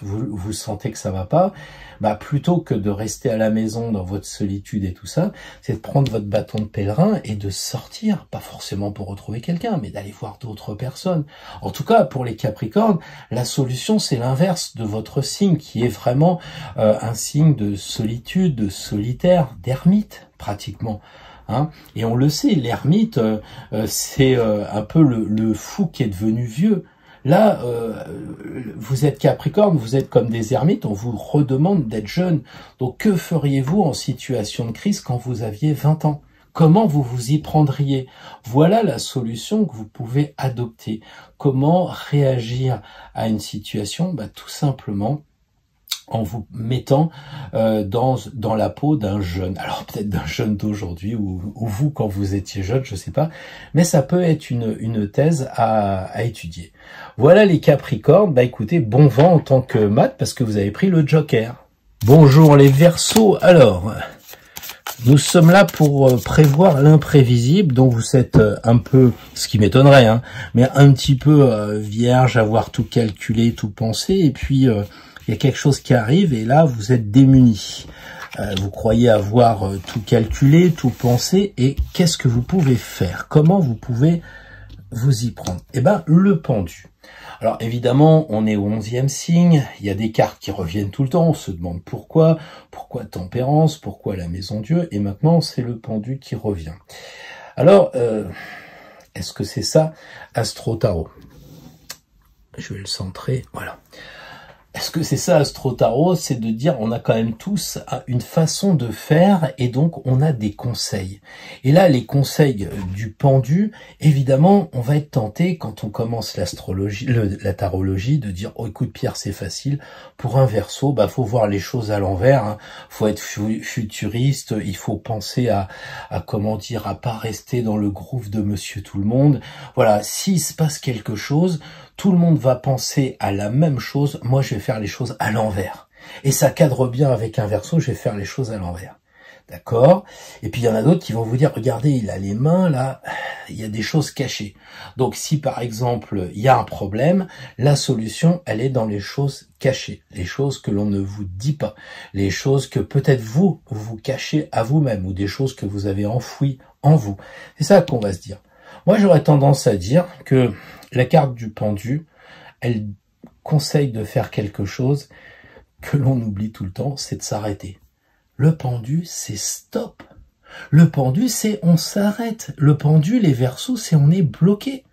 vous sentez que ça va pas. Bah plutôt que de rester à la maison dans votre solitude et tout ça, c'est de prendre votre bâton de pèlerin et de sortir, pas forcément pour retrouver quelqu'un, mais d'aller voir d'autres personnes. En tout cas, pour les Capricornes, la solution, c'est l'inverse de votre signe, qui est vraiment un signe de solitude, de solitaire, d'ermite, pratiquement. Hein, et on le sait, l'ermite, c'est un peu le fou qui est devenu vieux. Là, vous êtes Capricorne, vous êtes comme des ermites, on vous redemande d'être jeune. Donc, que feriez-vous en situation de crise quand vous aviez 20 ans? Comment vous vous y prendriez? Voilà la solution que vous pouvez adopter. Comment réagir à une situation? Bah, tout simplement en vous mettant dans la peau d'un jeune. Alors peut-être d'un jeune d'aujourd'hui ou vous quand vous étiez jeune, je sais pas, mais ça peut être une thèse à étudier. Voilà les Capricornes, bah écoutez, bon vent en tant que maths parce que vous avez pris le Joker. Bonjour les Verseaux, alors nous sommes là pour prévoir l'imprévisible, donc vous êtes un peu, ce qui m'étonnerait, hein, mais un petit peu vierge, avoir tout calculé, tout pensé, et puis il y a quelque chose qui arrive et là, vous êtes démunis. Vous croyez avoir tout calculé, tout pensé et qu'est-ce que vous pouvez faire? Comment vous pouvez vous y prendre? Eh ben, le pendu. Alors évidemment, on est au 11e signe, il y a des cartes qui reviennent tout le temps, on se demande pourquoi tempérance, pourquoi la maison Dieu, et maintenant c'est le pendu qui revient. Alors, est-ce que c'est ça, Astro Tarot? Je vais le centrer, voilà. Est-ce que c'est ça, Astro Tarot? C'est de dire on a quand même tous une façon de faire et donc on a des conseils. Et là, les conseils du pendu, évidemment, on va être tenté quand on commence l'astrologie, la tarologie, de dire oh écoute Pierre, c'est facile. Pour un Verseau, bah faut voir les choses à l'envers. Hein. Faut être futuriste. Il faut penser à comment dire, à pas rester dans le groove de Monsieur Tout le Monde. Voilà, s'il se passe quelque chose, tout le monde va penser à la même chose. Moi, je vais faire les choses à l'envers. Et ça cadre bien avec un Verseau, je vais faire les choses à l'envers. D'accord? Et puis, il y en a d'autres qui vont vous dire, regardez, il a les mains, là, il y a des choses cachées. Donc, si, par exemple, il y a un problème, la solution, elle est dans les choses cachées. Les choses que l'on ne vous dit pas. Les choses que peut-être vous cachez à vous-même, ou des choses que vous avez enfouies en vous. C'est ça qu'on va se dire. Moi, j'aurais tendance à dire que la carte du pendu, elle conseille de faire quelque chose que l'on oublie tout le temps, c'est de s'arrêter. Le pendu, c'est stop. Le pendu, c'est on s'arrête. Le pendu, les Verseaux, c'est on est bloqué.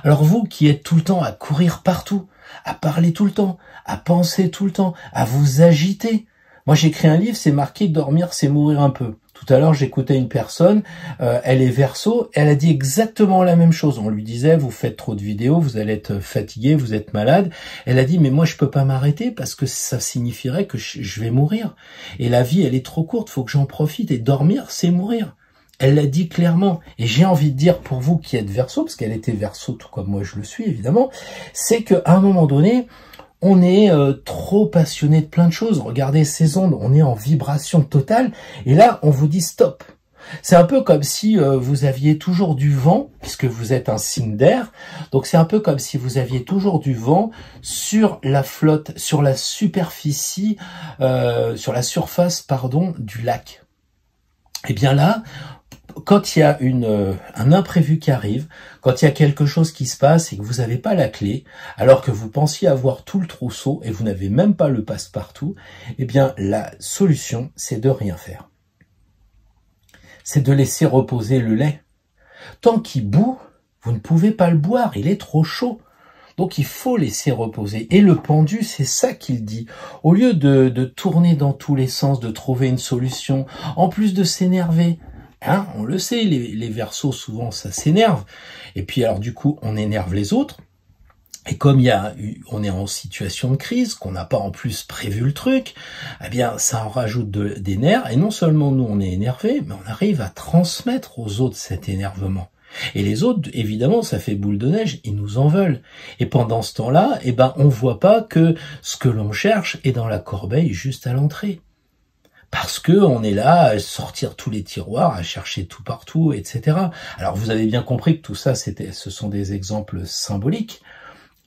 Alors vous qui êtes tout le temps à courir partout, à parler tout le temps, à penser tout le temps, à vous agiter. Moi, j'ai écrit un livre, c'est marqué « Dormir, c'est mourir un peu ». Tout à l'heure, j'écoutais une personne, elle est Verseau, elle a dit exactement la même chose. On lui disait, vous faites trop de vidéos, vous allez être fatigué, vous êtes malade. Elle a dit, mais moi, je peux pas m'arrêter parce que ça signifierait que je vais mourir. Et la vie, elle est trop courte, faut que j'en profite. Et dormir, c'est mourir. Elle l'a dit clairement. Et j'ai envie de dire pour vous qui êtes Verseau, parce qu'elle était Verseau tout comme moi je le suis, évidemment, c'est qu'à un moment donné, on est trop passionné de plein de choses. Regardez ces ondes, on est en vibration totale. Et là, on vous dit stop. C'est un peu comme si vous aviez toujours du vent, puisque vous êtes un signe d'air. Donc c'est un peu comme si vous aviez toujours du vent sur la flotte, sur la superficie, sur la surface, pardon, du lac. Et bien là, quand il y a un imprévu qui arrive, quand il y a quelque chose qui se passe et que vous n'avez pas la clé, alors que vous pensiez avoir tout le trousseau et vous n'avez même pas le passe-partout, eh bien la solution, c'est de rien faire. c'est de laisser reposer le lait. Tant qu'il bout, vous ne pouvez pas le boire, il est trop chaud. Donc il faut laisser reposer. Et le pendu, c'est ça qu'il dit. Au lieu de tourner dans tous les sens, de trouver une solution, en plus de s'énerver, hein, on le sait, les Verseaux, souvent, ça s'énerve. Et puis alors du coup, on énerve les autres. Et comme on est en situation de crise, qu'on n'a pas en plus prévu le truc, eh bien, ça en rajoute des nerfs. Et non seulement nous, on est énervé, mais on arrive à transmettre aux autres cet énervement. Et les autres, évidemment, ça fait boule de neige, ils nous en veulent. Et pendant ce temps-là, eh ben, on voit pas que ce que l'on cherche est dans la corbeille juste à l'entrée. Parce que on est là à sortir tous les tiroirs, à chercher tout partout, etc. Alors, vous avez bien compris que tout ça, ce sont des exemples symboliques,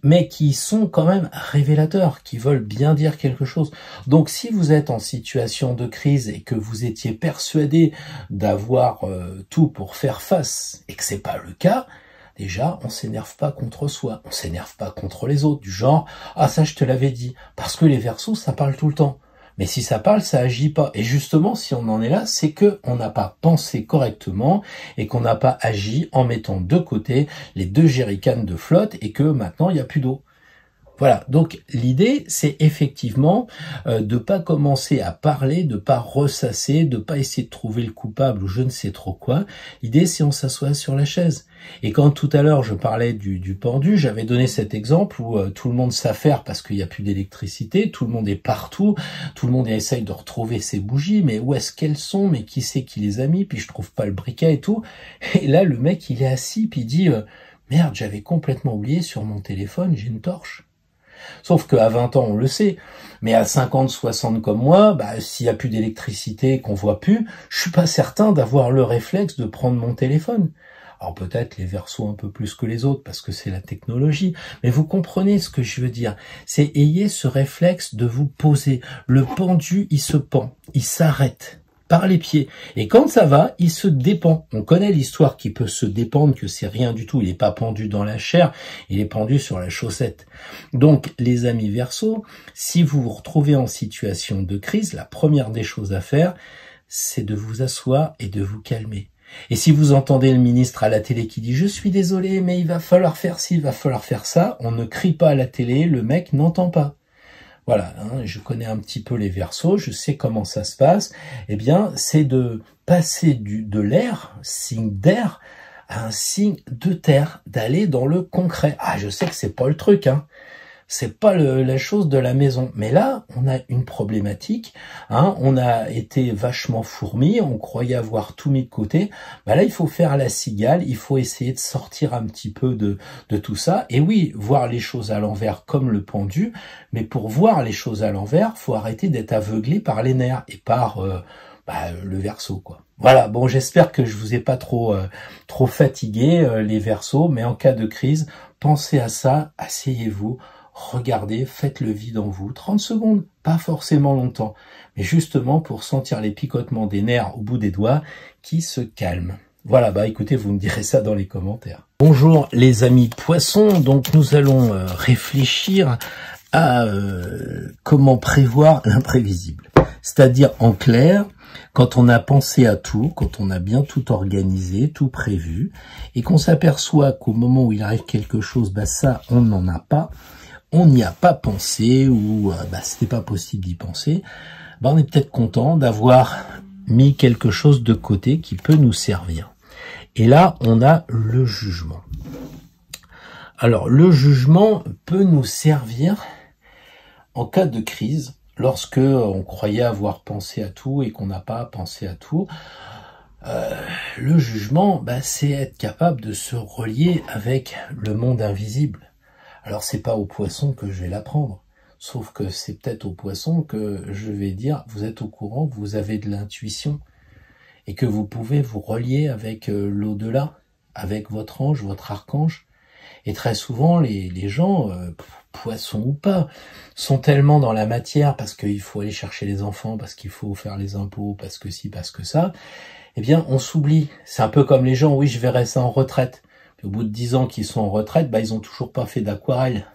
mais qui sont quand même révélateurs, qui veulent bien dire quelque chose. Donc si vous êtes en situation de crise et que vous étiez persuadé d'avoir tout pour faire face et que c'est pas le cas, déjà on s'énerve pas contre soi, on s'énerve pas contre les autres, du genre « Ah ça je te l'avais dit », parce que les Verseaux ça parle tout le temps. Mais si ça parle, ça agit pas. Et justement, si on en est là, c'est que on n'a pas pensé correctement et qu'on n'a pas agi en mettant de côté les 2 jerrycans de flotte et que maintenant, il n'y a plus d'eau. Voilà, donc l'idée, c'est effectivement de pas commencer à parler, de pas ressasser, de pas essayer de trouver le coupable ou je ne sais trop quoi. L'idée, c'est on s'assoit sur la chaise. Et quand tout à l'heure, je parlais du pendu, j'avais donné cet exemple où tout le monde s'affaire parce qu'il n'y a plus d'électricité, tout le monde est partout, tout le monde essaye de retrouver ses bougies, mais où est-ce qu'elles sont, mais qui c'est qui les a mis, puis je trouve pas le briquet et tout. Et là, le mec, il est assis, puis il dit merde, j'avais complètement oublié sur mon téléphone, j'ai une torche. Sauf qu'à 20 ans, on le sait, mais à 50, 60 comme moi, s'il n'y a plus d'électricité, qu'on voit plus, je suis pas certain d'avoir le réflexe de prendre mon téléphone. Alors peut-être les Verseaux un peu plus que les autres, parce que c'est la technologie, mais vous comprenez ce que je veux dire. C'est ayez ce réflexe de vous poser. Le pendu, il se pend, il s'arrête par les pieds. Et quand ça va, il se dépend. On connaît l'histoire qui peut se dépendre, que c'est rien du tout. Il n'est pas pendu dans la chair, il est pendu sur la chaussette. Donc, les amis Verseaux, si vous vous retrouvez en situation de crise, la première des choses à faire, c'est de vous asseoir et de vous calmer. Et si vous entendez le ministre à la télé qui dit « Je suis désolé, mais il va falloir faire ci, il va falloir faire ça », on ne crie pas à la télé, le mec n'entend pas. Voilà, hein, je connais un petit peu les Verseaux, je sais comment ça se passe. Eh bien, c'est de passer de l'air, signe d'air, à un signe de terre, d'aller dans le concret. Ah, je sais que c'est pas le truc, hein. C'est pas la chose de la maison. Mais là, on a une problématique, hein. On a été vachement fourmis, on croyait avoir tout mis de côté. Là, il faut faire la cigale, il faut essayer de sortir un petit peu de tout ça. Et oui, voir les choses à l'envers comme le pendu, mais pour voir les choses à l'envers, faut arrêter d'être aveuglé par les nerfs et par le Verseau, quoi. Voilà, bon, j'espère que je vous ai pas trop fatigué, les Verseaux, mais en cas de crise, pensez à ça, asseyez-vous, regardez, faites le vide en vous, 30 secondes, pas forcément longtemps, mais justement pour sentir les picotements des nerfs au bout des doigts qui se calment. Voilà, écoutez, vous me direz ça dans les commentaires. Bonjour les amis poissons, donc nous allons réfléchir à comment prévoir l'imprévisible. C'est-à-dire en clair, quand on a pensé à tout, quand on a bien tout organisé, tout prévu, et qu'on s'aperçoit qu'au moment où il arrive quelque chose, ça on n'en a pas, on n'y a pas pensé ou c'était pas possible d'y penser, on est peut-être content d'avoir mis quelque chose de côté qui peut nous servir. Et là, on a le jugement. Alors, le jugement peut nous servir en cas de crise, lorsque on croyait avoir pensé à tout et qu'on n'a pas pensé à tout. Le jugement, c'est être capable de se relier avec le monde invisible. Alors c'est pas aux poissons que je vais l'apprendre, sauf que c'est peut-être aux poissons que je vais dire, vous êtes au courant, vous avez de l'intuition, et que vous pouvez vous relier avec l'au-delà, avec votre ange, votre archange. Et très souvent, les gens, poissons ou pas, sont tellement dans la matière, parce qu'il faut aller chercher les enfants, parce qu'il faut faire les impôts, parce que ci, parce que ça, eh bien on s'oublie. C'est un peu comme les gens, oui, je verrai ça en retraite. Au bout de 10 ans qu'ils sont en retraite, ils ont toujours pas fait d'aquarelle.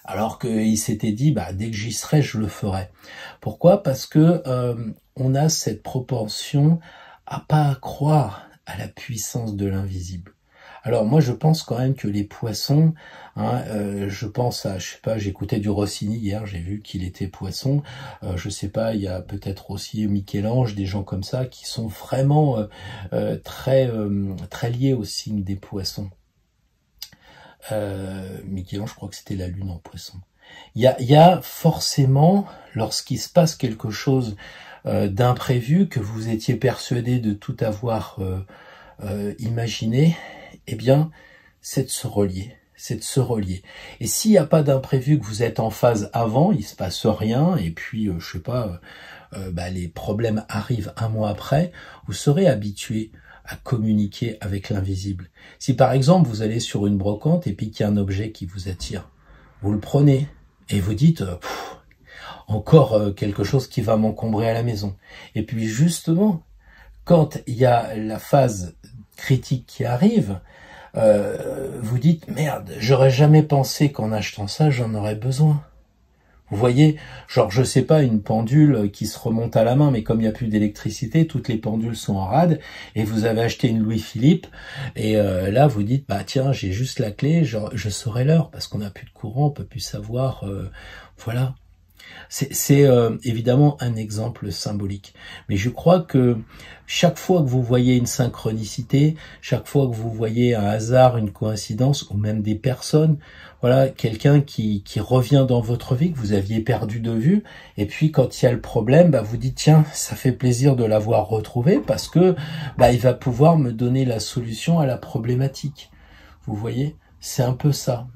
Alors qu'ils s'étaient dit, dès que j'y serai, je le ferai. Pourquoi ? Parce que on a cette propension à pas croire à la puissance de l'invisible. Alors moi je pense quand même que les poissons, hein, je pense à, je sais pas, j'écoutais du Rossini hier, j'ai vu qu'il était poisson, je sais pas, il y a peut-être aussi Michel-Ange, des gens comme ça qui sont vraiment très liés au signe des poissons. Michel-Ange, je crois que c'était la lune en poisson. Il y a forcément, lorsqu'il se passe quelque chose d'imprévu, que vous étiez persuadé de tout avoir imaginé, eh bien, c'est de se relier. C'est de se relier. Et s'il n'y a pas d'imprévu, que vous êtes en phase avant, il se passe rien, et puis, je sais pas, les problèmes arrivent un mois après, vous serez habitué à communiquer avec l'invisible. Si par exemple, vous allez sur une brocante et puis qu'il y a un objet qui vous attire, vous le prenez et vous dites encore quelque chose qui va m'encombrer à la maison. Et puis justement, quand il y a la phase critique qui arrive, vous dites merde, j'aurais jamais pensé qu'en achetant ça, j'en aurais besoin. Vous voyez, genre je sais pas, une pendule qui se remonte à la main, mais comme il n'y a plus d'électricité, toutes les pendules sont en rade, et vous avez acheté une Louis-Philippe, et là vous dites bah tiens, j'ai juste la clé, genre, je saurai l'heure, parce qu'on n'a plus de courant, on peut plus savoir, voilà. C'est évidemment un exemple symbolique. Mais je crois que chaque fois que vous voyez une synchronicité, chaque fois que vous voyez un hasard, une coïncidence, ou même des personnes, voilà, quelqu'un qui revient dans votre vie, que vous aviez perdu de vue, et puis quand il y a le problème, vous dites tiens, ça fait plaisir de l'avoir retrouvé parce que il va pouvoir me donner la solution à la problématique. Vous voyez, c'est un peu ça.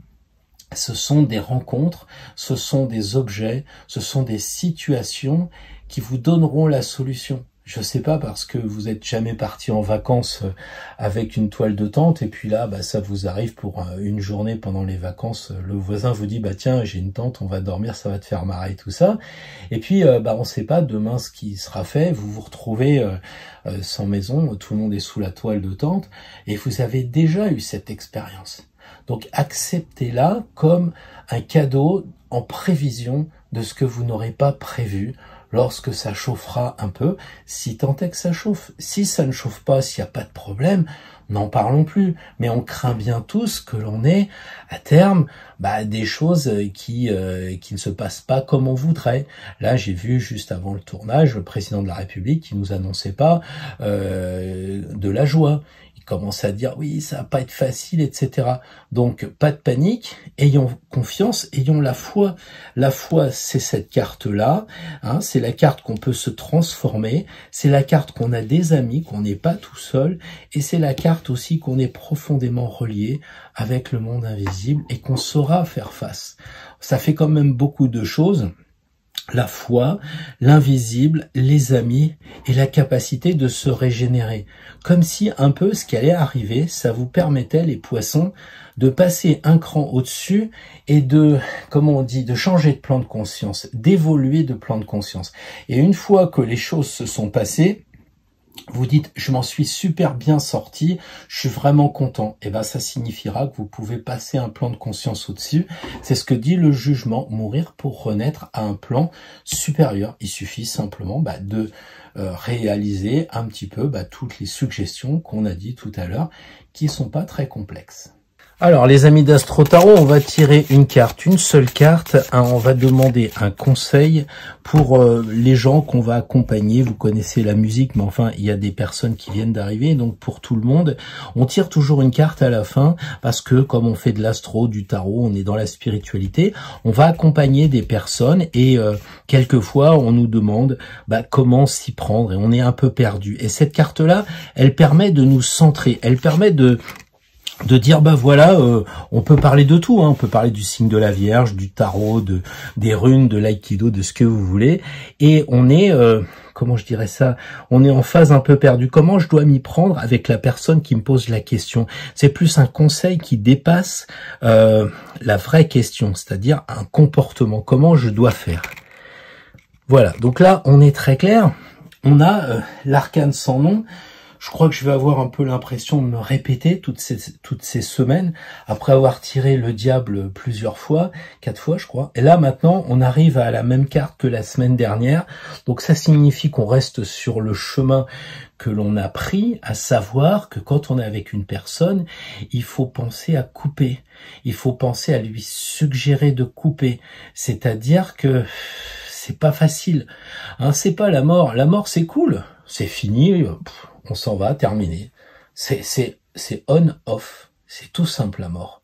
Ce sont des rencontres, ce sont des objets, ce sont des situations qui vous donneront la solution. Je sais pas, parce que vous êtes jamais parti en vacances avec une toile de tente et puis là, ça vous arrive pour une journée pendant les vacances. Le voisin vous dit, tiens, j'ai une tente, on va dormir, ça va te faire marrer, tout ça. Et puis, on sait pas demain ce qui sera fait. Vous vous retrouvez sans maison, tout le monde est sous la toile de tente et vous avez déjà eu cette expérience. Donc acceptez-la comme un cadeau en prévision de ce que vous n'aurez pas prévu lorsque ça chauffera un peu, si tant est que ça chauffe. Si ça ne chauffe pas, s'il n'y a pas de problème, n'en parlons plus. Mais on craint bien tous que l'on ait à terme des choses qui ne se passent pas comme on voudrait. Là, j'ai vu juste avant le tournage le président de la République qui nous annonçait pas de la joie. Commence à dire oui, ça va pas être facile, etc. Donc pas de panique, ayons confiance, ayons la foi. La foi, c'est cette carte-là, hein, c'est la carte qu'on peut se transformer, c'est la carte qu'on a des amis, qu'on n'est pas tout seul, et c'est la carte aussi qu'on est profondément relié avec le monde invisible et qu'on saura faire face. Ça fait quand même beaucoup de choses. La foi, l'invisible, les amis et la capacité de se régénérer. Comme si un peu ce qui allait arriver, ça vous permettait, les poissons, de passer un cran au-dessus et de, comment on dit, de changer de plan de conscience, d'évoluer de plan de conscience. Et une fois que les choses se sont passées, vous dites, je m'en suis super bien sorti, je suis vraiment content. Et ça signifiera que vous pouvez passer un plan de conscience au-dessus. C'est ce que dit le jugement, mourir pour renaître à un plan supérieur. Il suffit simplement de réaliser un petit peu toutes les suggestions qu'on a dit tout à l'heure, qui sont pas très complexes. Alors les amis d'Astro Tarot, on va tirer une carte, une seule carte, on va demander un conseil pour les gens qu'on va accompagner. Vous connaissez la musique, mais enfin il y a des personnes qui viennent d'arriver, donc pour tout le monde, on tire toujours une carte à la fin, parce que comme on fait de l'astro, du tarot, on est dans la spiritualité, on va accompagner des personnes et quelquefois on nous demande comment s'y prendre et on est un peu perdu. Et cette carte-là, elle permet de nous centrer, elle permet de dire voilà, on peut parler de tout, hein. On peut parler du signe de la Vierge, du tarot, des runes, de l'aïkido, de ce que vous voulez, et on est comment je dirais ça, on est en phase un peu perdue. Comment je dois m'y prendre avec la personne qui me pose la question? C'est plus un conseil qui dépasse la vraie question, c'est-à-dire un comportement, comment je dois faire. Voilà, donc là on est très clair, on a l'arcane sans nom. je crois que je vais avoir un peu l'impression de me répéter toutes ces semaines, après avoir tiré le diable plusieurs fois, 4 fois je crois. Et là maintenant, on arrive à la même carte que la semaine dernière. Donc ça signifie qu'on reste sur le chemin que l'on a pris, à savoir que quand on est avec une personne, il faut penser à couper. Il faut penser à lui suggérer de couper. C'est-à-dire que c'est pas facile. Hein, c'est pas la mort. La mort, c'est cool. C'est fini. On s'en va, terminé. C'est on-off. C'est tout simple, la mort.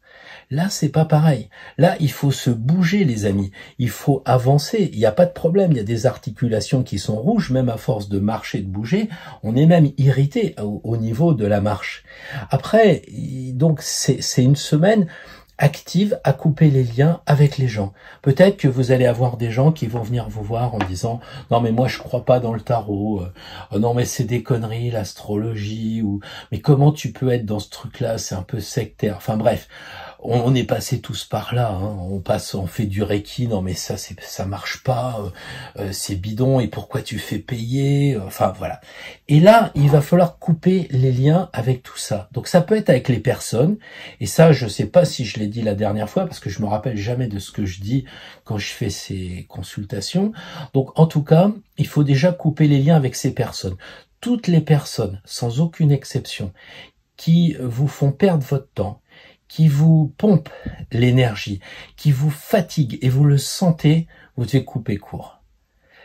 Là, c'est pas pareil. Là, il faut se bouger, les amis. Il faut avancer. Il n'y a pas de problème. Il y a des articulations qui sont rouges, même à force de marcher, de bouger. On est même irrité au niveau de la marche. Après, donc, c'est une semaine active à couper les liens avec les gens. Peut-être que vous allez avoir des gens qui vont venir vous voir en disant « Non mais moi je crois pas dans le tarot, non mais c'est des conneries, l'astrologie, ou mais comment tu peux être dans ce truc-là, c'est un peu sectaire. » Enfin bref, on est passé tous par là, hein. On fait du reiki, non mais ça marche pas, c'est bidon, et pourquoi tu fais payer, enfin voilà. Et là, il va falloir couper les liens avec tout ça. Donc ça peut être avec les personnes, et ça je sais pas si je l'ai dit la dernière fois, parce que je me rappelle jamais de ce que je dis quand je fais ces consultations. Donc en tout cas, il faut déjà couper les liens avec ces personnes. Toutes les personnes, sans aucune exception, qui vous font perdre votre temps, qui vous pompe l'énergie, qui vous fatigue et vous le sentez, vous devez couper court.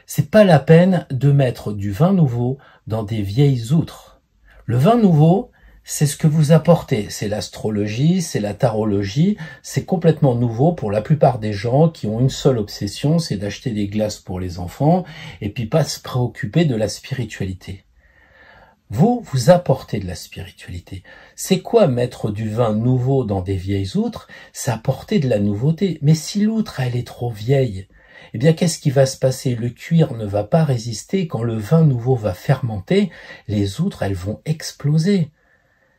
C'est pas la peine de mettre du vin nouveau dans des vieilles outres. Le vin nouveau, c'est ce que vous apportez. C'est l'astrologie, c'est la tarologie, c'est complètement nouveau pour la plupart des gens qui ont une seule obsession, c'est d'acheter des glaces pour les enfants et puis pas se préoccuper de la spiritualité. Vous apportez de la spiritualité. C'est quoi mettre du vin nouveau dans des vieilles outres? C'est apporter de la nouveauté. Mais si l'outre, elle est trop vieille, eh bien, qu'est-ce qui va se passer? Le cuir ne va pas résister. Quand le vin nouveau va fermenter, les outres, elles vont exploser.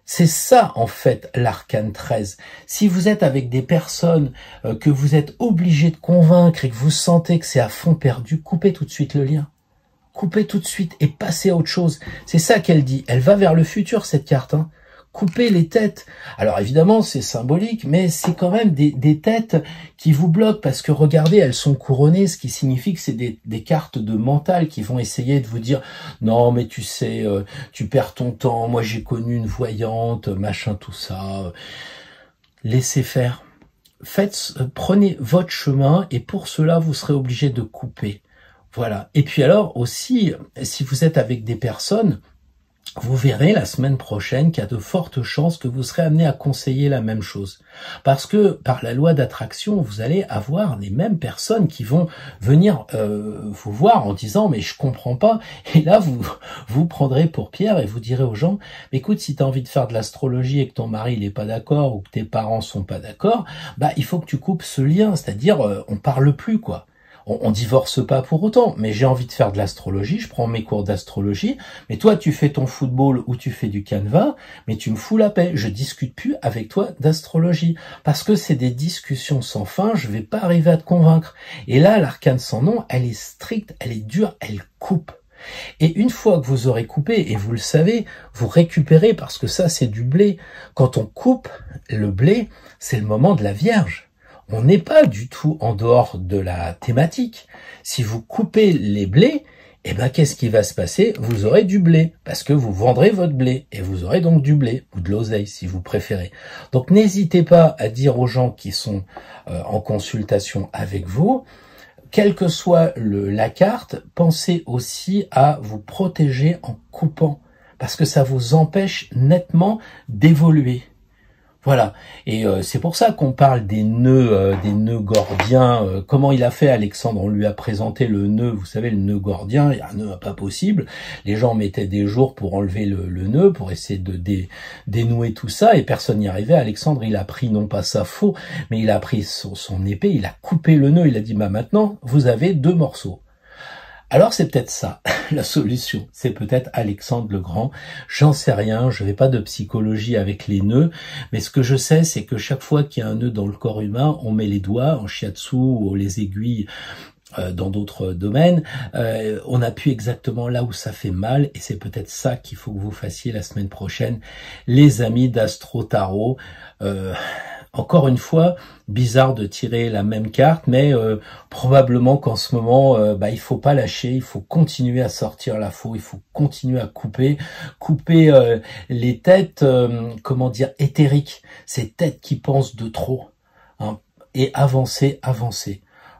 C'est ça, en fait, l'arcane 13. Si vous êtes avec des personnes que vous êtes obligé de convaincre et que vous sentez que c'est à fond perdu, coupez tout de suite le lien. Coupez tout de suite et passez à autre chose. C'est ça qu'elle dit. Elle va vers le futur, cette carte. Hein. Coupez les têtes. Alors évidemment, c'est symbolique, mais c'est quand même des têtes qui vous bloquent parce que regardez, elles sont couronnées, ce qui signifie que c'est des cartes de mental qui vont essayer de vous dire « Non, mais tu sais, tu perds ton temps, moi j'ai connu une voyante, machin, tout ça. » Laissez faire. Prenez votre chemin et pour cela, vous serez obligé de couper. Voilà. Et puis alors aussi, si vous êtes avec des personnes, vous verrez la semaine prochaine qu'il y a de fortes chances que vous serez amené à conseiller la même chose. Parce que par la loi d'attraction, vous allez avoir les mêmes personnes qui vont venir vous voir en disant « mais je comprends pas ». Et là, vous prendrez pour pierre et vous direz aux gens « écoute, si tu as envie de faire de l'astrologie et que ton mari n'est pas d'accord ou que tes parents sont pas d'accord, bah il faut que tu coupes ce lien, c'est-à-dire on parle plus quoi ». On divorce pas pour autant, mais j'ai envie de faire de l'astrologie, je prends mes cours d'astrologie, mais toi tu fais ton football ou tu fais du canevas, mais tu me fous la paix, je discute plus avec toi d'astrologie, parce que c'est des discussions sans fin, je vais pas arriver à te convaincre. Et là, l'arcane sans nom, elle est stricte, elle est dure, elle coupe. Et une fois que vous aurez coupé, et vous le savez, vous récupérez, parce que ça c'est du blé. Quand on coupe le blé, c'est le moment de la Vierge. On n'est pas du tout en dehors de la thématique. Si vous coupez les blés, eh ben, qu'est-ce qui va se passer? Vous aurez du blé, parce que vous vendrez votre blé, et vous aurez donc du blé, ou de l'oseille, si vous préférez. Donc, n'hésitez pas à dire aux gens qui sont en consultation avec vous, quelle que soit la carte, pensez aussi à vous protéger en coupant, parce que ça vous empêche nettement d'évoluer. Voilà, et c'est pour ça qu'on parle des nœuds gordiens. Comment il a fait Alexandre? On lui a présenté le nœud, vous savez, le nœud gordien, il y a un nœud pas possible. Les gens mettaient des jours pour enlever le nœud, pour essayer de dénouer tout ça, et personne n'y arrivait. Alexandre, il a pris non pas sa faux, mais il a pris son épée, il a coupé le nœud, il a dit, bah maintenant, vous avez 2 morceaux. Alors c'est peut-être ça, la solution, c'est peut-être Alexandre le Grand, j'en sais rien, je vais pas de psychologie avec les nœuds, mais ce que je sais, c'est que chaque fois qu'il y a un nœud dans le corps humain, on met les doigts en shiatsu ou les aiguilles dans d'autres domaines, on appuie exactement là où ça fait mal, et c'est peut-être ça qu'il faut que vous fassiez la semaine prochaine, les amis d'Astro Tarot. Encore une fois, bizarre de tirer la même carte, mais probablement qu'en ce moment, il faut pas lâcher, il faut continuer à sortir la faux, il faut continuer à couper les têtes, comment dire, éthériques, ces têtes qui pensent de trop, hein, et avancer.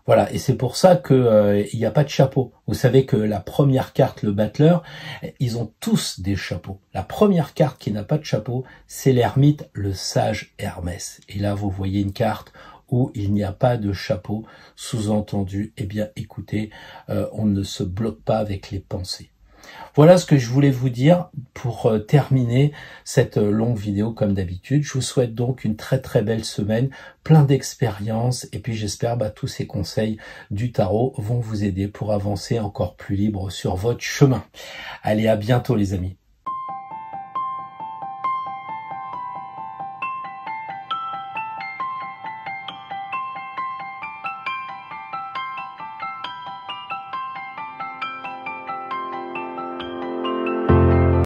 Voilà, et c'est pour ça que il n'y a pas de chapeau. Vous savez que la première carte, le battleur, ils ont tous des chapeaux. La première carte qui n'a pas de chapeau, c'est l'ermite, le sage Hermès. Et là, vous voyez une carte où il n'y a pas de chapeau, sous-entendu, eh bien, écoutez, on ne se bloque pas avec les pensées. Voilà ce que je voulais vous dire pour terminer cette longue vidéo comme d'habitude. Je vous souhaite donc une très très belle semaine, plein d'expériences, et puis j'espère tous ces conseils du tarot vont vous aider pour avancer encore plus libre sur votre chemin. Allez, à bientôt les amis.